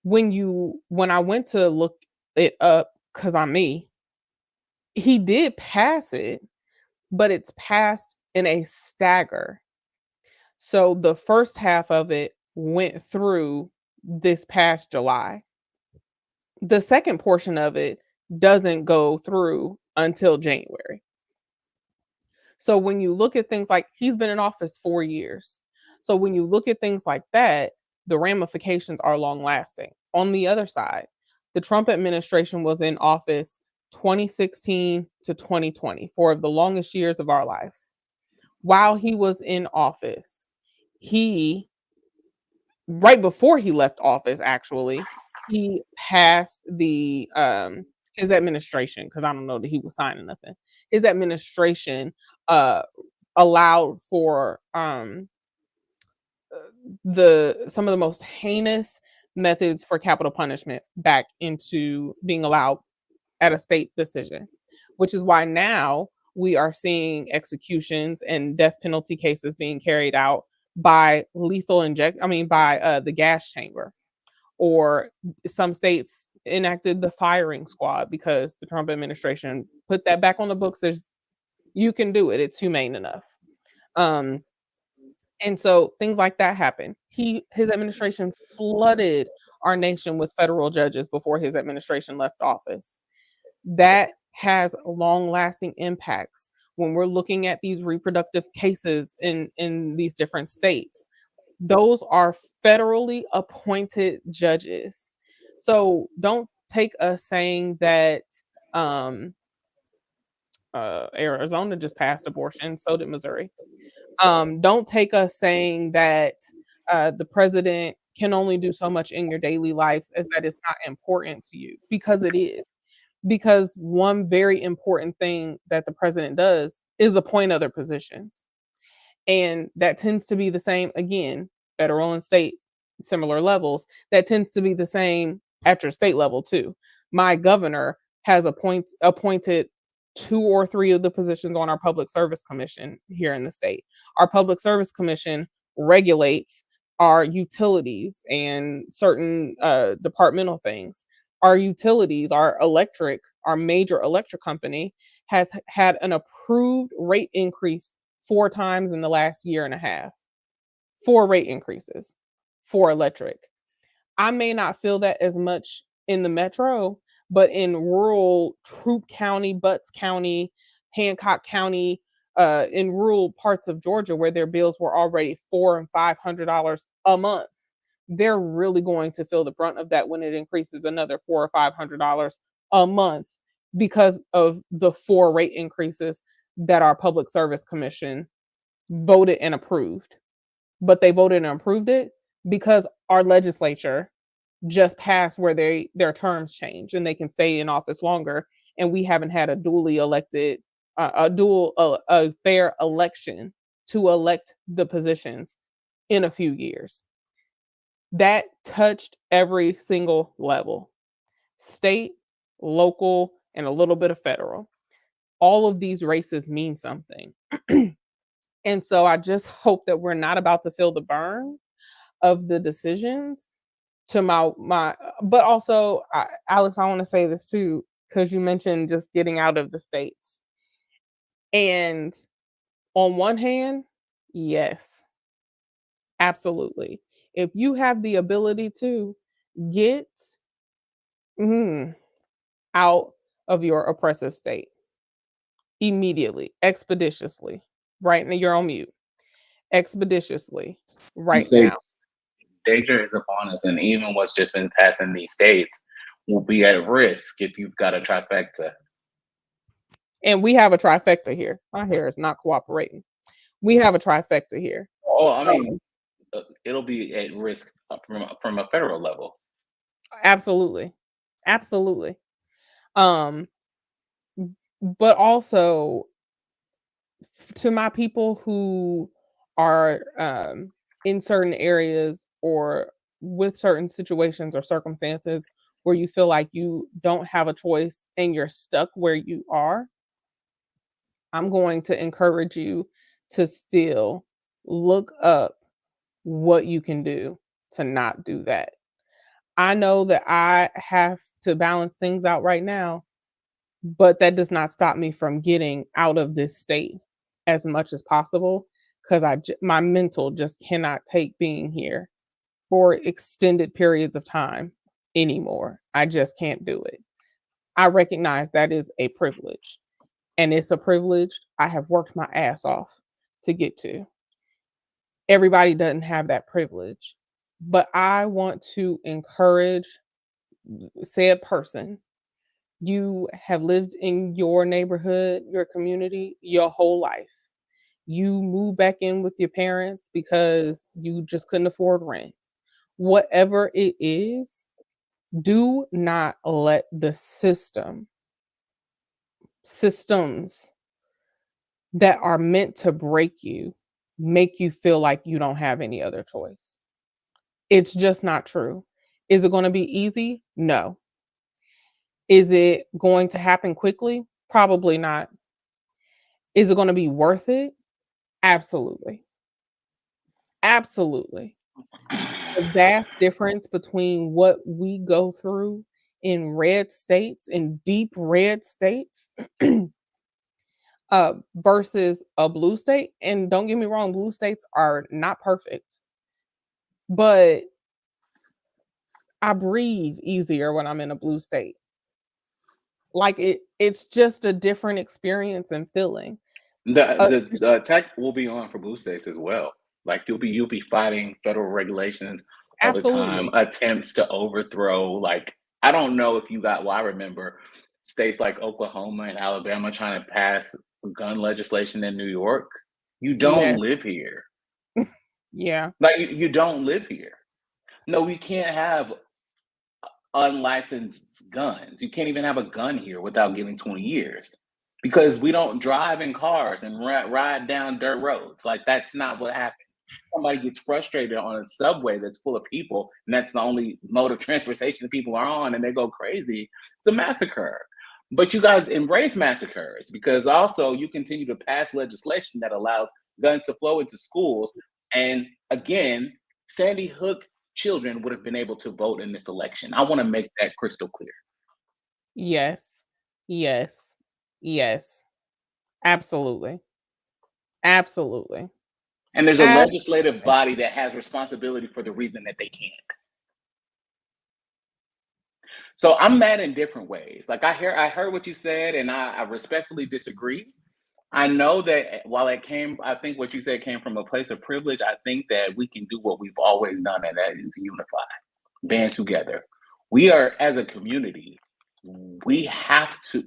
When I went to look it up, because I'm me, he did pass it, but it's passed in a stagger. So the first half of it went through this past July. The second portion of it doesn't go through until January. So when you look at things like he's been in office 4 years. So when you look at things like that, the ramifications are long lasting. On the other side, the Trump administration was in office 2016 to 2020, for the longest years of our lives. While he was in office, he right before he left office, actually, he passed the his administration, because I don't know that he was signing nothing. His administration uh allowed for the some of the most heinous methods for capital punishment back into being allowed at a state decision, which is why now we are seeing executions and death penalty cases being carried out by lethal inject. I mean, by the gas chamber, or some states enacted the firing squad because the Trump administration put that back on the books. You can do it. It's humane enough. Um, and so things like that happen. His administration flooded our nation with federal judges before his administration left office. That has long-lasting impacts when we're looking at these reproductive cases in these different states. Those are federally appointed judges. So don't take us saying that um, Arizona just passed abortion, so did Missouri. Don't take us saying that the president can only do so much in your daily lives as that it's not important to you, because it is. Because one very important thing that the president does is appoint other positions. And that tends to be the same, again, federal and state, similar levels. That tends to be the same at your state level too. My governor has appointed 2 or 3 of the positions on our public service commission here in the state. Our public service commission regulates our utilities and certain departmental things. Our utilities, our major electric company has had an approved rate increase 4 times in the last year and a half. 4 rate increases for electric. I may not feel that as much in the metro, but in rural Troup County, Butts County, Hancock County, in rural parts of Georgia where their bills were already $400 and $500 a month, they're really going to feel the brunt of that when it increases another $400 or $500 a month because of the 4 rate increases that our Public Service Commission voted and approved. But they voted and approved it because our legislature just passed where their terms change and they can stay in office longer, and we haven't had a duly elected a fair election to elect the positions in a few years. That touched every single level: state, local, and a little bit of federal. All of these races mean something. And so I just hope that we're not about to feel the burn of the decisions to my but also, Alex, I want to say this too, because you mentioned just getting out of the states. And on one hand, yes, absolutely. If you have the ability to get out of your oppressive state immediately, expeditiously, right now, you're on mute, expeditiously, You right say now. danger is upon us, and even what's just been passed in these states will be at risk if you've got a trifecta. And we have a trifecta here. My hair is not cooperating. We have a trifecta here. Oh, I mean, Um, it'll be at risk from a federal level. Absolutely. Absolutely. Um, but also to my people who are in certain areas or with certain situations or circumstances where you feel like you don't have a choice and you're stuck where you are, I'm going to encourage you to still look up what you can do to not do that. I know that I have to balance things out right now, but that does not stop me from getting out of this state as much as possible, because my mental just cannot take being here for extended periods of time anymore. I just can't do it. I recognize that is a privilege, and it's a privilege I have worked my ass off to get to. Everybody doesn't have that privilege, but I want to encourage said person. You have lived in your neighborhood, your community, your whole life. You moved back in with your parents because you just couldn't afford rent. Whatever it is, do not let the systems that are meant to break you make you feel like you don't have any other choice. It's just not true. Is it going to be easy? No. Is it going to happen quickly? Probably not. Is it going to be worth it? Absolutely. Absolutely. The vast difference between what we go through in red states, in deep red states, versus a blue state. And don't get me wrong, blue states are not perfect, but I breathe easier when I'm in a blue state. Like it's just a different experience and feeling. Uh, The attack will be on for blue states as well. Like you'll be fighting federal regulations all the time, Absolutely. attempts to overthrow. Like I don't know if you got. Well, I remember states like Oklahoma and Alabama trying to pass gun legislation in New York. You don't Yes. live here. Yeah. Like you don't live here. No, we can't have unlicensed guns. You can't even have a gun here without getting 20 years because we don't drive in cars and ride down dirt roads. Like, that's not what happens. Somebody gets frustrated on a subway that's full of people, and that's the only mode of transportation that people are on, and they go crazy. It's a massacre. But you guys embrace massacres because also you continue to pass legislation that allows guns to flow into schools. And again, Sandy Hook children would have been able to vote in this election. I want to make that crystal clear. Yes. Yes. Yes. Absolutely. Absolutely. And there's a legislative Absolutely. body that has responsibility for the reason that they can't. So I'm mad in different ways. Like I heard what you said, and I respectfully disagree. I know that while I think what you said came from a place of privilege. I think that we can do what we've always done, and that is unify, band together. We are, as a community, we have to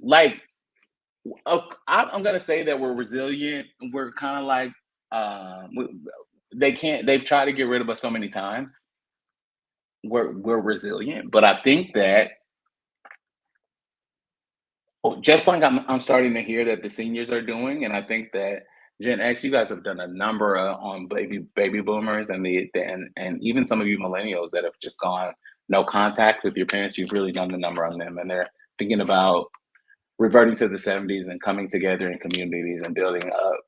I'm gonna say that we're resilient. We're kind of like they've tried to get rid of us so many times. we're resilient. But I think that just like I'm starting to hear that the seniors are doing, and I think that Gen X, you guys have done a number on baby boomers and even some of you millennials that have just gone no contact with your parents. You've really done the number on them, and they're thinking about reverting to the 70s and coming together in communities and building up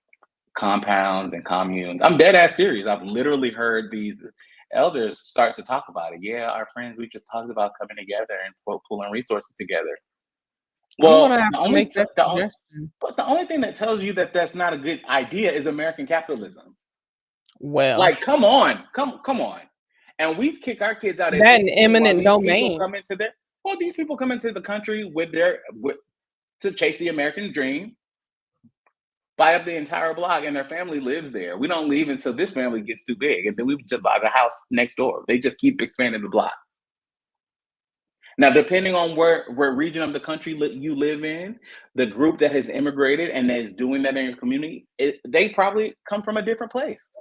compounds and communes. I'm dead ass serious. I've literally heard these elders start to talk about it. Yeah, our friends, we just talked about coming together and pulling resources together. I'm Well, gonna have to make that suggestion. but the only thing that tells you that that's not a good idea is American capitalism. Well, Like, come on. And we kick our kids out at that an 18 while eminent these people domain. come into these people come into the country to chase the American dream, buy up the entire block, and their family lives there. We don't leave until this family gets too big, and then we just buy the house next door. They just keep expanding the block. Now, depending on where region of the country you live in, the group that has immigrated and that is doing that in your community, they probably come from a different place.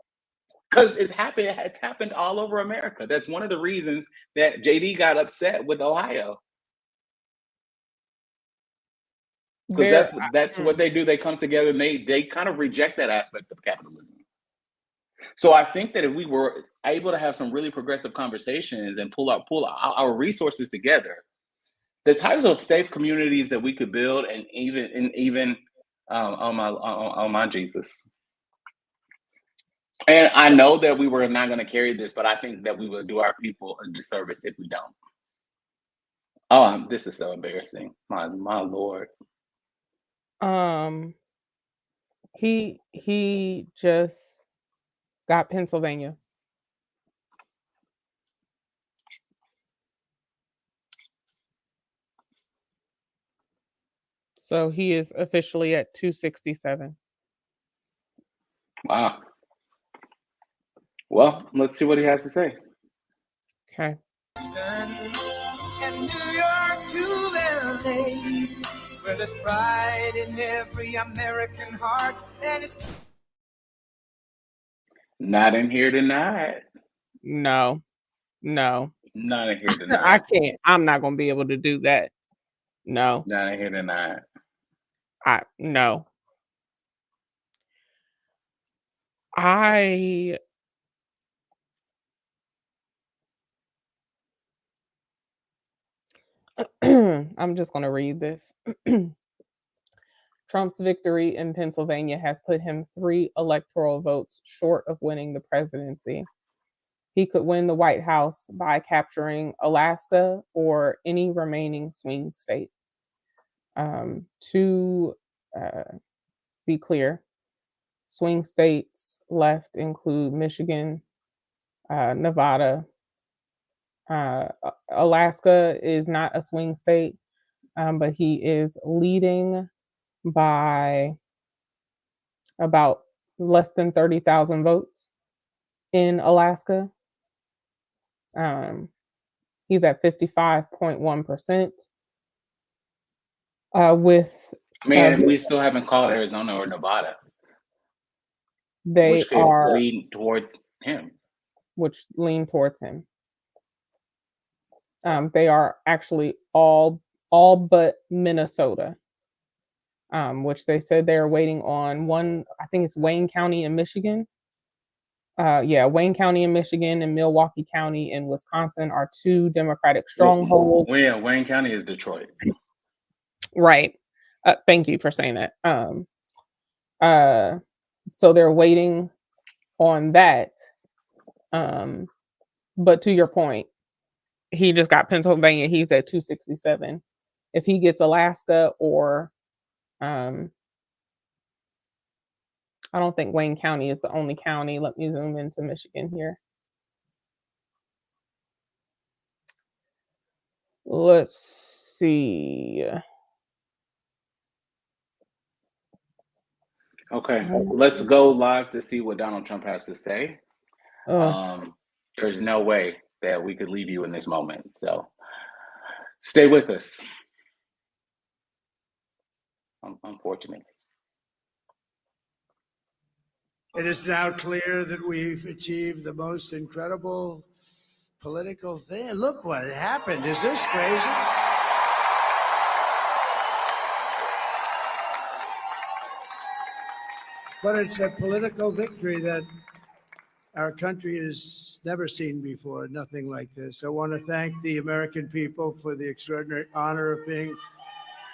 Because it's happened all over America. That's one of the reasons that JD got upset with Ohio. Because that's what they do. They come together and they kind of reject that aspect of capitalism. So I think that if we were able to have some really progressive conversations and pull our resources together, the types of safe communities that we could build, and even on my Jesus. And I know that we were not going to carry this, but I think that we will do our people a disservice if we don't. Oh, this is so embarrassing. My Lord. He just got Pennsylvania. So he is officially at 267. Wow. Well, let's see what he has to say. Okay. And New York to LA, where there's pride in every American heart, and it's not in here tonight. No. Not in here tonight. I can't. I'm not gonna be able to do that. No. Not in here tonight. No. I'm just gonna read this. Trump's victory in Pennsylvania has put him 3 electoral votes short of winning the presidency. He could win the White House by capturing Alaska or any remaining swing state. To be clear, swing states left include Michigan, Nevada. Alaska is not a swing state, but he is leading by about less than 30,000 votes in Alaska. He's at 55.1%. We still haven't called Arizona or Nevada. Which lean towards him. Which lean towards him. They are actually all but Minnesota, which they said they're waiting on one. I think it's Wayne County in Michigan. Wayne County in Michigan and Milwaukee County in Wisconsin are 2 Democratic strongholds. Well, yeah, Wayne County is Detroit. Right. Thank you for saying that. So they're waiting on that. But to your point, he just got Pennsylvania. He's at 267. If he gets Alaska or I don't think Wayne County is the only county. Let me zoom into Michigan here. Let's see. Okay, let's go live to see what Donald Trump has to say. There's no way that we could leave you in this moment. So stay with us. Unfortunately. It is now clear that we've achieved the most incredible political thing. Look what happened. Is this crazy? But it's a political victory that our country has never seen before, nothing like this. I want to thank the American people for the extraordinary honor of being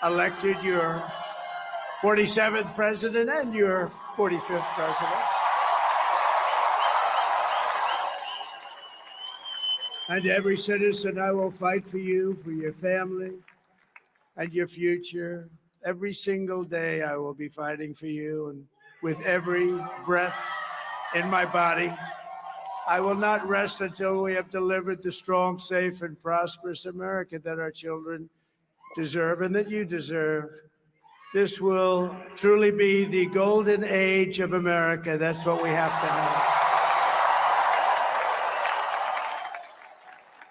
elected your 47th president and your 45th president. And every citizen, I will fight for you, for your family, and your future. Every single day, I will be fighting for you, and with every breath in my body, I will not rest until we have delivered the strong, safe, and prosperous America that our children deserve and that you deserve. This will truly be the golden age of America. That's what we have to have.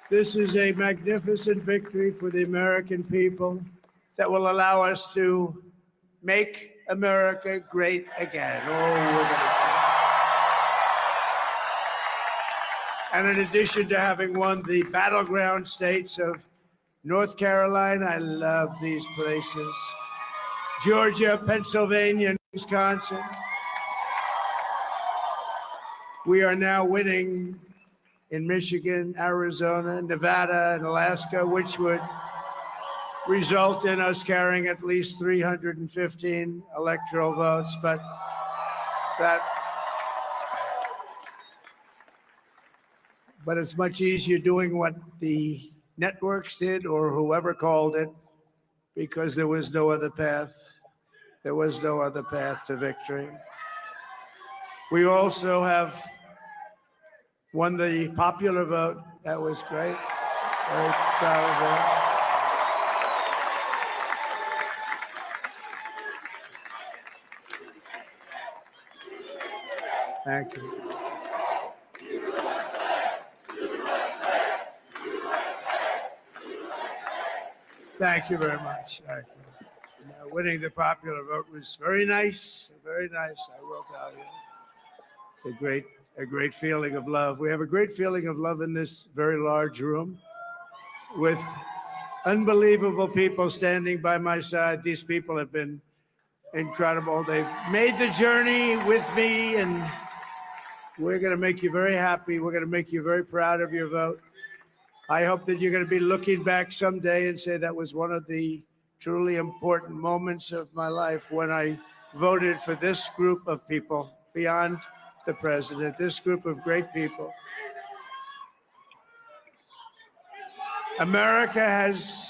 This is a magnificent victory for the American people that will allow us to make America great again. And in addition to having won the battleground states of North Carolina, I love these places, Georgia, Pennsylvania, and Wisconsin, we are now winning in Michigan, Arizona, Nevada, and Alaska, which would result in us carrying at least 315 electoral votes. But it's much easier doing what the networks did or whoever called it, because there was no other path. There was no other path to victory. We also have won the popular vote. That was great. Very proud of that. Thank you. Thank you very much. Thank you. Winning the popular vote was very nice, very nice, I will tell you. It's a great feeling of love. We have a great feeling of love in this very large room with unbelievable people standing by my side. These people have been incredible. They've made the journey with me, and we're going to make you very happy. We're going to make you very proud of your vote. I hope that you're going to be looking back someday and say that was one of the truly important moments of my life when I voted for this group of people beyond the president, this group of great people. America has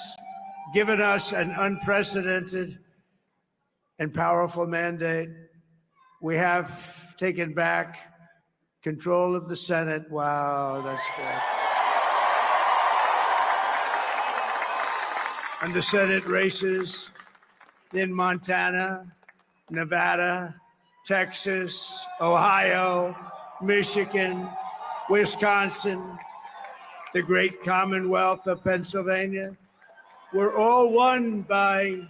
given us an unprecedented and powerful mandate. We have taken back control of the Senate. Wow, that's good. And the Senate races in Montana, Nevada, Texas, Ohio, Michigan, Wisconsin, the great Commonwealth of Pennsylvania, were all won by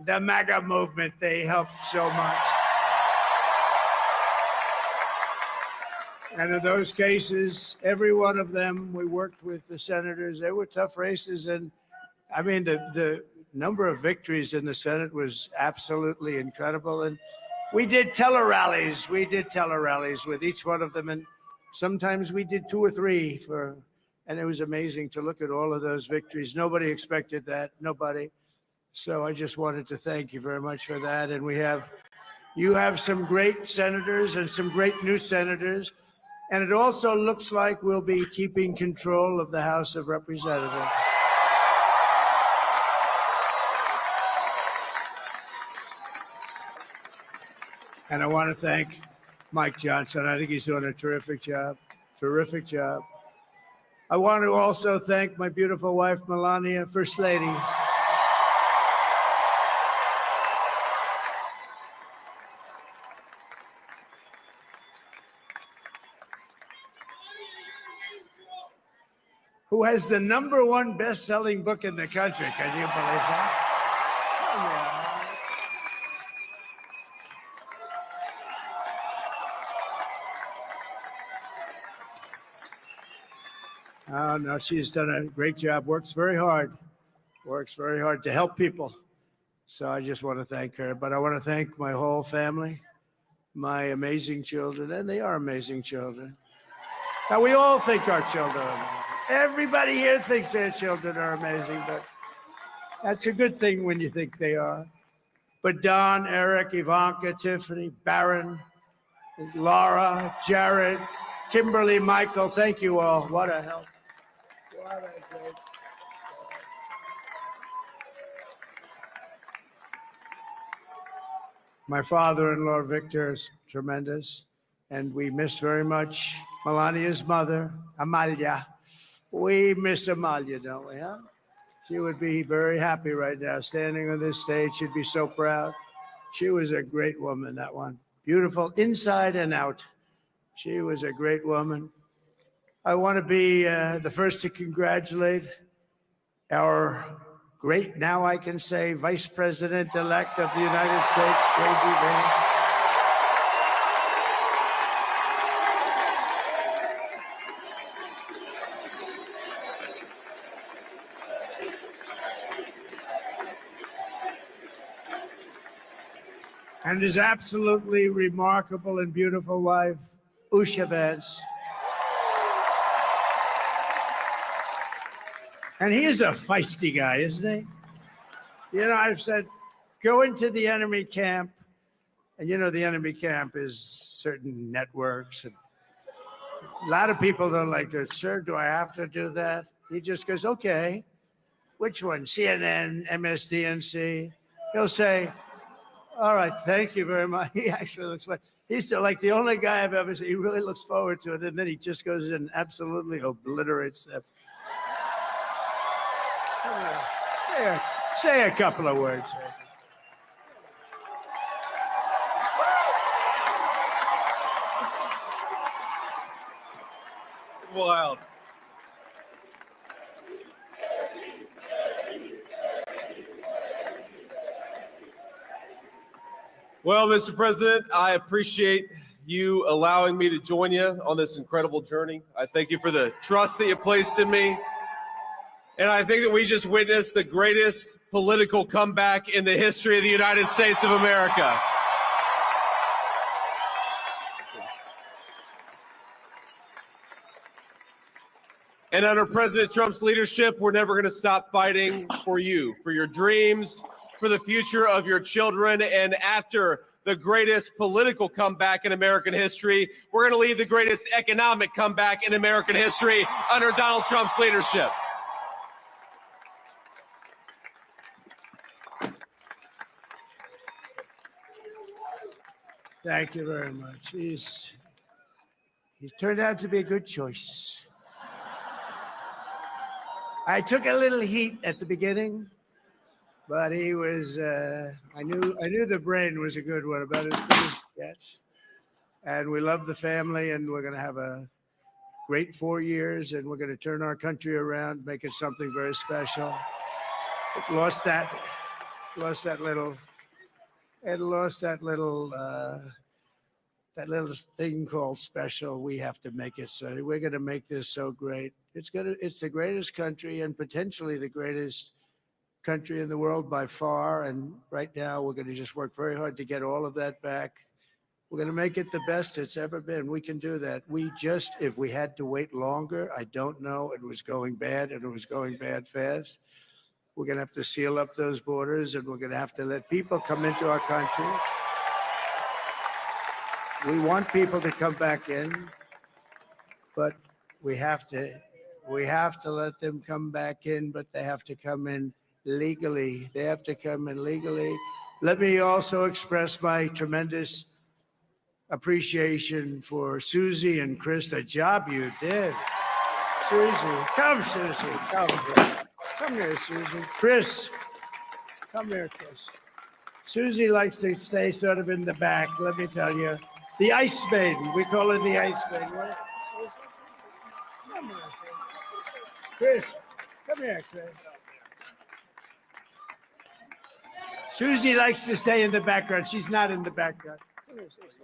the MAGA movement. They helped so much. And in those cases, every one of them, we worked with the senators. They were tough races. And I mean, the number of victories in the Senate was absolutely incredible. And we did tele-rallies. We did tele-rallies with each one of them. And sometimes we did 2 or 3 and it was amazing to look at all of those victories. Nobody expected that, nobody. So I just wanted to thank you very much for that. And you have some great senators and some great new senators. And it also looks like we'll be keeping control of the House of Representatives. And I want to thank Mike Johnson. I think he's doing a terrific job, terrific job. I want to also thank my beautiful wife, Melania, First Lady. Who has the #1 best-selling book in the country. Can you believe that? Oh, yeah. Oh, no, she's done a great job, works very hard to help people. So I just want to thank her. But I want to thank my whole family, my amazing children, and they are amazing children. Now, we all think our children are amazing. Everybody here thinks their children are amazing, but that's a good thing when you think they are. But Don, Eric, Ivanka, Tiffany, Barron, Laura, Jared, Kimberly, Michael, thank you all. What a help. What a great. My father-in-law, Victor, is tremendous, and we miss very much Melania's mother, Amalia. We miss Amalia, don't we, huh? She would be very happy right now, standing on this stage. She'd be so proud. She was a great woman, that one. Beautiful inside and out. She was a great woman. I want to be the first to congratulate our great, now I can say, Vice President-elect of the United States, J.D. Vance. And his absolutely remarkable and beautiful wife, Usha Vance. And he is a feisty guy, isn't he? You know, I've said, go into the enemy camp. And you know, the enemy camp is certain networks. And a lot of people don't like this. Sir, do I have to do that? He just goes, okay. Which one? CNN, MSDNC? He'll say, all right, thank you very much. He actually looks like, he's still like the only guy I've ever seen. He really looks forward to it. And then he just goes in and absolutely obliterates them. Say a couple of words. Wild. Well, Mr. President, I appreciate you allowing me to join you on this incredible journey. I thank you for the trust that you placed in me. And I think that we just witnessed the greatest political comeback in the history of the United States of America. And under President Trump's leadership, we're never going to stop fighting for you, for your dreams, for the future of your children. And after the greatest political comeback in American history, we're going to lead the greatest economic comeback in American history under Donald Trump's leadership. Thank you very much. He's turned out to be a good choice. I took a little heat at the beginning, but he was, I knew the brain was a good one, about as good as it gets. And we love the family, and we're going to have a great 4 years, and we're going to turn our country around, make it something very special. It lost that little thing called special. We have to make it so. We're going to make this so great. It's the greatest country and potentially the greatest country in the world by far. And right now we're going to just work very hard to get all of that back. We're going to make it the best it's ever been. We can do that. If we had to wait longer, I don't know. It was going bad, and it was going bad fast. We're going to have to seal up those borders, and we're going to have to let people come into our country. We want people to come back in, but we have to let them come back in, but they have to come in legally. They have to come in legally. Let me also express my tremendous appreciation for Susie and Chris, the job you did. Susie, come, come here, Susie. Chris, come here, Chris. Susie likes to stay sort of in the back, let me tell you. The Ice Maiden, we call her the Ice Maiden. What? Come here, Chris. Come here, Chris. Susie likes to stay in the background. She's not in the background. Come here, Susie.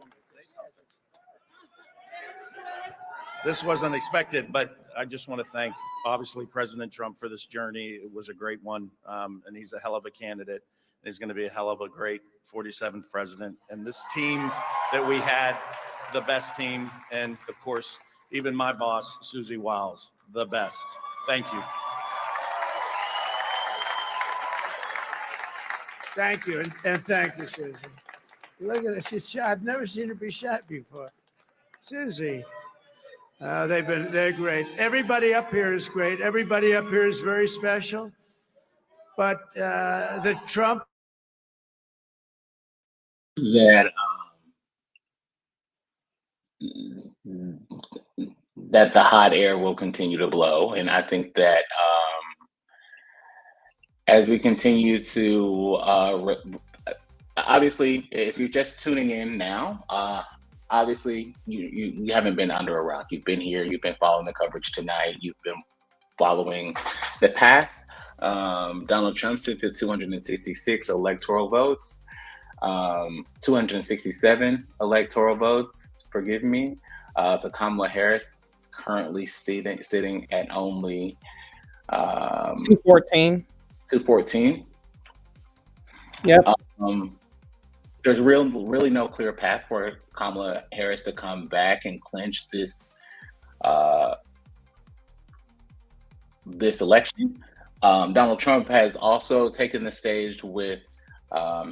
this was unexpected, but I just want to thank, obviously, President Trump for this journey. It was a great one, and he's a hell of a candidate. He's going to be a hell of a great 47th president. And this team that we had, the best team, and of course, even my boss, Susie Wiles, the best. Thank you. Thank you, and thank you, Susie. Look at this. She's shy. I've never seen her be shy before. Susie. They're great. Everybody up here is great. Everybody up here is very special. But the Trump That that the hot air will continue to blow, and I think that as we continue to obviously, if you're just tuning in now, obviously you haven't been under a rock. You've been here. You've been following the coverage tonight. You've been following the path. Donald Trump sits at 266 electoral votes, 267 electoral votes, forgive me, to Kamala Harris, currently sitting at only 214. 214. Yep. There's really no clear path for Kamala Harris to come back and clinch this election. Donald Trump has also taken the stage with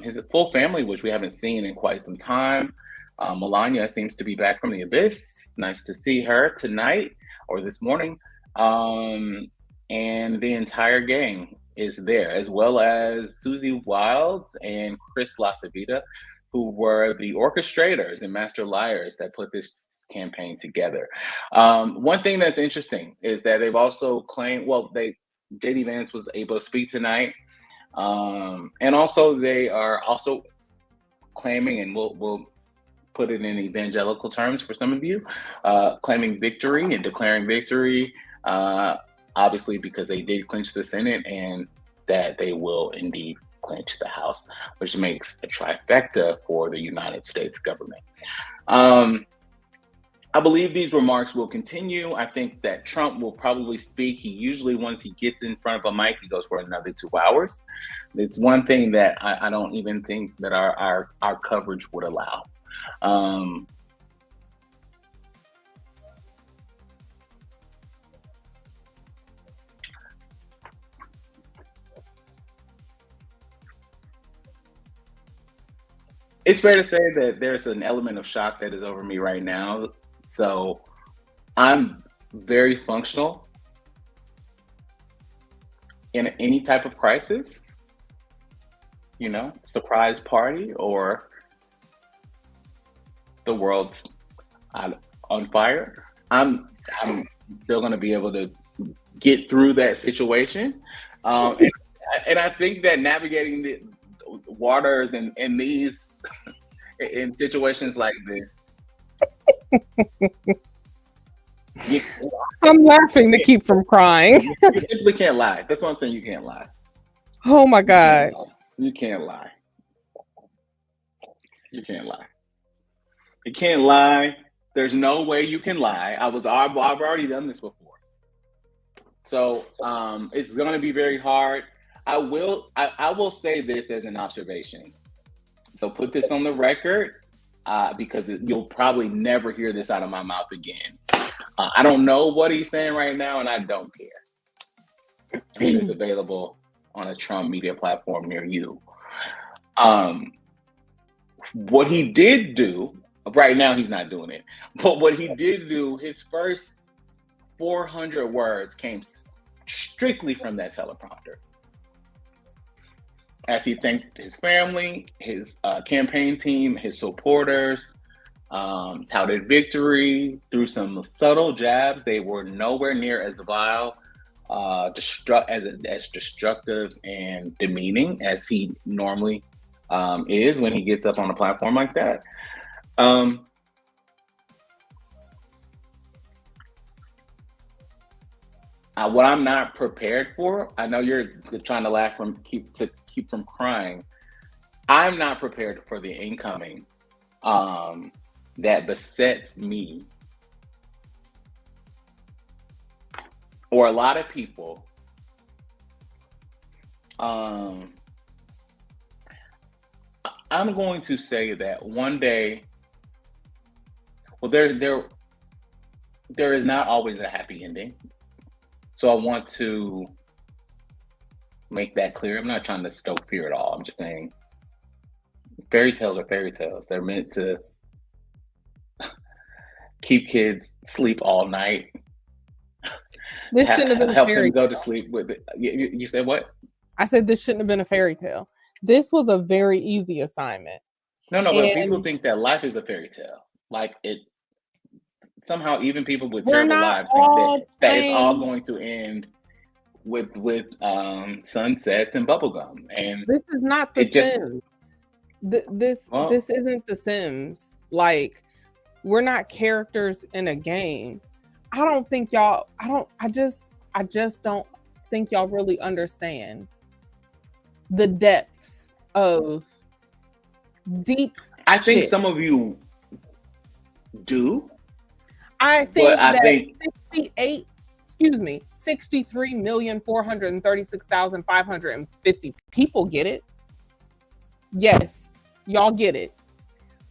his full family, which we haven't seen in quite some time. Melania seems to be back from the abyss. Nice to see her tonight or this morning. And the entire gang is there, as well as Susie Wiles and Chris LaCivita, who were the orchestrators and master liars that put this campaign together. One thing that's interesting is that they've also claimed, J.D. Vance was able to speak tonight. And also they are also claiming, and we'll put it in evangelical terms for some of you, claiming victory and declaring victory, obviously because they did clinch the Senate, and that they will indeed clinch the House, which makes a trifecta for the United States government. I believe these remarks will continue. I think that Trump will probably speak. He usually, once he gets in front of a mic, he goes for another 2 hours. It's one thing that I don't even think that our coverage would allow. It's fair to say that there's an element of shock that is over me right now. So I'm very functional in any type of crisis, surprise party, or the world's on fire. I'm still going to be able to get through that situation. And I think that navigating the waters in these in situations like this, I'm laughing to keep from crying. You simply can't lie. That's what I'm saying. You can't lie. Oh my God. You can't lie. You can't lie. You can't lie. There's no way you can lie. I've already done this before. So it's going to be very hard. I will say this as an observation. So put this on the record, because you'll probably never hear this out of my mouth again. I don't know what he's saying right now, and I don't care. I mean, it's available on a Trump media platform near you. What he did do, right now he's not doing it, but what he did do, his first 400 words came strictly from that teleprompter. As he thanked his family, his campaign team, his supporters, touted victory through some subtle jabs. They were nowhere near as vile, as destructive and demeaning as he normally is when he gets up on a platform like that. What I'm not prepared for, I know you're trying to laugh to keep from crying. I'm not prepared for the incoming that besets me or a lot of people, I'm going to say that one day, well, there is not always a happy ending. So I want to make that clear. I'm not trying to stoke fear at all. I'm just saying fairy tales are fairy tales. They're meant to keep kids sleep all night. This shouldn't have been a help fairy them go tale. to sleep with it. You said what? I said this shouldn't have been a fairy tale. This was a very easy assignment. No, but people And think that life is a fairy tale. Like it somehow, even people with we're terrible not lives think all that it's all playing. going to end with sunsets and bubblegum. And This is not The it just Sims. This well, isn't The Sims. Like, we're not characters in a game. I just don't think y'all really understand the depths of deep I think shit. some of you do. I think But I that think 63,436,550 people get it. Yes, y'all get it.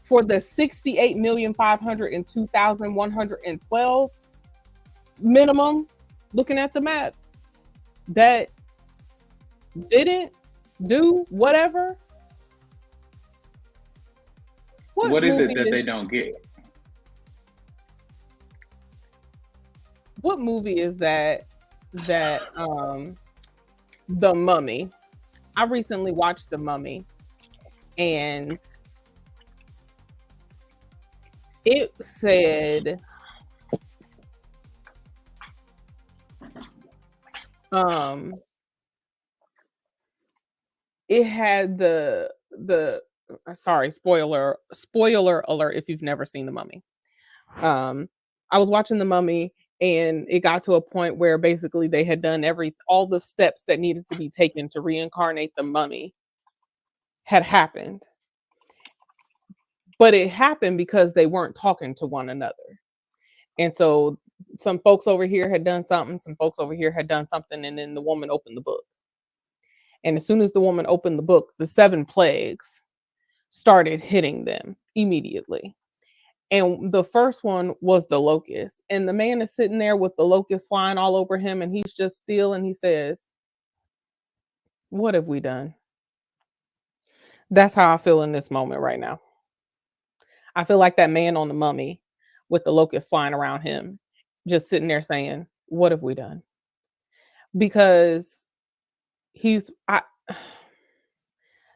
For the 68,502,112 minimum, looking at the map, that didn't do whatever. what is it movie that they don't get? What movie is that? The Mummy. I recently watched The Mummy, and it said it had the sorry, spoiler alert if you've never seen The Mummy. I was watching The Mummy, and it got to a point where basically they had done all the steps that needed to be taken to reincarnate the mummy had happened. But it happened because they weren't talking to one another. And so some folks over here had done something, some folks over here had done something, and then the woman opened the book. And as soon as the woman opened the book, the 7 plagues started hitting them immediately. And the first one was the locust. And the man is sitting there with the locust flying all over him, and he's just still, and he says, "What have we done?" That's how I feel in this moment right now. I feel like that man on the mummy with the locust flying around him, just sitting there saying, "What have we done?" Because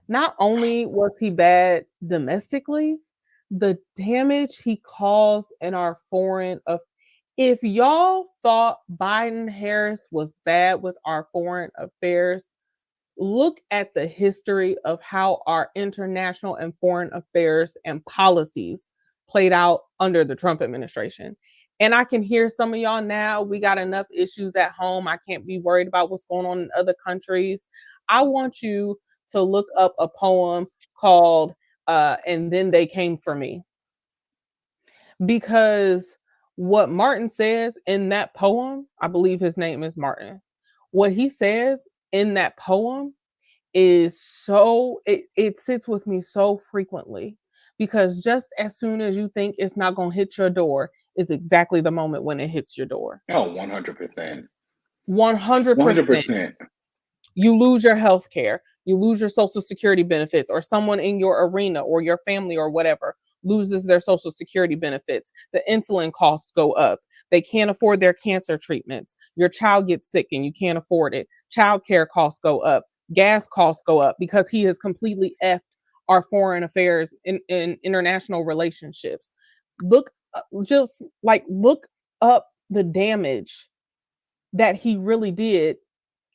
not only was he bad domestically, the damage he caused in our foreign if y'all thought Biden Harris was bad with our foreign affairs, look at the history of how our international and foreign affairs and policies played out under the Trump administration. And I can hear some of y'all now, we got enough issues at home. I can't be worried about what's going on in other countries. I want you to look up a poem called And Then They Came for Me. Because what Martin says in that poem, I believe his name is Martin. What he says in that poem is so, it sits with me so frequently, because just as soon as you think it's not going to hit your door is exactly the moment when it hits your door. Oh, 100%. 100%. You lose your health care, you lose your social security benefits, or someone in your arena or your family or whatever loses their social security benefits. The insulin costs go up. They can't afford their cancer treatments. Your child gets sick and you can't afford it. Child care costs go up. Gas costs go up because he has completely effed our foreign affairs in international relationships. Look up the damage that he really did.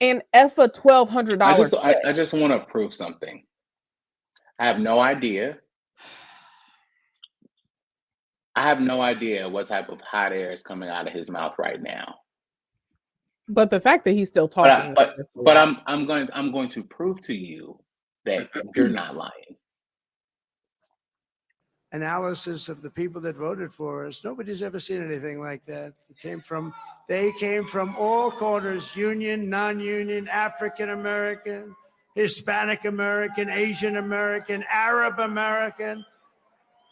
And F a $1,200 check. I just want to prove something. I have no idea. I have no idea what type of hot air is coming out of his mouth right now. But the fact that he's still talking, but I'm going to prove to you that you're not lying. analysis of the people that voted for us. Nobody's ever seen anything like that. They came from all corners, union, non-union, African American, Hispanic American, Asian American, Arab American,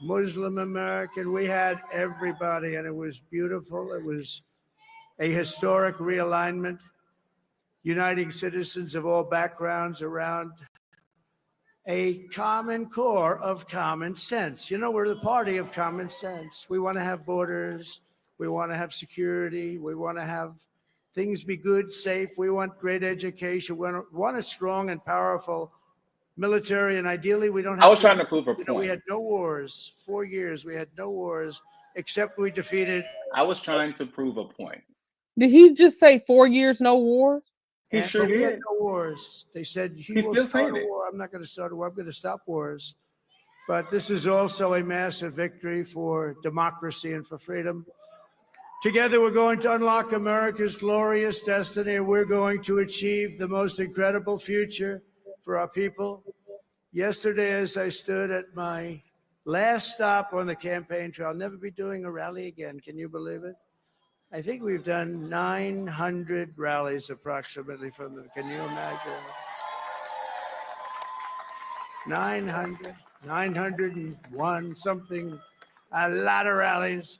Muslim American. We had everybody, and it was beautiful. It was a historic realignment, uniting citizens of all backgrounds around a common core of common sense. You know, we're the party of common sense. We want to have borders. We want to have security. We want to have things be good, safe. We want great education. We want a strong and powerful military. And ideally, we don't have I was trying to prove a you know, we point. had no wars. 4 years, we had no wars, except we defeated. I was trying to prove a point. Did he just say 4 years, no wars? He sure We had did. no wars. They said he He's will still start saying a it. war. I'm not going to start a war. I'm going to stop wars. But this is also a massive victory for democracy and for freedom. Together, we're going to unlock America's glorious destiny. We're going to achieve the most incredible future for our people. Yesterday, as I stood at my last stop on the campaign trail, I'll never be doing a rally again. Can you believe it? I think we've done 900 rallies approximately from them. Can you imagine? 900, 901, something, a lot of rallies.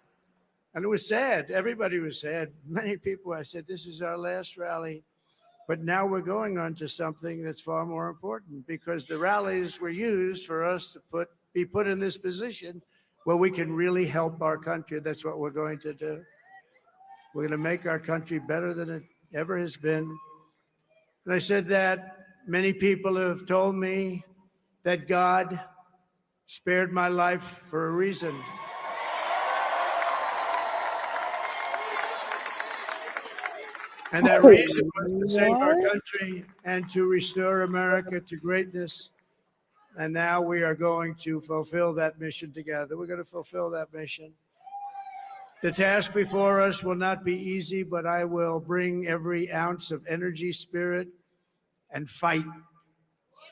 And it was sad. Everybody was sad. Many people, I said, this is our last rally. But now we're going on to something that's far more important, because the rallies were used for us to be put in this position where we can really help our country. That's what we're going to do. We're going to make our country better than it ever has been. And I said that many people have told me that God spared my life for a reason. And that reason was to save our country and to restore America to greatness. And now we are going to fulfill that mission together. We're going to fulfill that mission. The task before us will not be easy, but I will bring every ounce of energy, spirit, and fight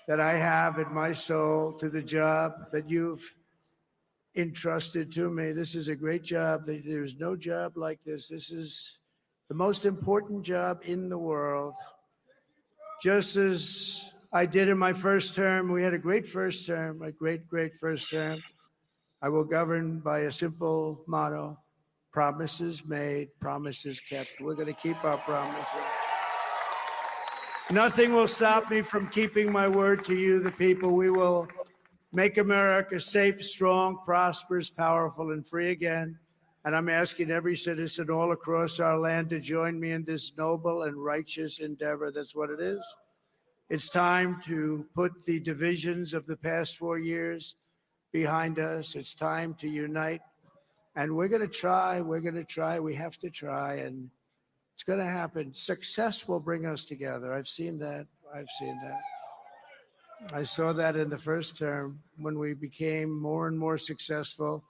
that I have in my soul to the job that you've entrusted to me. This is a great job. There's no job like this. This is the most important job in the world. Just as I did in my first term, we had a great first term, a great first term. I will govern by a simple motto: promises made, promises kept. We're going to keep our promises. Nothing will stop me from keeping my word to you, the people. We will make America safe, strong, prosperous, powerful, and free again. And I'm asking every citizen all across our land to join me in this noble and righteous endeavor. That's what it is. It's time to put the divisions of the past 4 years behind us. It's time to unite. And we're going to try. We're going to try. We have to try. And it's going to happen. Success will bring us together. I've seen that. I've seen that. I saw that in the first term when we became more and more successful.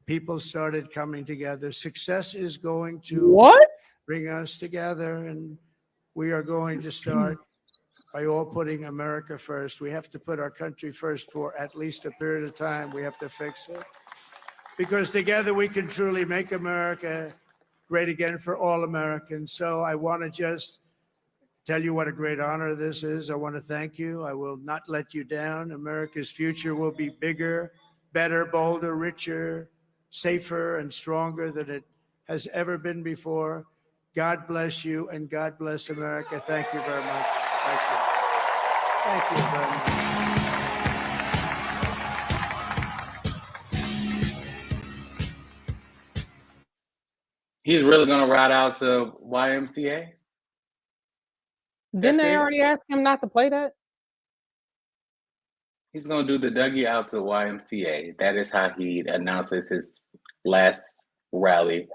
People started coming together. Success is going to bring us together, and we are going to start by all putting America first. We have to put our country first for at least a period of time. We have to fix it, because together we can truly make America great again for all Americans. So I want to just tell you what a great honor this is. I want to thank you. I will not let you down. America's future will be bigger, better, bolder, richer, safer, and stronger than it has ever been before. God bless you, and God bless America. Thank you very much. Thank you. Thank you very much. He's really going to ride out to YMCA? Didn't they already ask him not to play that? He's going to do the Dougie out to YMCA. That is how he announces his last rally,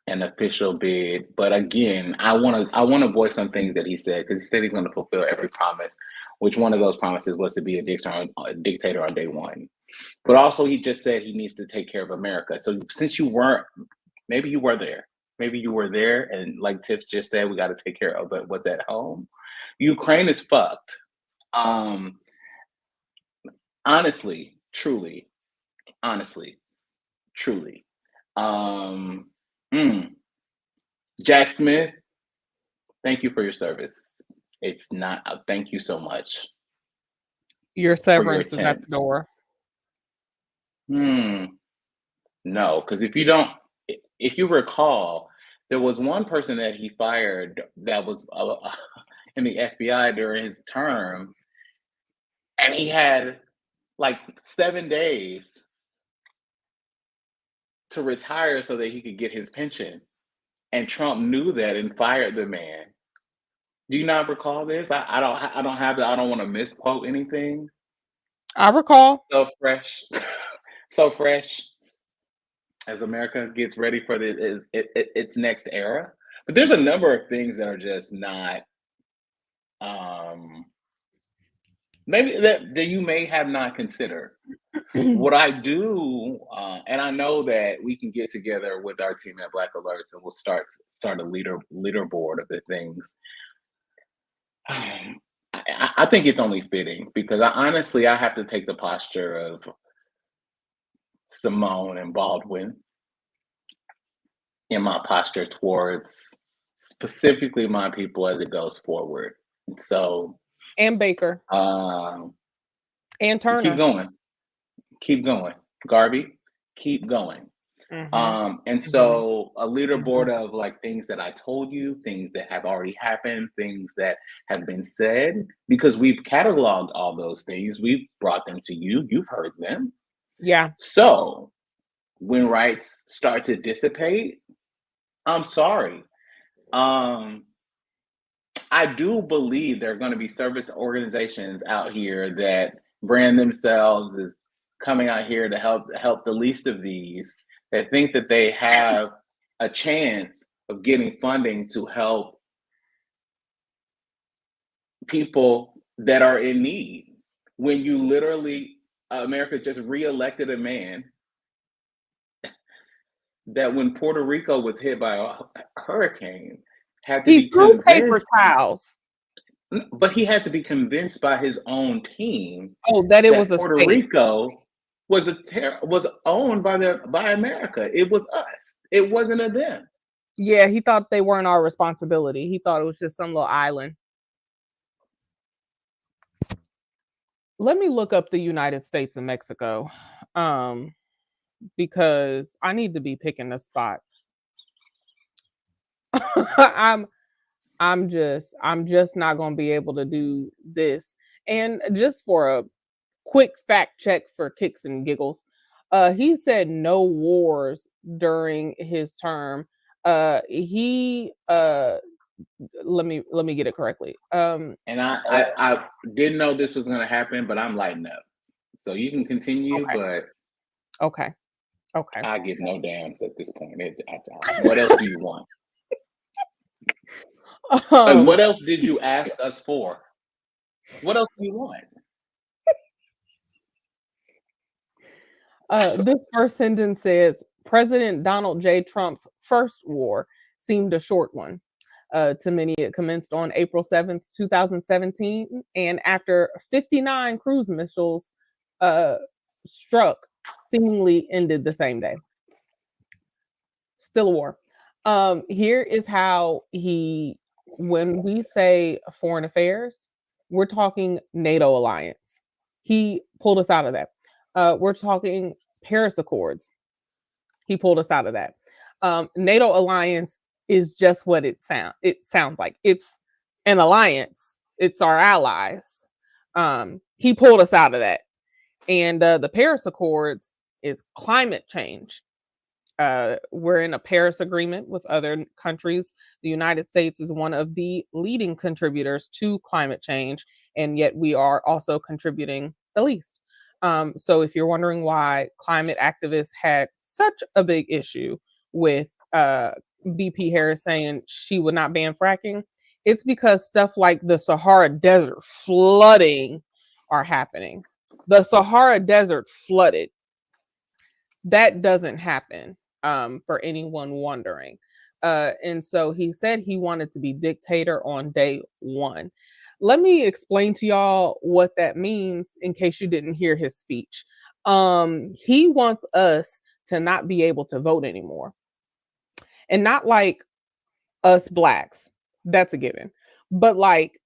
an official bid. But again, I want to voice some things that he said, because he said he's going to fulfill every promise, which one of those promises was to be a dictator on day one. But also he just said he needs to take care of America. So since you weren't, maybe you were there. Maybe you were there, and like Tiff just said, we got to take care of what's at home. Ukraine is fucked. Honestly, truly, honestly, truly. Mm. Jack Smith, thank you for your service. It's not. Thank you so much Your for your severance is at the attempt. door. No, because if you recall, there was one person that he fired that was in the FBI during his term, and he had like 7 days to retire so that he could get his pension. And Trump knew that and fired the man. Do you not recall this? I don't have that. I don't want to misquote anything. I recall. So fresh, so fresh as America gets ready for its next era. But there's a number of things that are just not, maybe that you may have not considered. What I do, and I know that we can get together with our team at Black Alerts, and we'll start a leaderboard of the things. I think it's only fitting because honestly, I have to take the posture of Simone and Baldwin in my posture towards specifically my people as it goes forward. So, And Baker. and Turner. keep going, Garvey, keep going. And so a leaderboard of like things that I told you, things that have already happened, things that have been said, because we've cataloged all those things, we've brought them to you, you've heard them. Yeah. So when rights start to dissipate, I'm sorry. I do believe there are going to be service organizations out here that brand themselves as coming out here to help the least of these, that think that they have a chance of getting funding to help people that are in need. When you literally, America just reelected a man that when Puerto Rico was hit by a hurricane, had to be threw paper convinced, towels. but he had to be convinced by his own team that it was a Puerto state. Rico was owned by America. It was us. It wasn't a them. Yeah, he thought they weren't our responsibility. He thought it was just some little island. Let me look up the United States and Mexico, because I need to be picking a spot. I'm just not going to be able to do this. And just for a quick fact check for kicks and giggles, he said no wars during his term. Let me get it correctly. And I didn't know this was going to happen, but I'm lighting up. So you can continue, okay. but okay. I give no damns at this point. What else do you want? What else did you ask us for? What else do you want? This first sentence says, President Donald J. Trump's first war seemed a short one. To many, it commenced on April 7th, 2017, and after 59 cruise missiles struck, seemingly ended the same day. Still a war. Here is how when we say foreign affairs, we're talking NATO alliance. He pulled us out of that. We're talking Paris Accords. He pulled us out of that. NATO alliance is just what it sounds like. It's an alliance. It's our allies. He pulled us out of that. And the Paris Accords is climate change. We're in a Paris agreement with other countries. The United States is one of the leading contributors to climate change, and yet we are also contributing the least. So if you're wondering why climate activists had such a big issue with BP Harris saying she would not ban fracking, it's because stuff like the Sahara Desert flooding are happening. The Sahara Desert flooded. That doesn't happen, for anyone wondering. And so he said he wanted to be dictator on day one. Let me explain to y'all what that means in case you didn't hear his speech. He wants us to not be able to vote anymore. And not like us blacks, that's a given, but like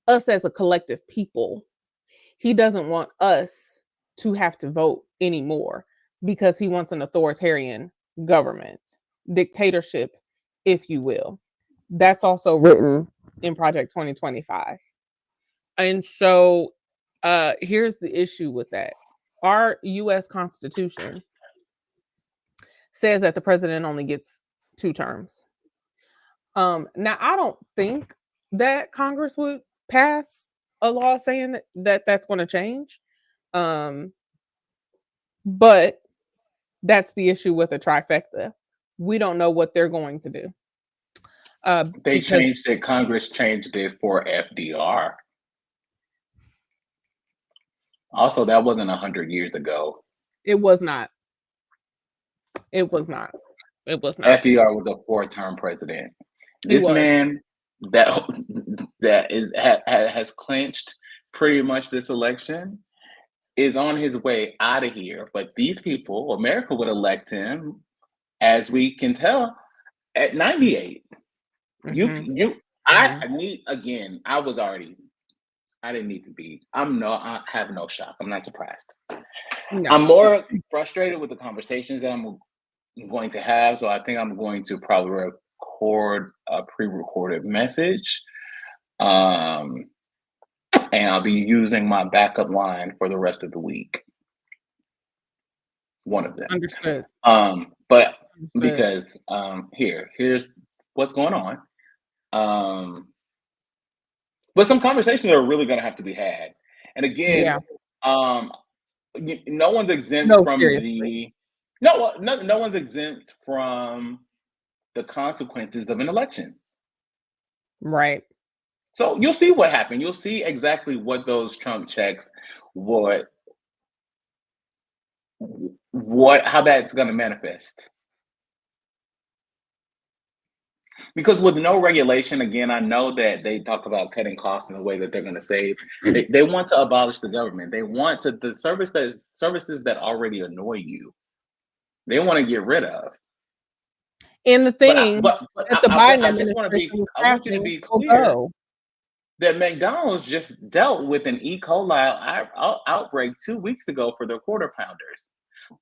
us as a collective people. He doesn't want us to have to vote anymore because he wants an authoritarian government, dictatorship, if you will. That's also written in Project 2025. And so here's the issue with that. Our US Constitution says that the president only gets 2 terms. Now, I don't think that Congress would pass a law saying that that's going to change. But that's the issue with a trifecta. We don't know what they're going to do. They changed it. Congress changed it for FDR. Also, that wasn't 100 years ago. It was not. It was not. It was not. FDR was a 4-term president. This man that has clinched pretty much this election is on his way out of here. But these people, America would elect him, as we can tell, at 98. I didn't need to be. I have no shock. I'm not surprised. No. I'm more frustrated with the conversations that I'm going to have. So I think I'm going to probably record a pre-recorded message. And I'll be using my backup line for the rest of the week. One of them. Understood. But because here's what's going on. But some conversations are really going to have to be had. And again, no one's exempt from no one's exempt from the consequences of an election. Right. So you'll see what happened. You'll see exactly what those Trump checks, how that's going to manifest. Because with no regulation, again, I know that they talk about cutting costs in a way that they're going to save. They want to abolish the government. They want the services that already annoy you. They want to get rid of. And the thing, I just want you to be clear that McDonald's just dealt with an E. coli outbreak 2 weeks ago for their quarter pounders.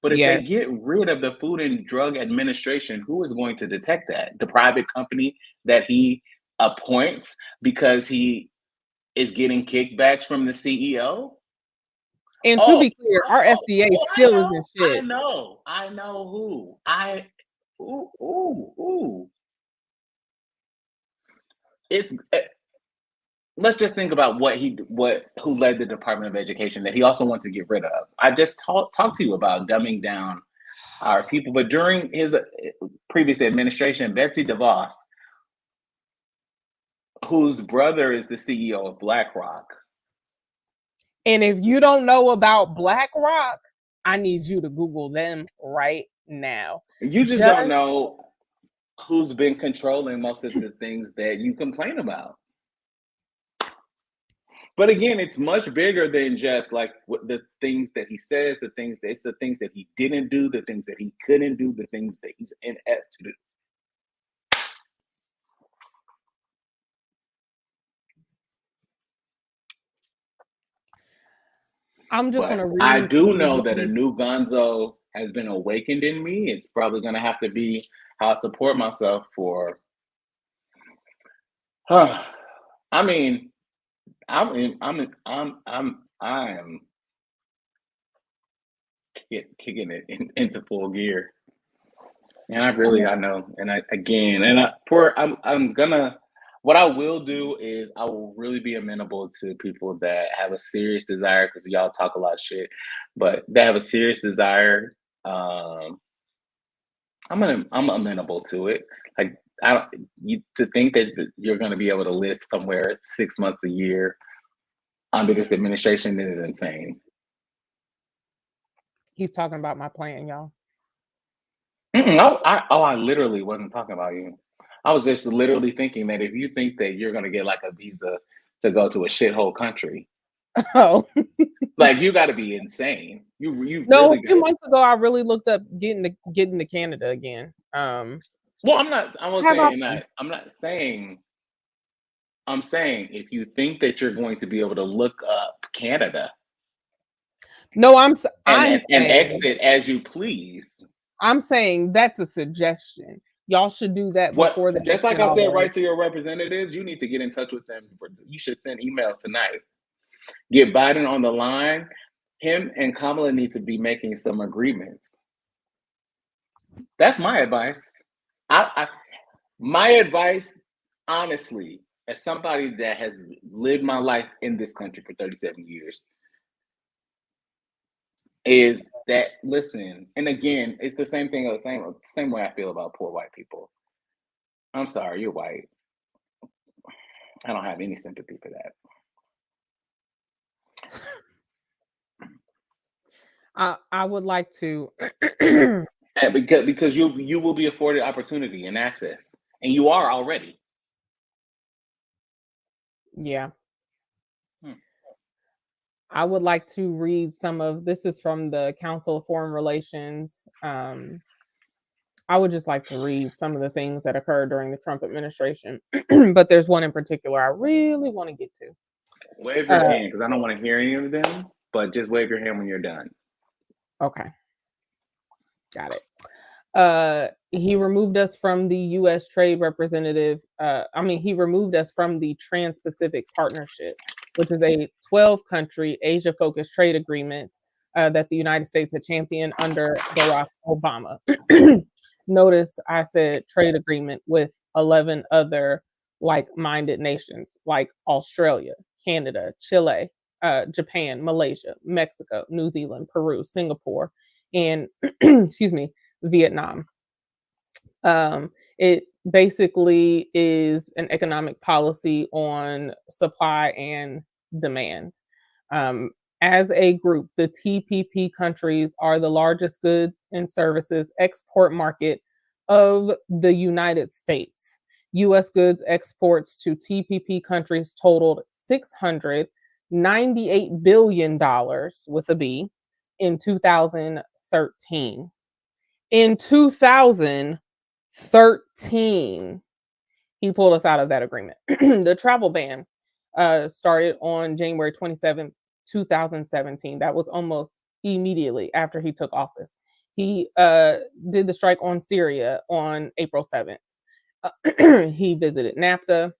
But if they get rid of the Food and Drug Administration, who is going to detect that? The private company that he appoints because he is getting kickbacks from the CEO? And to be clear, our FDA still isn't shit. I know who. Let's just think about who led the Department of Education that he also wants to get rid of. I just talked to you about dumbing down our people, but during his previous administration, Betsy DeVos, whose brother is the CEO of BlackRock. And if you don't know about BlackRock, I need you to Google them right now. You just don't know who's been controlling most of the things that you complain about. But again, it's much bigger than just like the things that he says, it's the things that he didn't do, the things that he couldn't do, the things that he's inept to do. I'm just going to read. I do know that a new Gonzo has been awakened in me. It's probably going to have to be how I support myself for. I am kicking it into full gear, and what I will do is I will really be amenable to people that have a serious desire, because y'all talk a lot of shit, but they have a serious desire. I'm amenable to it. Like to think that you're going to be able to live somewhere 6 months a year under this administration is insane. He's talking about my plan, y'all. I literally wasn't talking about you. I was just literally thinking that if you think that you're going to get like a visa to go to a shithole country, Like, you got to be insane. You No, really a few got. months ago, I really looked up getting to Canada again. Well, I'm not. I won't Have say options. that. I'm not saying. I'm saying if you think that you're going to be able to look up Canada No, I'm and saying exit as you please. I'm saying that's a suggestion. Y'all should do that What? before they Just like extend I all the said, way. right to your representatives, you need to get in touch with them. You should send emails tonight. Get Biden on the line. Him and Kamala need to be making some agreements. That's my advice. My advice, honestly, as somebody that has lived my life in this country for 37 years, is that listen, and again, it's the same thing, the same way I feel about poor white people. I'm sorry, you're white. I don't have any sympathy for that. I would like to. And because you will be afforded opportunity and access, and you are already. Yeah. Hmm. I would like to read some of this is from the Council of Foreign Relations. I would just like to read some of the things that occurred during the Trump administration, but there's one in particular I really want to get to. Wave your hand because I don't want to hear any of them, but just wave your hand when you're done. Okay. Got it. He removed us from the U.S. trade representative. He removed us from the Trans-Pacific Partnership, which is a 12-country Asia-focused trade agreement that the United States had championed under Barack Obama. Notice I said trade agreement with 11 other like-minded nations like Australia, Canada, Chile, Japan, Malaysia, Mexico, New Zealand, Peru, Singapore, and excuse me, Vietnam. It basically is an economic policy on supply and demand. As a group, the TPP countries are the largest goods and services export market of the United States. U.S. goods exports to TPP countries totaled $698 billion with a B in 2013. In 2013, he pulled us out of that agreement. The travel ban started on January 27th, 2017. That was almost immediately after he took office. He did the strike on Syria on April 7th. He visited NAFTA.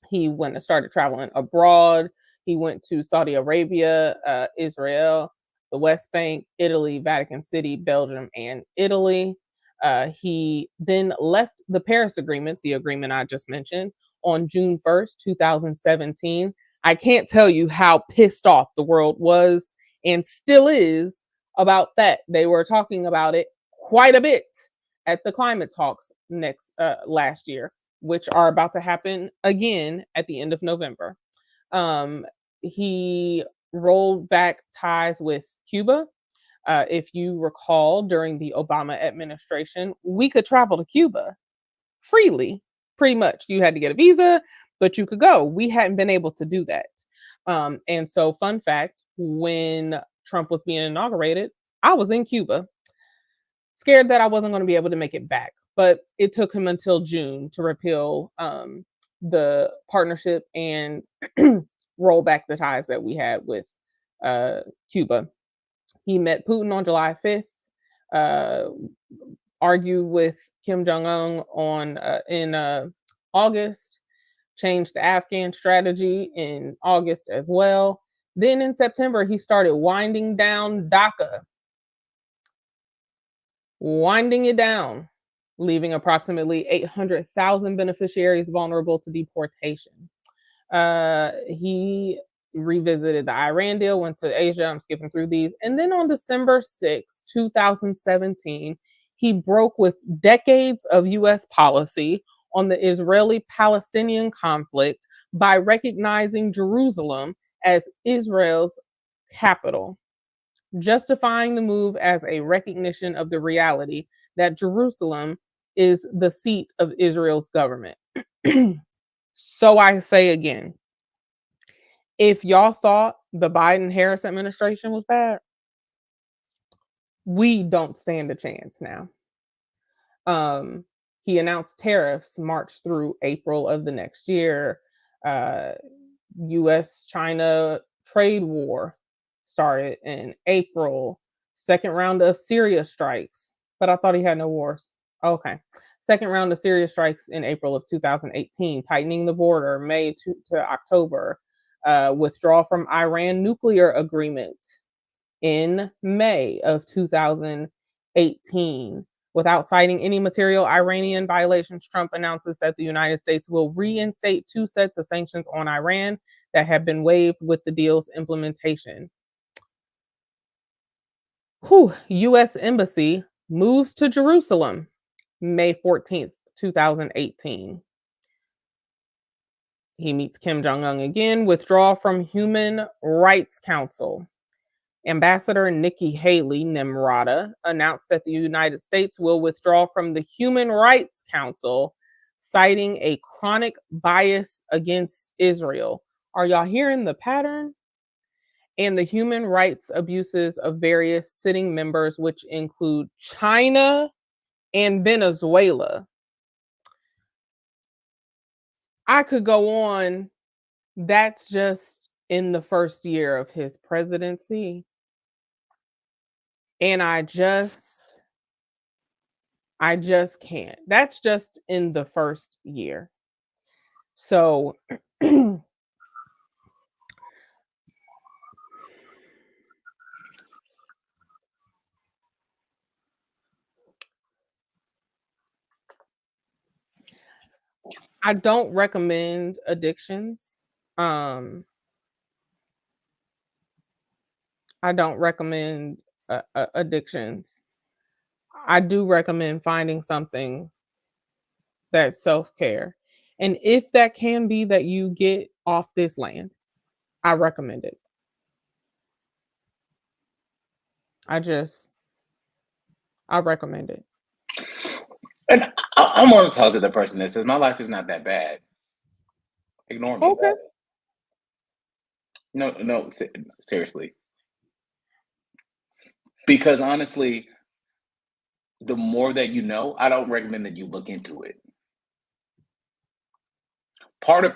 He went and started traveling abroad. He went to Saudi Arabia, Israel, the West Bank, Italy, Vatican City, Belgium, and Italy. He then left the Paris Agreement, the agreement I just mentioned, on June 1st, 2017. I can't tell you how pissed off the world was and still is about that. They were talking about it quite a bit at the climate talks last year, which are about to happen again at the end of November. He rolled back ties with Cuba. If you recall, during the Obama administration, we could travel to Cuba freely, pretty much. You had to get a visa, but you could go. We hadn't been able to do that. And so, fun fact, when Trump was being inaugurated, I was in Cuba, scared that I wasn't going to be able to make it back. But it took him until June to repeal the partnership and roll back the ties that we had with Cuba. He met Putin on July 5th, argued with Kim Jong-un in August, changed the Afghan strategy in August as well. Then in September, he started winding down DACA, winding it down, leaving approximately 800,000 beneficiaries vulnerable to deportation. He revisited the Iran deal, went to Asia. I'm skipping through these. And then on December 6, 2017, he broke with decades of U.S. policy on the Israeli-Palestinian conflict by recognizing Jerusalem as Israel's capital, justifying the move as a recognition of the reality that Jerusalem is the seat of Israel's government. So I say again, If y'all thought the Biden-Harris administration was bad, we don't stand a chance now. He announced tariffs March through April of the next year. U.S.-China trade war started in April. Second round of Syria strikes, but I thought he had no wars. Okay. Second round of Syria strikes in April of 2018, tightening the border May to October. Withdrawal from Iran nuclear agreement in May of 2018. Without citing any material Iranian violations, Trump announces that the United States will reinstate 2 sets of sanctions on Iran that have been waived with the deal's implementation. U.S. Embassy moves to Jerusalem, May 14th, 2018. He meets Kim Jong-un again. Withdrawal from Human Rights Council. Ambassador Nikki Haley, Nimrata, announced that the United States will withdraw from the Human Rights Council, citing a chronic bias against Israel. Are y'all hearing the pattern? And the human rights abuses of various sitting members, which include China and Venezuela. I could go on. That's just in the first year of his presidency. And I just can't. That's just in the first year. So I don't recommend addictions. I don't recommend addictions. I do recommend finding something that's self-care. And if that can be that you get off this land, I recommend it. I recommend it. And I'm going to talk to the person that says my life is not that bad. Ignore me. Okay. No, seriously. Because honestly, the more that you know, I don't recommend that you look into it. Part of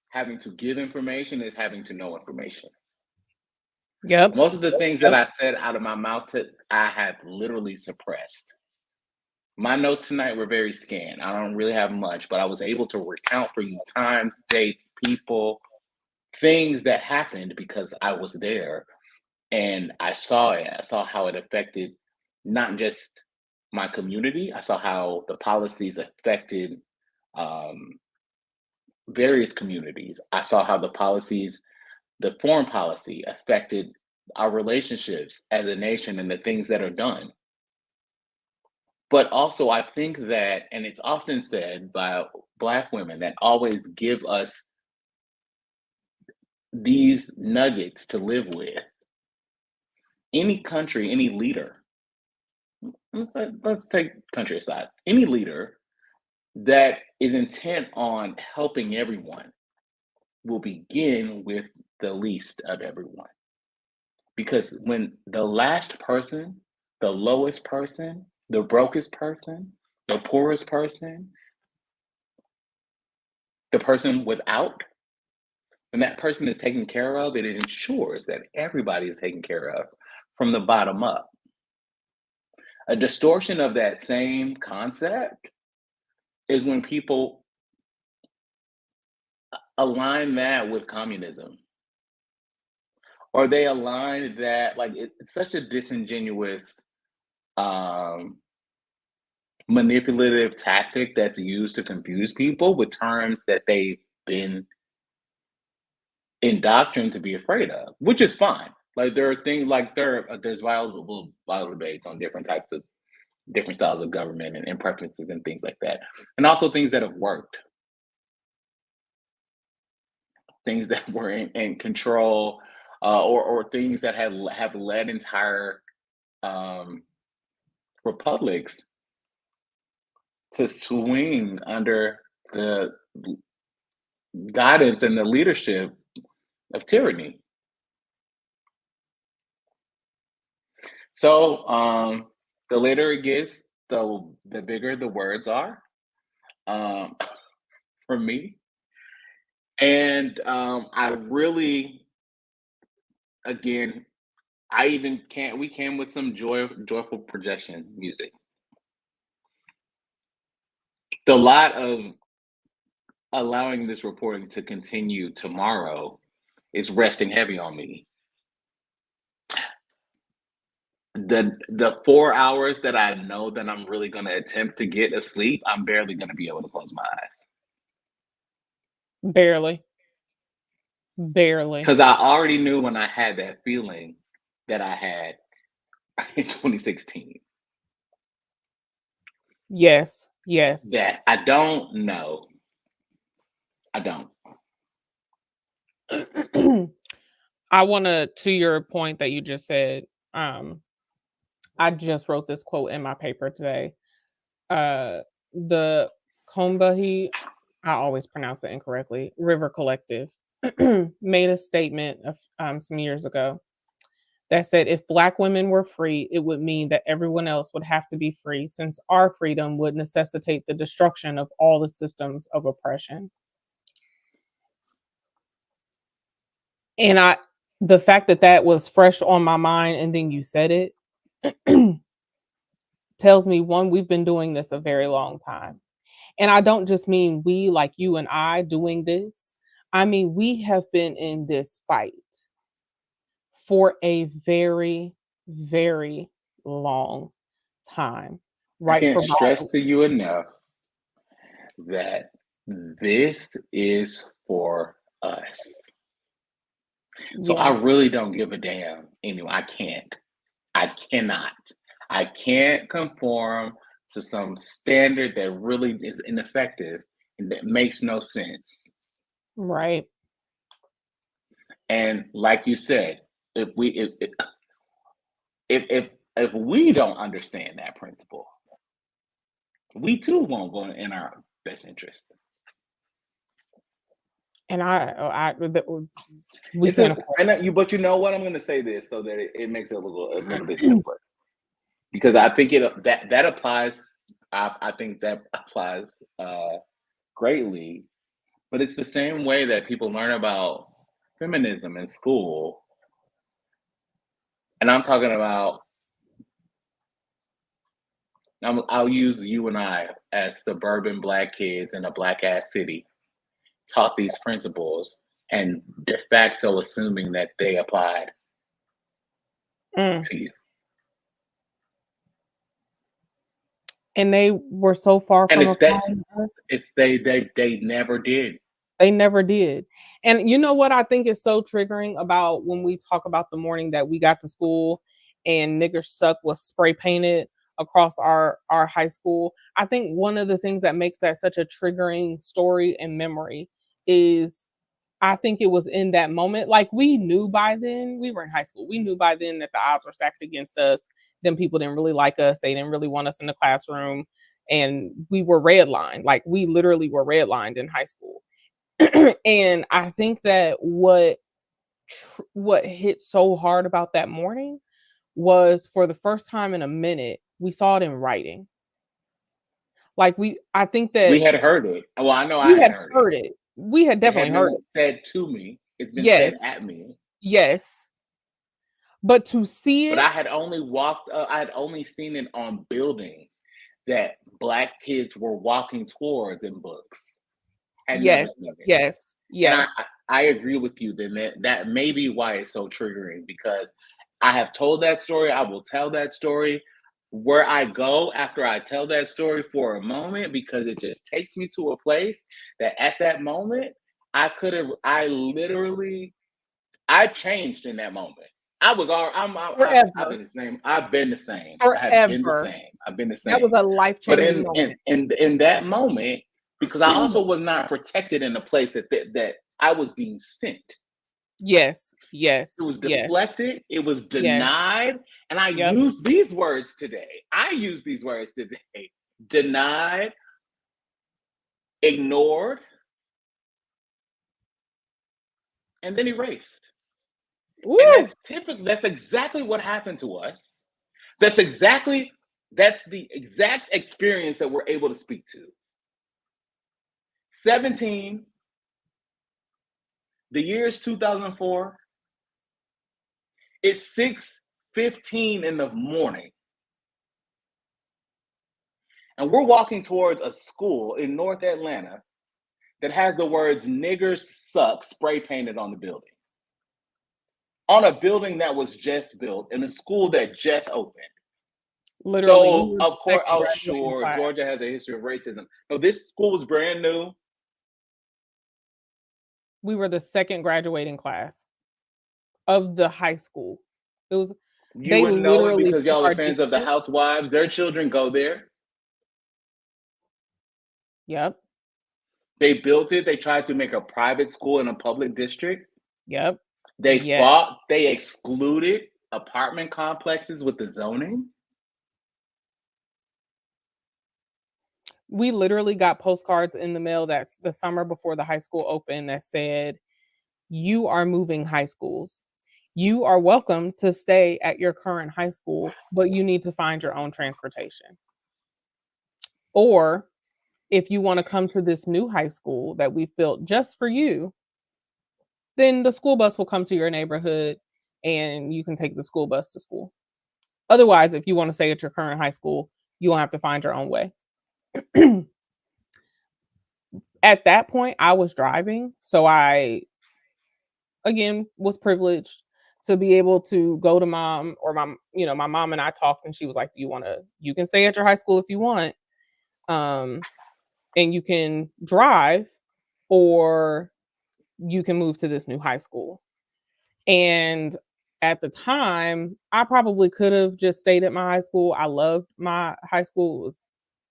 having to give information is having to know information. Yep. Most of the things that I said out of my mouth, I have literally suppressed. My notes tonight were very scant. I don't really have much, but I was able to recount for you times, dates, people, things that happened because I was there and I saw it. I saw how it affected not just my community. I saw how the policies affected various communities. I saw how the foreign policy affected our relationships as a nation and the things that are done. But also, I think that, and it's often said by Black women that always give us these nuggets to live with. Any country, any leader, let's take country aside, any leader that is intent on helping everyone will begin with the least of everyone. Because when the last person, the lowest person, the brokest person, the poorest person, the person without, when that person is taken care of, it ensures that everybody is taken care of from the bottom up. A distortion of that same concept is when people align that with communism. Or they align that, like, it's such a disingenuous, manipulative tactic that's used to confuse people with terms that they've been indoctrined to be afraid of, which is fine. Like, there are things like there's viable debates on different types of different styles of government and preferences and things like that, and also things that have worked, things that were in control, or things that have led entire republics to swing under the guidance and the leadership of tyranny. So the later it gets, the bigger the words are um, for me. And I really, again, I even can't. We came with some joyful projection music. The lot of allowing this reporting to continue tomorrow is resting heavy on me. The 4 hours that I know that I'm really going to attempt to get of sleep, I'm barely going to be able to close my eyes Barely. because I already knew when I had that feeling that I had in 2016 Yes. that I don't know. I don't. I want to your point that you just said, I just wrote this quote in my paper today. The Combahee, I always pronounce it incorrectly, River Collective made a statement some years ago that said if Black women were free, it would mean that everyone else would have to be free, since our freedom would necessitate the destruction of all the systems of oppression. And the fact that that was fresh on my mind and then you said it tells me, one, we've been doing this a very long time. And I don't just mean we, like you and I, doing this. I mean, we have been in this fight for a very, very long time. I Right? can't stress to you enough that this is for us. So I really don't give a damn. Anyway, I can't. I cannot. I can't conform to some standard that really is ineffective and that makes no sense. Right. And like you said, if we don't understand that principle, we too won't go in our best interest. And but you know what? I'm going to say this so that it makes it a little bit simpler, because I think that applies. I think that applies greatly, but it's the same way that people learn about feminism in school, and I'm talking about. I'll use you and I as suburban Black kids in a Black ass city taught these principles and de facto assuming that they applied to you. And they were so far from applying to us. They never did. They never did. And you know what I think is so triggering about when we talk about the morning that we got to school and nigger suck was spray painted across our high school. I think one of the things that makes that such a triggering story and memory is I think it was in that moment. Like, we knew by then, we were in high school. We knew by then that the odds were stacked against us. Them people didn't really like us. They didn't really want us in the classroom. And we were redlined. Like, we literally were redlined in high school. And I think that what hit so hard about that morning was, for the first time in a minute, we saw it in writing. Like, I think that we had heard it. Well, I know we I had heard it. We had definitely heard it. Said to me. It's been said at me. Yes. But to see it. But I had only seen it on buildings that Black kids were walking towards in books. Yes. Yes. And I agree with you then that may be why it's so triggering, because I have told that story. I will tell that story where I go after I tell that story for a moment, because it just takes me to a place that at that moment I changed in that moment. I've been the same. I've been the same. I've been the same. That was a life-changing moment. In that moment, because I also was not protected in the place that I was being sent. Yes. It was deflected. Yes. It was denied. And I used these words today. Denied, ignored, and then erased. Woo! And that's exactly what happened to us. That's the exact experience that we're able to speak to. 17, the year is 2004. It's 6:15 in the morning. And we're walking towards a school in North Atlanta that has the words "niggers suck" spray painted on the building. On a building that was just built in a school that just opened. Literally. So, of course, sure, Georgia has a history of racism. No, this school was brand new. We were the second graduating class of the high school. It was. You would know it because y'all are fans of the Housewives. Their children go there. Yep. They built it. They tried to make a private school in a public district. Yep. They fought. They excluded apartment complexes with the zoning. We literally got postcards in the mail that's the summer before the high school opened that said, "You are moving high schools. You are welcome to stay at your current high school, but you need to find your own transportation. Or if you want to come to this new high school that we've built just for you, then the school bus will come to your neighborhood and you can take the school bus to school. Otherwise, if you want to stay at your current high school, you won't have to find your own way." At that point, I was driving. So I, again, was privileged to be able to go to mom, or my mom and I talked, and she was like, you can stay at your high school if you want. And you can drive, or you can move to this new high school. And at the time, I probably could have just stayed at my high school. I loved my high school. It was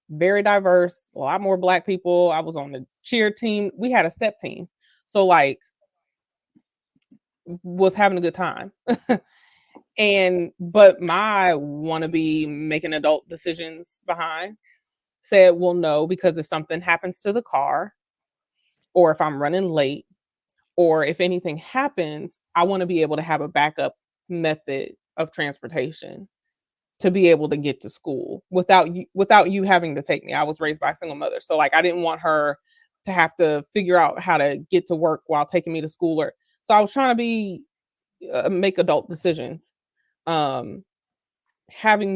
very diverse, a lot more Black people. I was on the cheer team. We had a step team. So was having a good time. But my wannabe making adult decisions behind said, well, no, because if something happens to the car, or if I'm running late, or if anything happens, I want to be able to have a backup method of transportation to be able to get to school without you having to take me. I was raised by a single mother. So I didn't want her to have to figure out how to get to work while taking me to school. So I was trying to make adult decisions. Having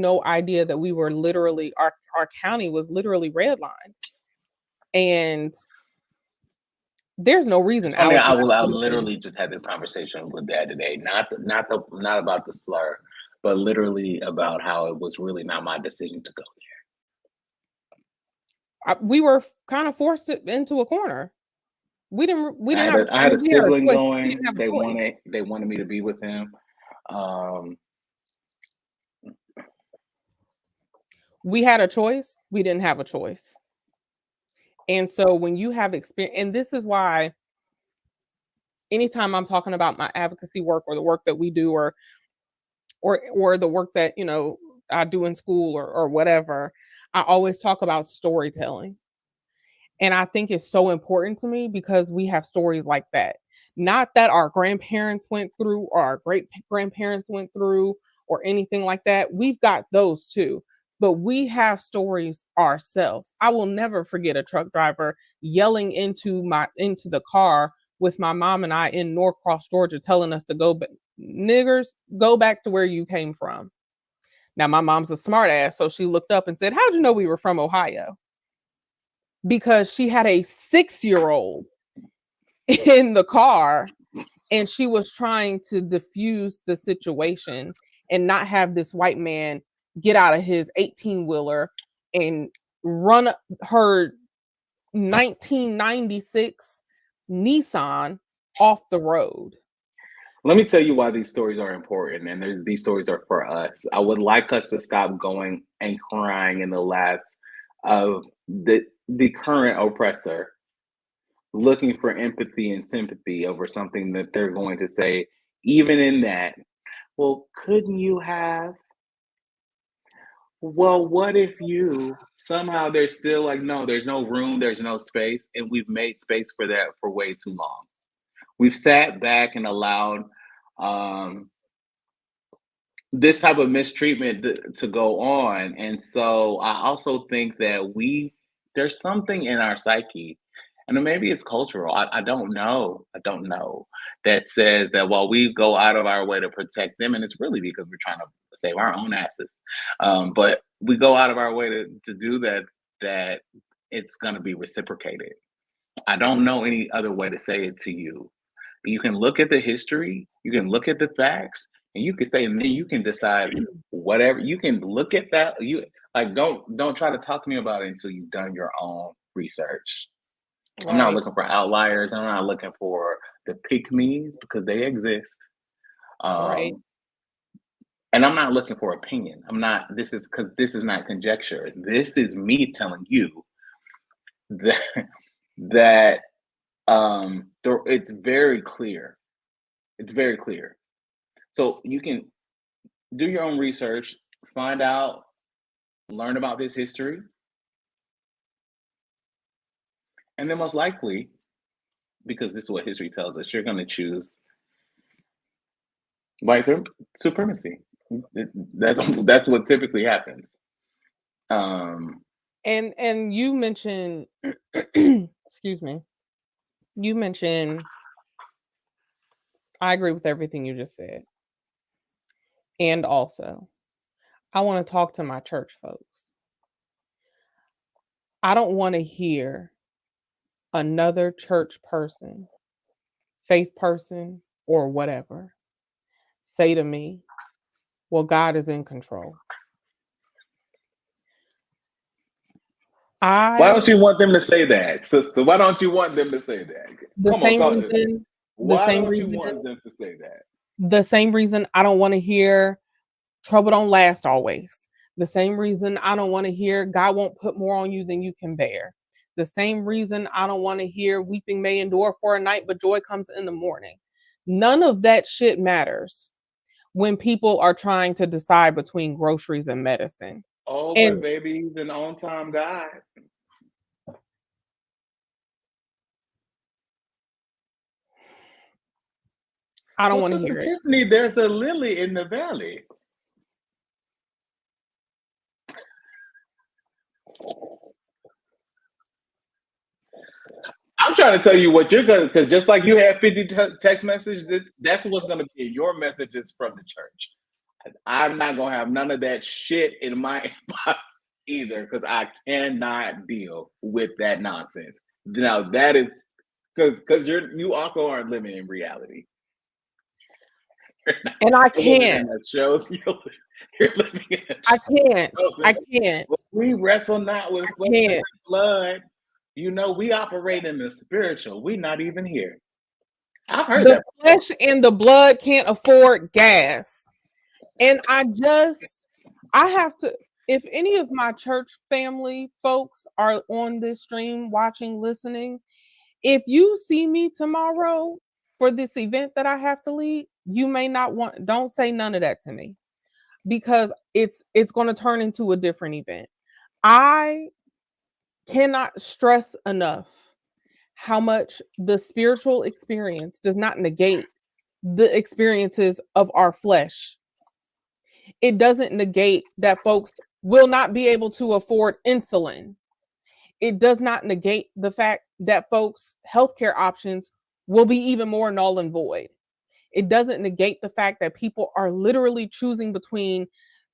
no idea that we were literally, our county was literally redlined. And there's no reason. I literally just had this conversation with Dad today. Not about the slur, but literally about how it was really not my decision to go there. We were kind of forced into a corner. We didn't. I had a sibling going. They wanted me to be with him. We had a choice. We didn't have a choice. And so when you have experience, and this is why anytime I'm talking about my advocacy work, or the work that we do, or the work that, I do in school, or whatever, I always talk about storytelling. And I think it's so important to me because we have stories like that. Not that our grandparents went through, or our great grandparents went through, or anything like that. We've got those too. But we have stories ourselves. I will never forget a truck driver yelling into the car with my mom and I in Norcross, Georgia, telling us to go, niggers, go back to where you came from. Now, my mom's a smart ass, so she looked up and said, "How'd you know we were from Ohio?" Because she had a 6-year-old in the car, and she was trying to diffuse the situation and not have this white man get out of his 18-wheeler and run her 1996 Nissan off the road. Let me tell you why these stories are important, and these stories are for us. I would like us to stop going and crying in the laps of the current oppressor, looking for empathy and sympathy over something that they're going to say. Even in that, well, couldn't you have? Well, what if you somehow there's still no, there's no room, there's no space, and we've made space for that for way too long. We've sat back and allowed this type of mistreatment to go on. And so I also think that there's something in our psyche, and maybe it's cultural. I don't know. I don't know, that says that while we go out of our way to protect them, and it's really because we're trying to save our own asses, but we go out of our way to do that, that it's going to be reciprocated. I don't know any other way to say it to you. You can look at the history, you can look at the facts, and you can say, and then you can decide whatever. You can look at that. You like don't try to talk to me about it until you've done your own research. I'm not Right. looking for outliers. I'm not looking for the pick-me's because they exist. Right. And I'm not looking for opinion. I'm not. This is because this is not conjecture. This is me telling you that that it's very clear. It's very clear. So you can do your own research, find out, learn about this history, and then most likely, because this is what history tells us, you're going to choose white supremacy. That's what typically happens. And you mentioned, excuse me, you mentioned, I agree with everything you just said. And also, I want to talk to my church folks. I don't want to hear another church person, faith person, or whatever say to me, well, God is in control. Why don't you want them to say that, sister? Why don't you want them to say that? Come on, talk to me. Why don't you want them to say that? The same reason I don't want to hear trouble don't last always. The same reason I don't want to hear God won't put more on you than you can bear. The same reason I don't want to hear weeping may endure for a night, but joy comes in the morning. None of that shit matters when people are trying to decide between groceries and medicine. Oh, And but baby, he's an on-time guy. I don't want to Sister hear it. Tiffany, there's a lily in the valley. I'm trying to tell you what you're gonna, because just like you have 50 text messages, that's what's gonna be in your messages from the church. I'm not gonna have none of that shit in my inbox either, because I cannot deal with that nonsense. Now that is because you also aren't living in reality. And I can't. That shows you're living in I can't. I can't. We wrestle not with flesh and blood. You know, we operate in the spiritual. We're not even here. I've heard that. The flesh and the blood can't afford gas. And I have to, if any of my church family folks are on this stream, watching, listening, if you see me tomorrow for this event that I have to lead, you may not don't say none of that to me, because it's going to turn into a different event. I cannot stress enough how much the spiritual experience does not negate the experiences of our flesh. It doesn't negate that folks will not be able to afford insulin. It does not negate the fact that folks' healthcare options will be even more null and void. It doesn't negate the fact that people are literally choosing between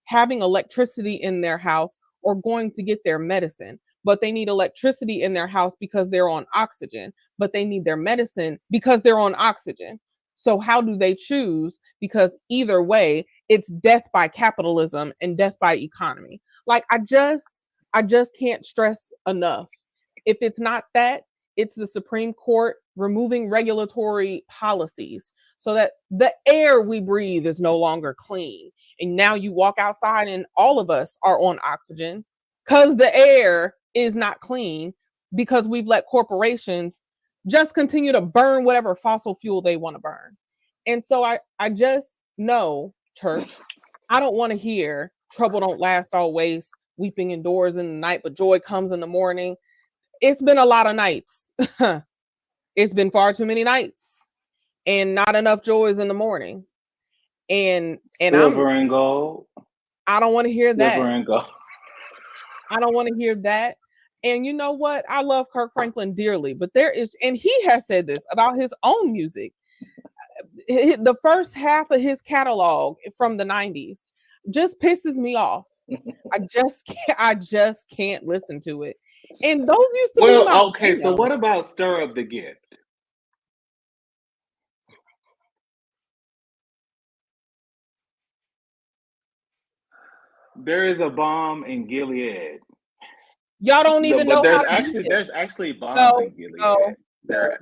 having electricity in their house or going to get their medicine. But they need electricity in their house because they're on oxygen, but they need their medicine because they're on oxygen. So how do they choose? Because either way, it's death by capitalism and death by economy. Like, I just can't stress enough. If it's not that, it's the Supreme Court removing regulatory policies so that the air we breathe is no longer clean. And now you walk outside and all of us are on oxygen because the air is not clean, because we've let corporations just continue to burn whatever fossil fuel they want to burn. And so I just know, church, I don't want to hear trouble don't last always, weeping endures in the night, but joy comes in the morning. It's been a lot of nights. It's been far too many nights. and not enough joys in the morning. And Silver and gold. I don't want to hear that. Silver and gold. I don't want to hear that. And you know what? I love Kirk Franklin dearly, but and he has said this about his own music. The first half of his catalog from the 90s just pisses me off. I just can't listen to it. And those used to be my okay, so what about Stir Up the Gift? There is a bomb in Gilead. Y'all don't even know there's how actually there's actually bombs in Gilead. No.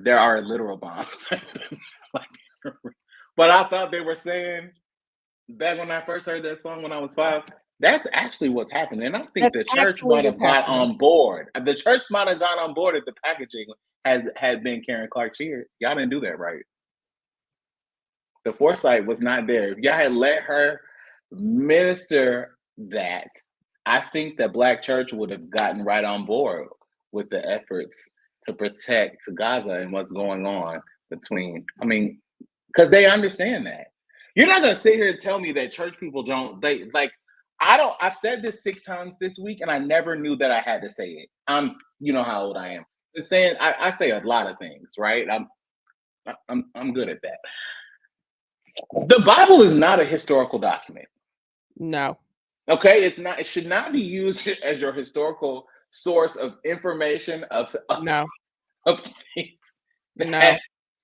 There are literal bombs. But I thought they were saying back when I first heard that song when I was 5, that's actually what's happening. And I think the church might have got on board. The church might have got on board if the packaging had been Karen Clark Sheard. Y'all didn't do that right. The foresight was not there. If y'all had let her minister that, I think the Black church would have gotten right on board with the efforts to protect Gaza and what's going on between, because they understand that. You're not going to sit here and tell me that church people I've said this 6 times this week and I never knew that I had to say it. You know how old I am. It's saying I say a lot of things, right? I'm good at that. The Bible is not a historical document. No. Okay, it's not. It should not be used as your historical source of information of things that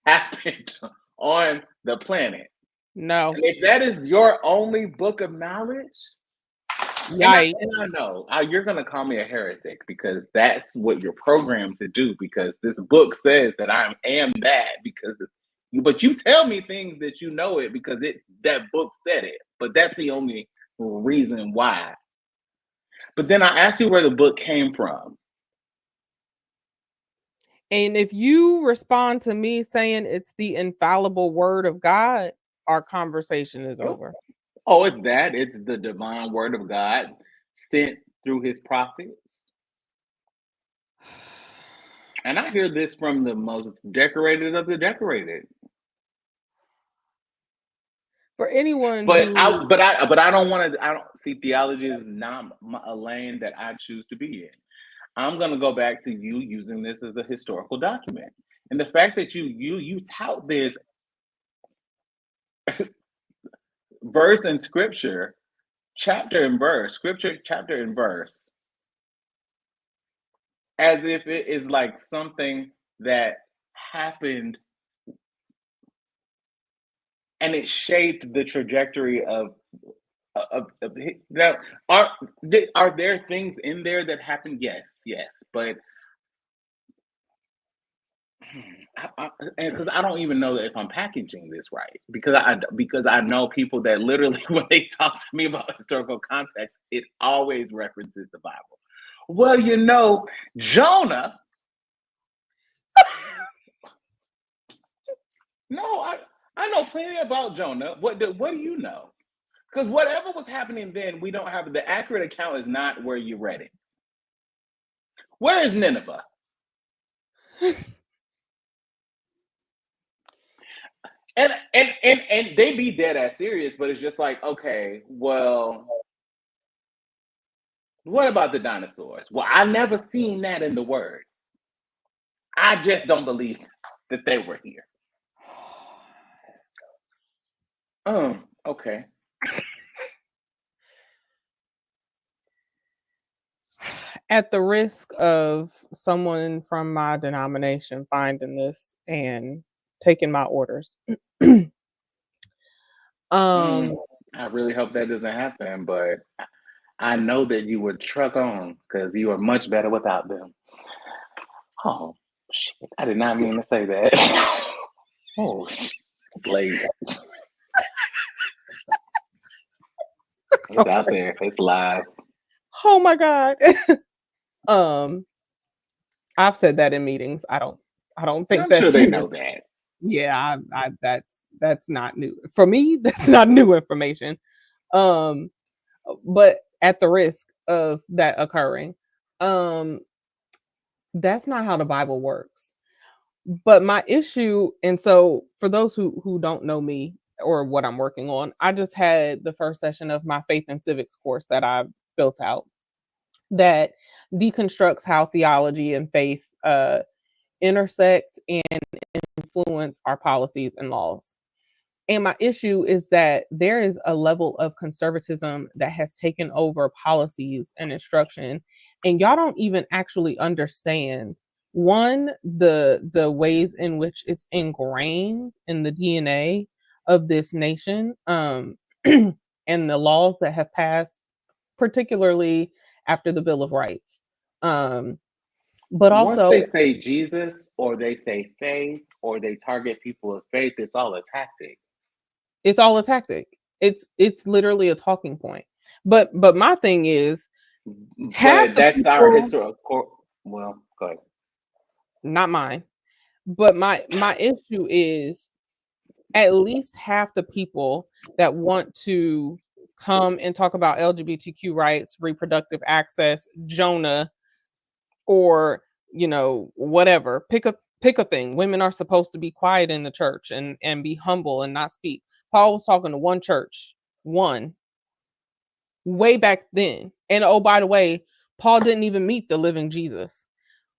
happened on the planet. No. And if that is your only book of knowledge, right? And I know you're going to call me a heretic because that's what you're programmed to do. Because this book says that I am that but you tell me things that you know it because that book said it. But that's the only reason why. But then I asked you where the book came from. And if you respond to me saying it's the infallible word of God, our conversation is over. Oh, it's that. It's the divine word of God sent through his prophets. And I hear this from the most decorated of the decorated. For anyone, but I don't want to. I don't see theology is not a lane that I choose to be in. I'm going to go back to you using this as a historical document, and the fact that you tout this verse in scripture, chapter and verse, scripture chapter and verse, as if it is like something that happened. And it shaped the trajectory of now. Are there things in there that happened? Yes, but because I don't even know if I'm packaging this right, because I know people that literally when they talk to me about historical context, it always references the Bible. Well, Jonah. No, I know plenty about Jonah. What do you know? Because whatever was happening then, we don't have the accurate account. Is not where you read it. Where is Nineveh? and they be dead ass serious, but it's just like, okay, well, what about the dinosaurs? Well, I never seen that in the word. I just don't believe that they were here. Okay. At the risk of someone from my denomination finding this and taking my orders. I really hope that doesn't happen, but I know that you would truck on because you are much better without them. Oh, shit. I did not mean to say that. Oh, shit. It's late. It's out there. It's live. Oh my God. I've said that in meetings. I don't think I'm that's sure they know that. Yeah, that's not new. For me, that's not new information. But at the risk of that occurring, that's not how the Bible works. But my issue, and so for those who don't know me or what I'm working on, I just had the first session of my faith and civics course that I've built out that deconstructs how theology and faith intersect and influence our policies and laws. And my issue is that there is a level of conservatism that has taken over policies and instruction, and y'all don't even actually understand one, the ways in which it's ingrained in the DNA of this nation, and the laws that have passed, particularly after the Bill of Rights. But Once also, they say Jesus or they say faith or they target people of faith, it's all a tactic. it's all a tactic. It's literally a talking point. But my thing is, half But the that's our people, historical. Well, go ahead. not mine, but my issue is at least half the people that want to come and talk about LGBTQ rights, reproductive access, Jonah, or whatever. Pick a thing. Women are supposed to be quiet in the church and be humble and not speak. Paul was talking to one church, one, way back then. And oh, by the way, Paul didn't even meet the living Jesus.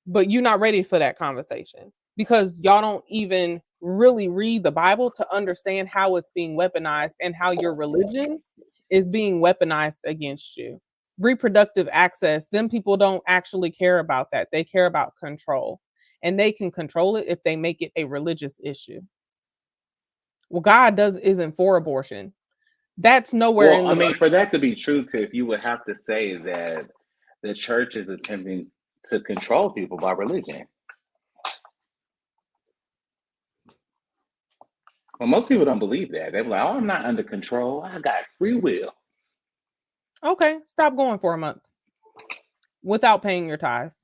But you're not ready for that conversation because y'all don't even really read the Bible to understand how it's being weaponized and how your religion is being weaponized against you. Reproductive access, them people don't actually care about that. They care about control, and they can control it if they make it a religious issue. Well, God isn't for abortion. That's nowhere Well, in I the mean, Bible. for that to be true, Tiff, you would have to say that the church is attempting to control people by religion. Well, most people don't believe that. They're like, "Oh, I'm not under control. I got free will." Okay, stop going for a month without paying your tithes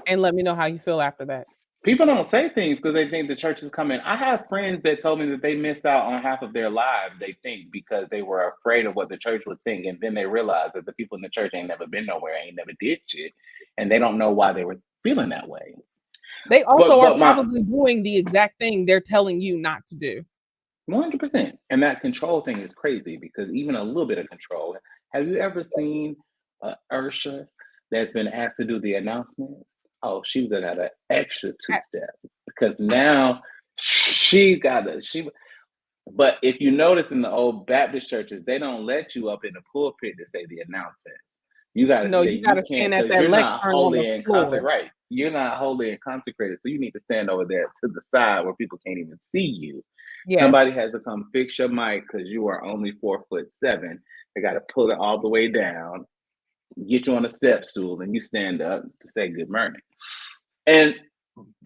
and let me know how you feel after that. People don't say things because they think the church is coming. I have friends that told me that they missed out on half of their lives, they think, because they were afraid of what the church would think. And then they realized that the people in the church ain't never been nowhere, ain't never did shit. And they don't know why they were feeling that way. They also are But my probably doing the exact thing they're telling you not to do. 100%. And that control thing is crazy because even a little bit of control. Have you ever seen Ursha that's been asked to do the announcements? Oh, she was at an extra two steps because now she got a she. But if you notice in the old Baptist churches, they don't let you up in the pulpit to say the announcements. You got to No, stay. you You gotta can't stand at because that you're not lectern on the holy and consecrated. floor. Right? You're not holy and consecrated, so you need to stand over there to the side where people can't even see you. Somebody Yes. has to come fix your mic because you are only 4'7". They got to pull it all the way down, get you on a step stool, and you stand up to say good morning.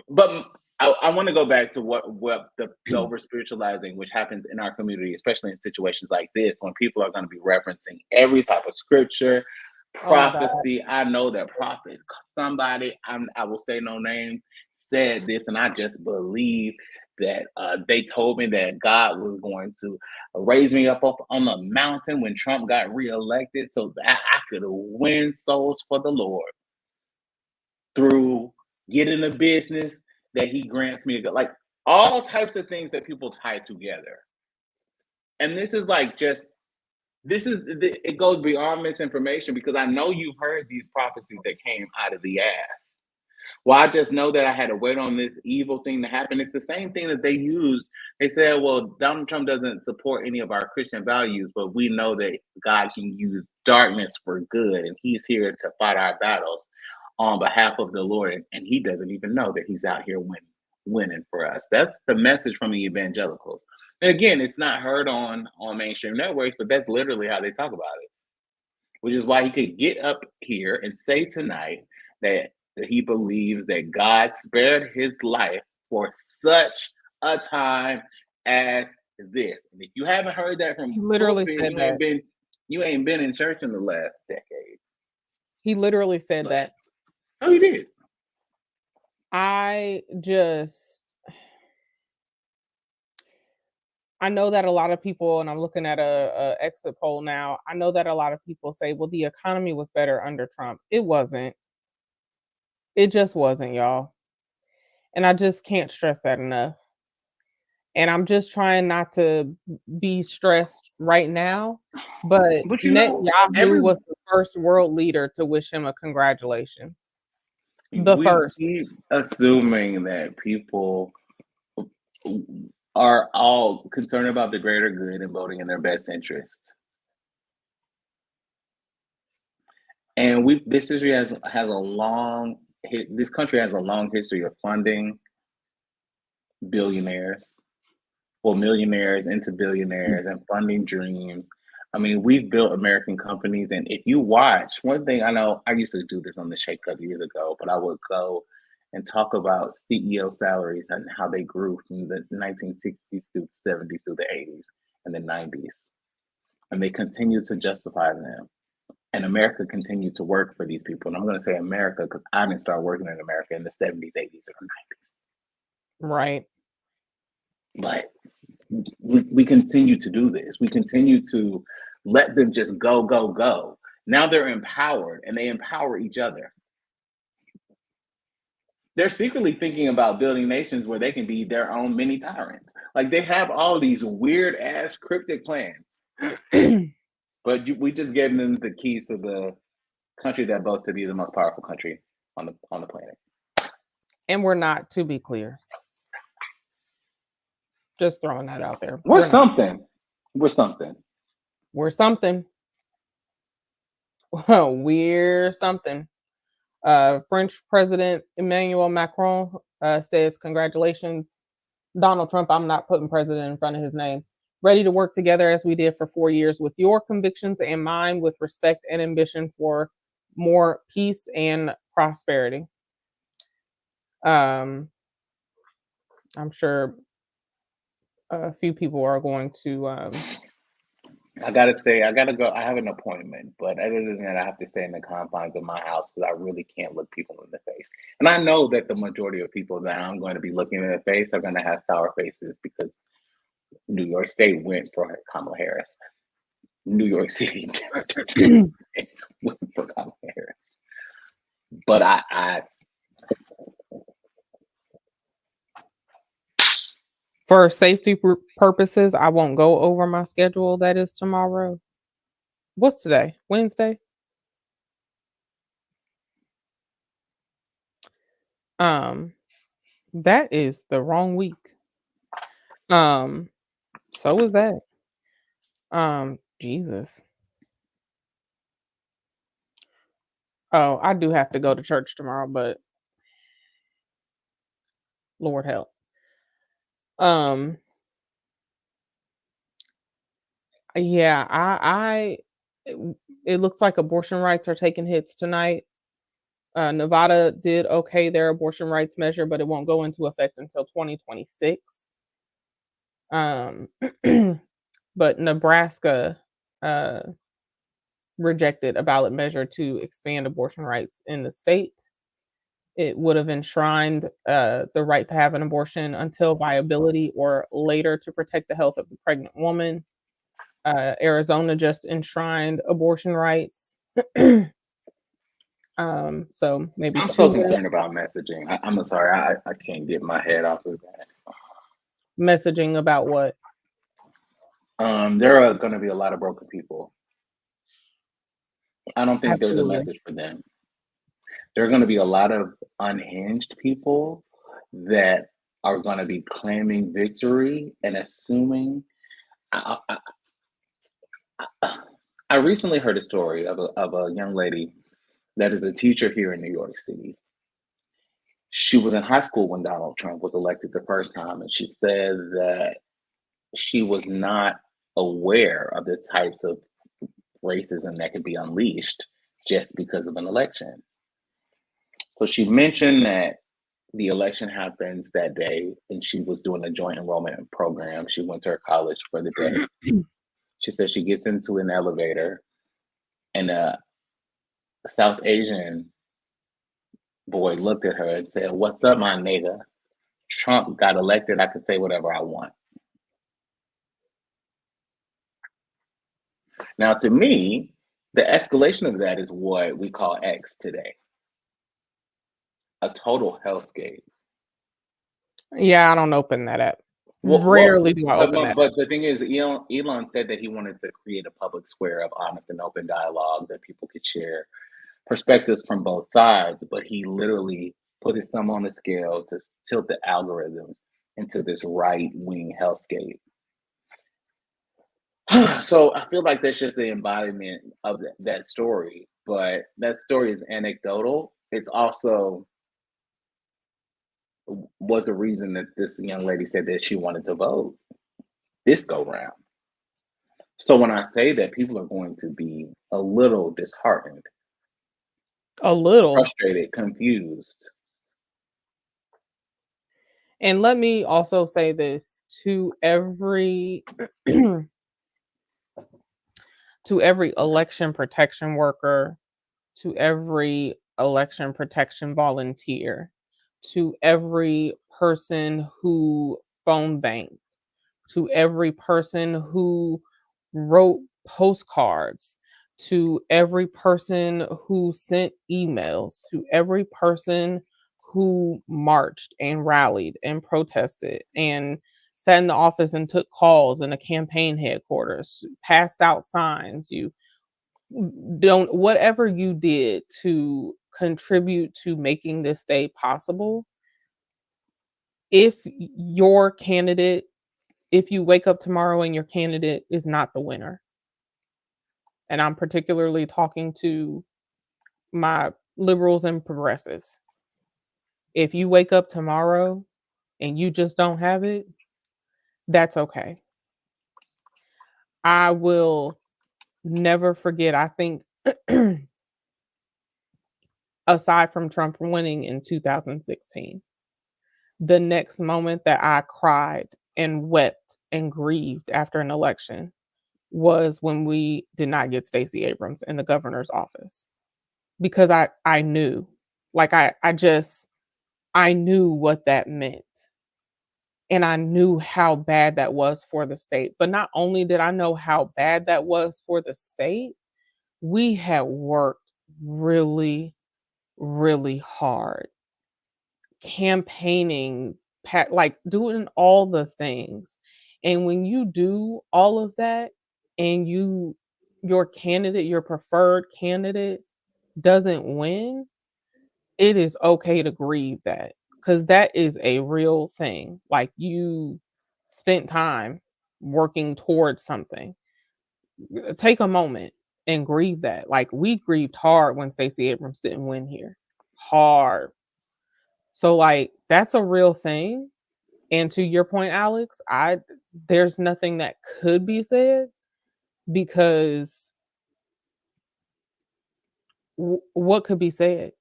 But I want to go back to what the over spiritualizing, which happens in our community, especially in situations like this, when people are going to be referencing every type of scripture, Oh my God. prophecy. I know that prophet, somebody, I will say no names, said this, and I just believe that they told me that God was going to raise me up on the mountain when Trump got reelected so that I could win souls for the Lord through getting a business that he grants me to go. Like all types of things that people tie together. And this is like it goes beyond misinformation because I know you've heard these prophecies that came out of the ass. Well, I just know that I had to wait on this evil thing to happen. It's the same thing that they used. They said, well, Donald Trump doesn't support any of our Christian values, but we know that God can use darkness for good, and he's here to fight our battles on behalf of the Lord. And he doesn't even know that he's out here winning for us. That's the message from the evangelicals. And again, it's not heard on mainstream networks, but that's literally how they talk about it, which is why he could get up here and say tonight that he believes that God spared his life for such a time as this. And if you haven't heard that from He literally pulpit, said that. you ain't been in church in the last decade. He literally said that. Oh, he did. I know that a lot of people, and I'm looking at a exit poll now, I know that a lot of people say, well, the economy was better under Trump. It wasn't. It just wasn't, y'all. And I just can't stress that enough. And I'm just trying not to be stressed right now. But But you know, Netanyahu was the first world leader to wish him a congratulations. The we first. keep assuming that people are all concerned about the greater good and voting in their best interest. And this country has a long history of funding billionaires or millionaires into billionaires and funding dreams. I mean, we've built American companies, and if you watch, one thing I know, I used to do this on the Shake Club years ago, but I would go and talk about CEO salaries and how they grew from the 1960s through the 70s through the 80s and the 90s. And they continue to justify them. And America continued to work for these people. And I'm going to say America because I didn't start working in America in the 70s, 80s, or 90s. Right. But we continue to do this. We continue to let them just go, go, go. Now they're empowered and they empower each other. They're secretly thinking about building nations where they can be their own mini tyrants. Like they have all these weird ass cryptic plans. But we just gave them the keys to the country that boasts to be the most powerful country on the planet. And we're not, to be clear. Just throwing that out there. We're something. We're something. We're something. We're something. French President Emmanuel Macron says, congratulations, Donald Trump. I'm not putting president in front of his name. Ready to work together as we did for 4 years with your convictions and mine, with respect and ambition for more peace and prosperity. I'm sure a few people are going to. I gotta go. I have an appointment, but other than that, I have to stay in the confines of my house because I really can't look people in the face. And I know that the majority of people that I'm going to be looking in the face are going to have sour faces because New York State went for Kamala Harris. New York City went for Kamala Harris. But I for safety purposes, I won't go over my schedule. That is tomorrow. What's today? Wednesday? That is the wrong week. So is that. Jesus. Oh, I do have to go to church tomorrow, but Lord help. Yeah, it looks like abortion rights are taking hits tonight. Nevada did okay their abortion rights measure, but it won't go into effect until 2026. But Nebraska rejected a ballot measure to expand abortion rights in the state. It would have enshrined the right to have an abortion until viability or later to protect the health of the pregnant woman. Arizona just enshrined abortion rights. So maybe I'm so concerned about messaging. I'm sorry, I can't get my head off of that. Messaging about what? There are going to be a lot of broken people. I don't think there's a message for them. There are going to be a lot of unhinged people that are going to be claiming victory and assuming. I recently heard a story of a young lady that is a teacher here in New York City. She was in high school when Donald Trump was elected the first time, and she said that she was not aware of the types of racism that could be unleashed just because of an election. So she mentioned that the election happens that day, and she was doing a joint enrollment program. She went to her college for the day. She said she gets into an elevator, and a South Asian boy looked at her and said, "What's up, my nigga? Trump got elected. I can say whatever I want." Now, to me, the escalation of that is what we call X today. A total hellscape. Yeah, I don't open that app. Well, Rarely do I open that. but the thing is, Elon said that he wanted to create a public square of honest and open dialogue that people could share perspectives from both sides. But he literally put his thumb on the scale to tilt the algorithms into this right wing hellscape. So I feel like that's just the embodiment of that story. But that story is anecdotal. It's also was the reason that this young lady said that she wanted to vote this go round. So when I say that, people are going to be a little disheartened, A little. frustrated, confused. And let me also say this to every to every election protection worker, to every election protection volunteer, to every person who phone banked, to every person who wrote postcards, to every person who sent emails, to every person who marched and rallied and protested and sat in the office and took calls in a campaign headquarters, passed out signs, you don't whatever you did to contribute to making this day possible. If your candidate, if you wake up tomorrow and your candidate is not the winner, and I'm particularly talking to my liberals and progressives, if you wake up tomorrow and you just don't have it, that's okay. I will never forget, I think, aside from Trump winning in 2016, the next moment that I cried and wept and grieved after an election was when we did not get Stacey Abrams in the governor's office. Because I knew, like I knew what that meant. And I knew how bad that was for the state. But not only did I know how bad that was for the state, we had worked really, really hard campaigning, like doing all the things. And when you do all of that and your candidate, your preferred candidate doesn't win, it is okay to grieve that, because that is a real thing. Like, you spent time working towards something. Take a moment and grieve that. Like, we grieved hard when Stacey Abrams didn't win here. Hard. So, like, that's a real thing. And to your point, Alex, there's nothing that could be said, because what could be said?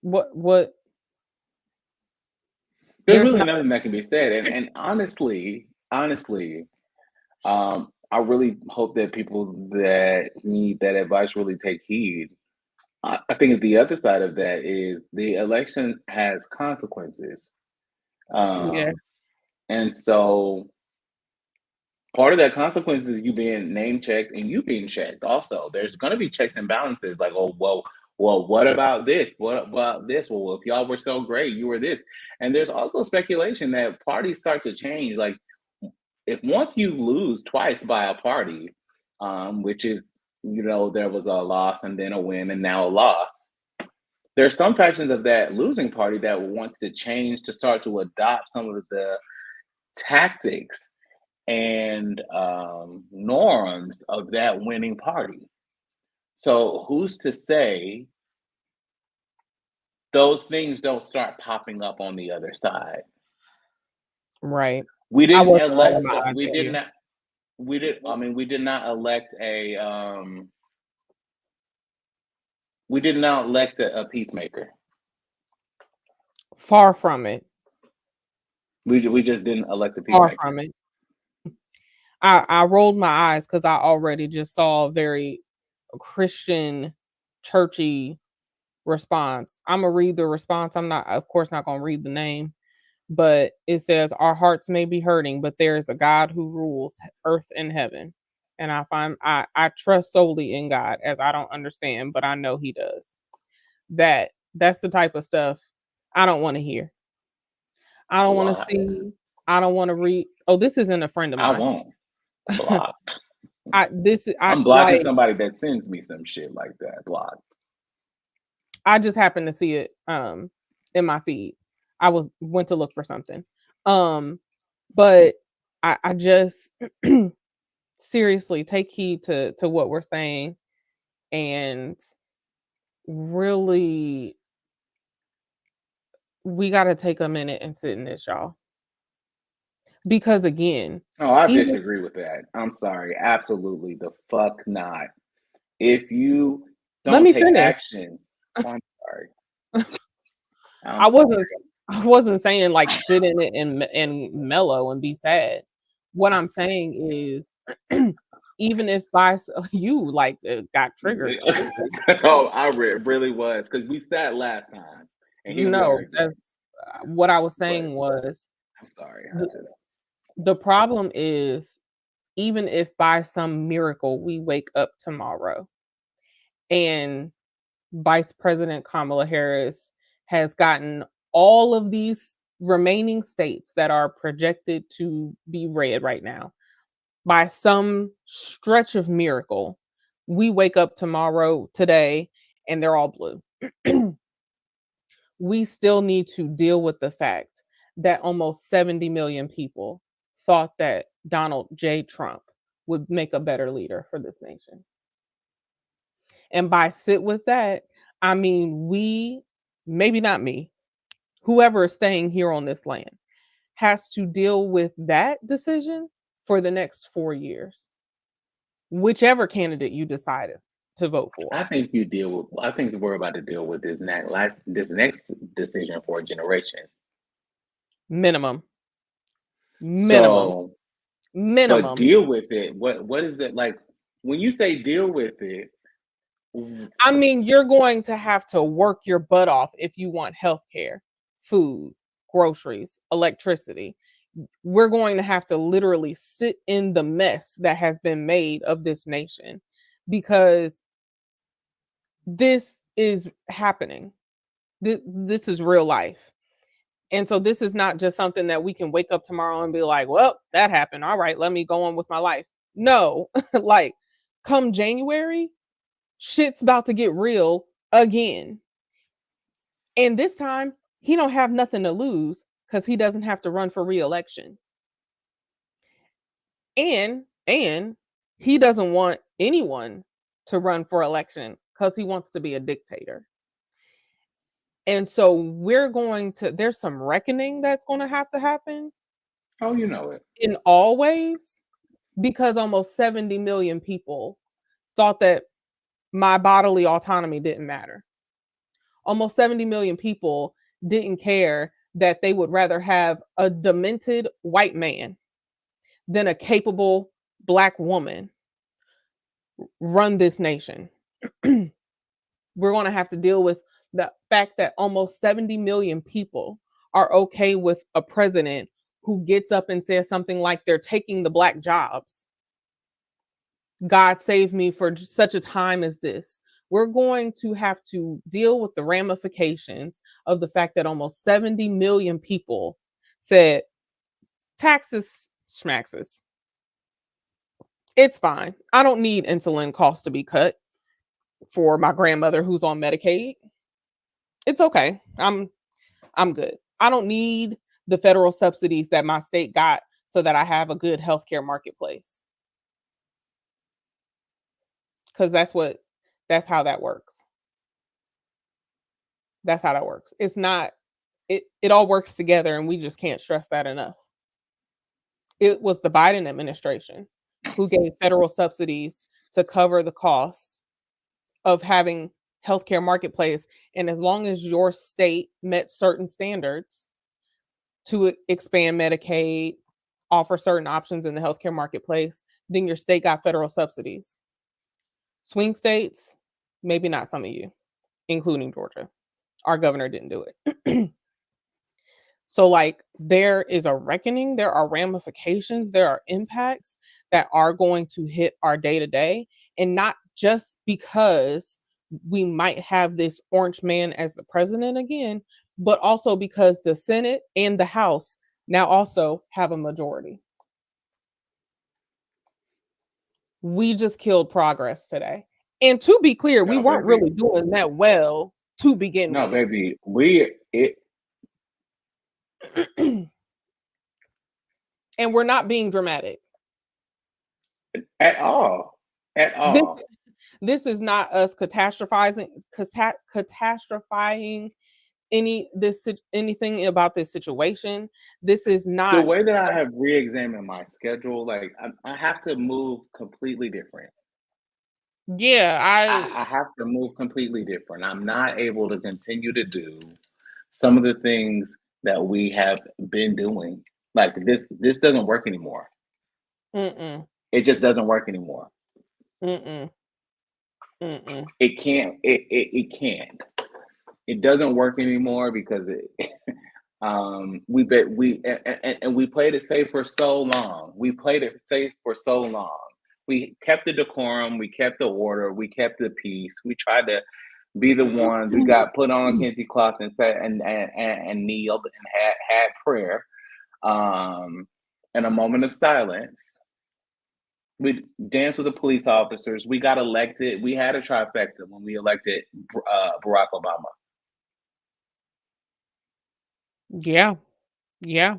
What There's there's really not. nothing that can be said. And honestly, I really hope that people that need that advice really take heed. I think the other side of that is the election has consequences. Yes. And so part of that consequence is you being name checked and you being checked also. There's going to be checks and balances like, oh, well, what about this? What about this? Well, if y'all were so great, you were this. And there's also speculation that parties start to change. Like, if once you lose twice by a party, which is, there was a loss and then a win and now a loss. There's some factions of that losing party that wants to change, to start to adopt some of the tactics and norms of that winning party. So who's to say those things don't start popping up on the other side? Right. We I didn't wasn't elect. rolling my eyes We at did you. not. We did. I mean, we did not elect a. We did not elect a peacemaker. Far from it. We just didn't elect a Far peacemaker. from it. I rolled my eyes because I already just saw a very Christian, churchy response. I'm gonna read the response. I'm not, of course, not gonna read the name, but it says, "Our hearts may be hurting, but there is a God who rules earth and heaven." And I trust solely in God, as I don't understand, but I know He does. That's the type of stuff I don't want to hear. I don't want to Block. see. I don't want to read. Oh, this isn't a friend of I mine. won't. Block. I'm blocking like, somebody that sends me some shit like that. Block. I just happened to see it in my feed. I went to look for something. But I just seriously take heed to what we're saying and really we got to take a minute and sit in this, y'all. Because again, Oh, I even disagree with that. I'm sorry. Absolutely the fuck not. If you let don't me take finish. action, oh, I'm sorry. I wasn't saying like sit in it and mellow and be sad. What I'm saying is even if you like got triggered. Oh, I really was because we sat last time and here we No, are again. that's what I was But saying was I'm sorry. the problem is even if by some miracle we wake up tomorrow and Vice President Kamala Harris has gotten all of these remaining states that are projected to be red right now. By some stretch of miracle, we wake up today, and they're all blue. We still need to deal with the fact that almost 70 million people thought that Donald J. Trump would make a better leader for this nation. And by sit with that, I mean, maybe not me, whoever is staying here on this land has to deal with that decision for the next 4 years, whichever candidate you decided to vote for. I think we're about to deal with this next decision for a generation. Minimum. So, Minimum. but deal with it. What is it like when you say deal with it? I mean, you're going to have to work your butt off if you want healthcare, food, groceries, electricity. We're going to have to literally sit in the mess that has been made of this nation because this is happening. This is real life. And so this is not just something that we can wake up tomorrow and be like, well, that happened. All right, let me go on with my life. No, like come January, shit's about to get real again. And this time, he don't have nothing to lose because he doesn't have to run for re-election. And he doesn't want anyone to run for election because he wants to be a dictator. And so there's some reckoning that's going to have to happen. Oh, you know it. In all ways, because almost 70 million people thought that my bodily autonomy didn't matter. Almost 70 million people didn't care that they would rather have a demented white man than a capable Black woman run this nation. We're going to have to deal with the fact that almost 70 million people are okay with a president who gets up and says something like they're taking the Black jobs. God save me for such a time as this. We're going to have to deal with the ramifications of the fact that almost 70 million people said taxes, schmaxes. It's fine. I don't need insulin costs to be cut for my grandmother who's on Medicaid. It's okay. I'm good. I don't need the federal subsidies that my state got so that I have a good healthcare marketplace. Because that's how that works. That's how that works. It's not, it all works together and we just can't stress that enough. It was the Biden administration who gave federal subsidies to cover the cost of having healthcare marketplace. And as long as your state met certain standards to expand Medicaid, offer certain options in the healthcare marketplace, then your state got federal subsidies. Swing states, maybe not some of you, including Georgia. Our governor didn't do it. So like there is a reckoning, there are ramifications, there are impacts that are going to hit our day to day, and not just because we might have this orange man as the president again, but also because the Senate and the House now also have a majority. We just killed progress today. And to be clear, we No, weren't baby. really doing that well to begin No, with. baby. And we're not being dramatic. At all. At all. This is not us catastrophizing anything about this situation. This is The not. way that I have re-examined my schedule, like I have to move completely different. Yeah, I have to move completely different. I'm not able to continue to do some of the things that we have been doing. Like this doesn't work anymore. Mm-mm. It just doesn't work anymore. Mm-mm. Mm-mm. It can't. It can't. It doesn't work anymore because we played it safe for so long. We played it safe for so long. We kept the decorum. We kept the order. We kept the peace. We tried to be the ones. We got put on Kinsey cloth and said and kneeled and had prayer, and a moment of silence. We danced with the police officers. We got elected. We had a trifecta when we elected Barack Obama. Yeah. Yeah.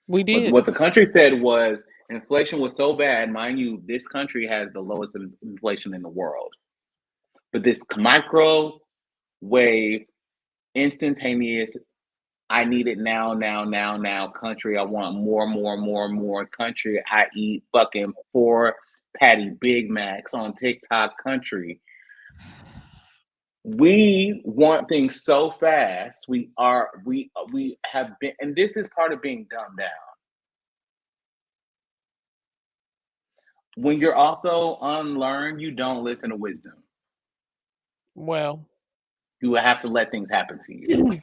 We did. What the country said was inflation was so bad. Mind you, this country has the lowest inflation in the world. But this microwave, instantaneous, I need it now, country. I want more country. I eat fucking 4 patty Big Macs on TikTok country. We want things so fast. We have been, and this is part of being dumbed down. When you're also unlearned, you don't listen to wisdom. Well, you have to let things happen to you.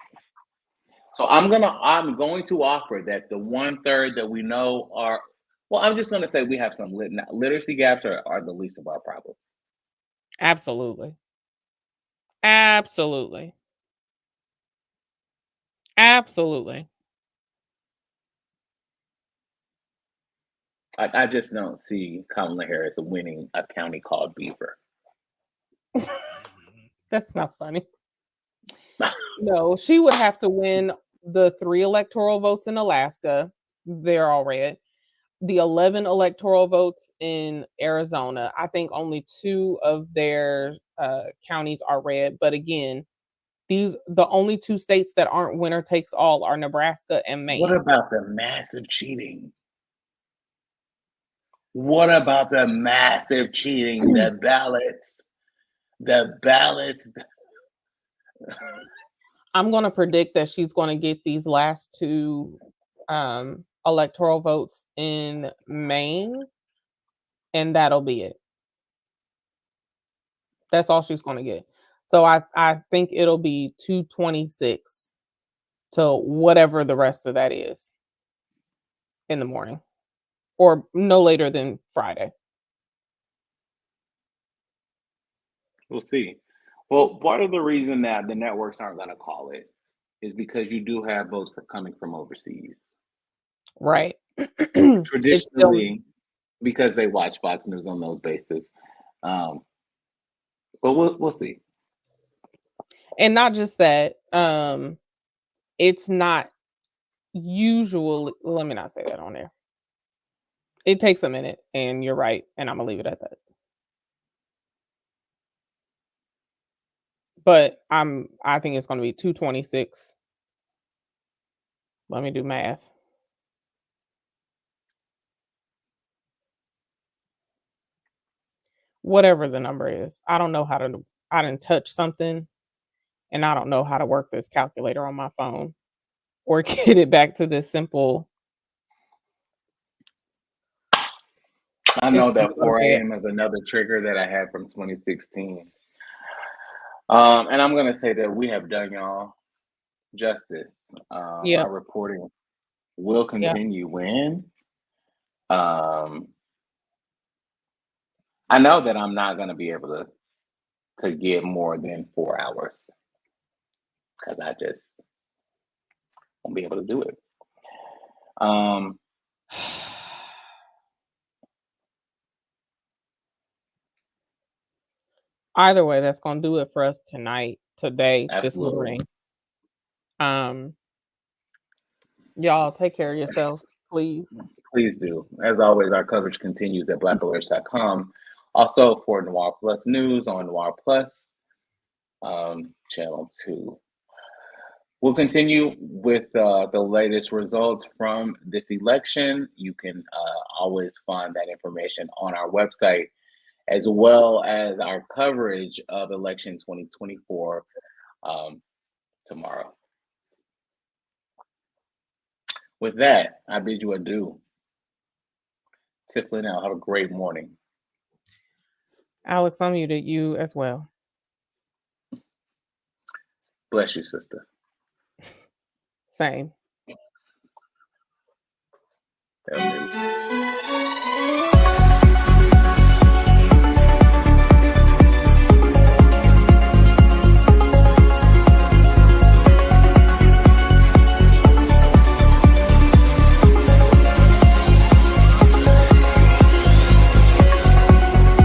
So I'm going to offer that the 1/3 that we know are, well, I'm just going to say we have some literacy gaps are the least of our problems. absolutely. Absolutely. Absolutely. I just don't see Kamala Harris winning a county called Beaver. That's not funny. No, she would have to win the 3 electoral votes in Alaska. They're all red. The 11 electoral votes in Arizona. I think only 2 of their counties are red. But again, the only 2 states that aren't winner takes all are Nebraska and Maine. What about the massive cheating? What about the massive cheating? The ballots. I'm going to predict that she's going to get these last 2 electoral votes in Maine, and that'll be it. That's all she's going to get. So I think it'll be 226 to whatever the rest of that is in the morning, or no later than Friday. We'll see. Well, part of the reason that the networks aren't going to call it is because you do have votes coming from overseas. Right. Traditionally, because they watch Fox News on those bases. But we'll see. And not just that, it's not usually, let me not say that on there. It takes a minute, and you're right, and I'm gonna leave it at that. But I think it's gonna be 226. Let me do math. Whatever the number is. I don't know I didn't touch something, and I don't know how to work this calculator on my phone or get it back to this simple. I know that 4 a.m. is another trigger that I had from 2016. And I'm going to say that we have done y'all justice. Our reporting will continue when I know that I'm not going to be able to get more than 4 hours. because I just won't be able to do it. Either way, that's gonna do it for us tonight, today, this Absolutely. morning. Y'all take care of yourselves, please. Please do. As always, our coverage continues at blackalerts.com. Also for Noir Plus News on Noir Plus, Channel 2. We'll continue with the latest results from this election. You can always find that information on our website, as well as our coverage of election 2024 tomorrow. With that, I bid you adieu. Tiffany Lanelle, have a great morning. Alex, unmuted you as well. Bless you, sister. Same. That's it.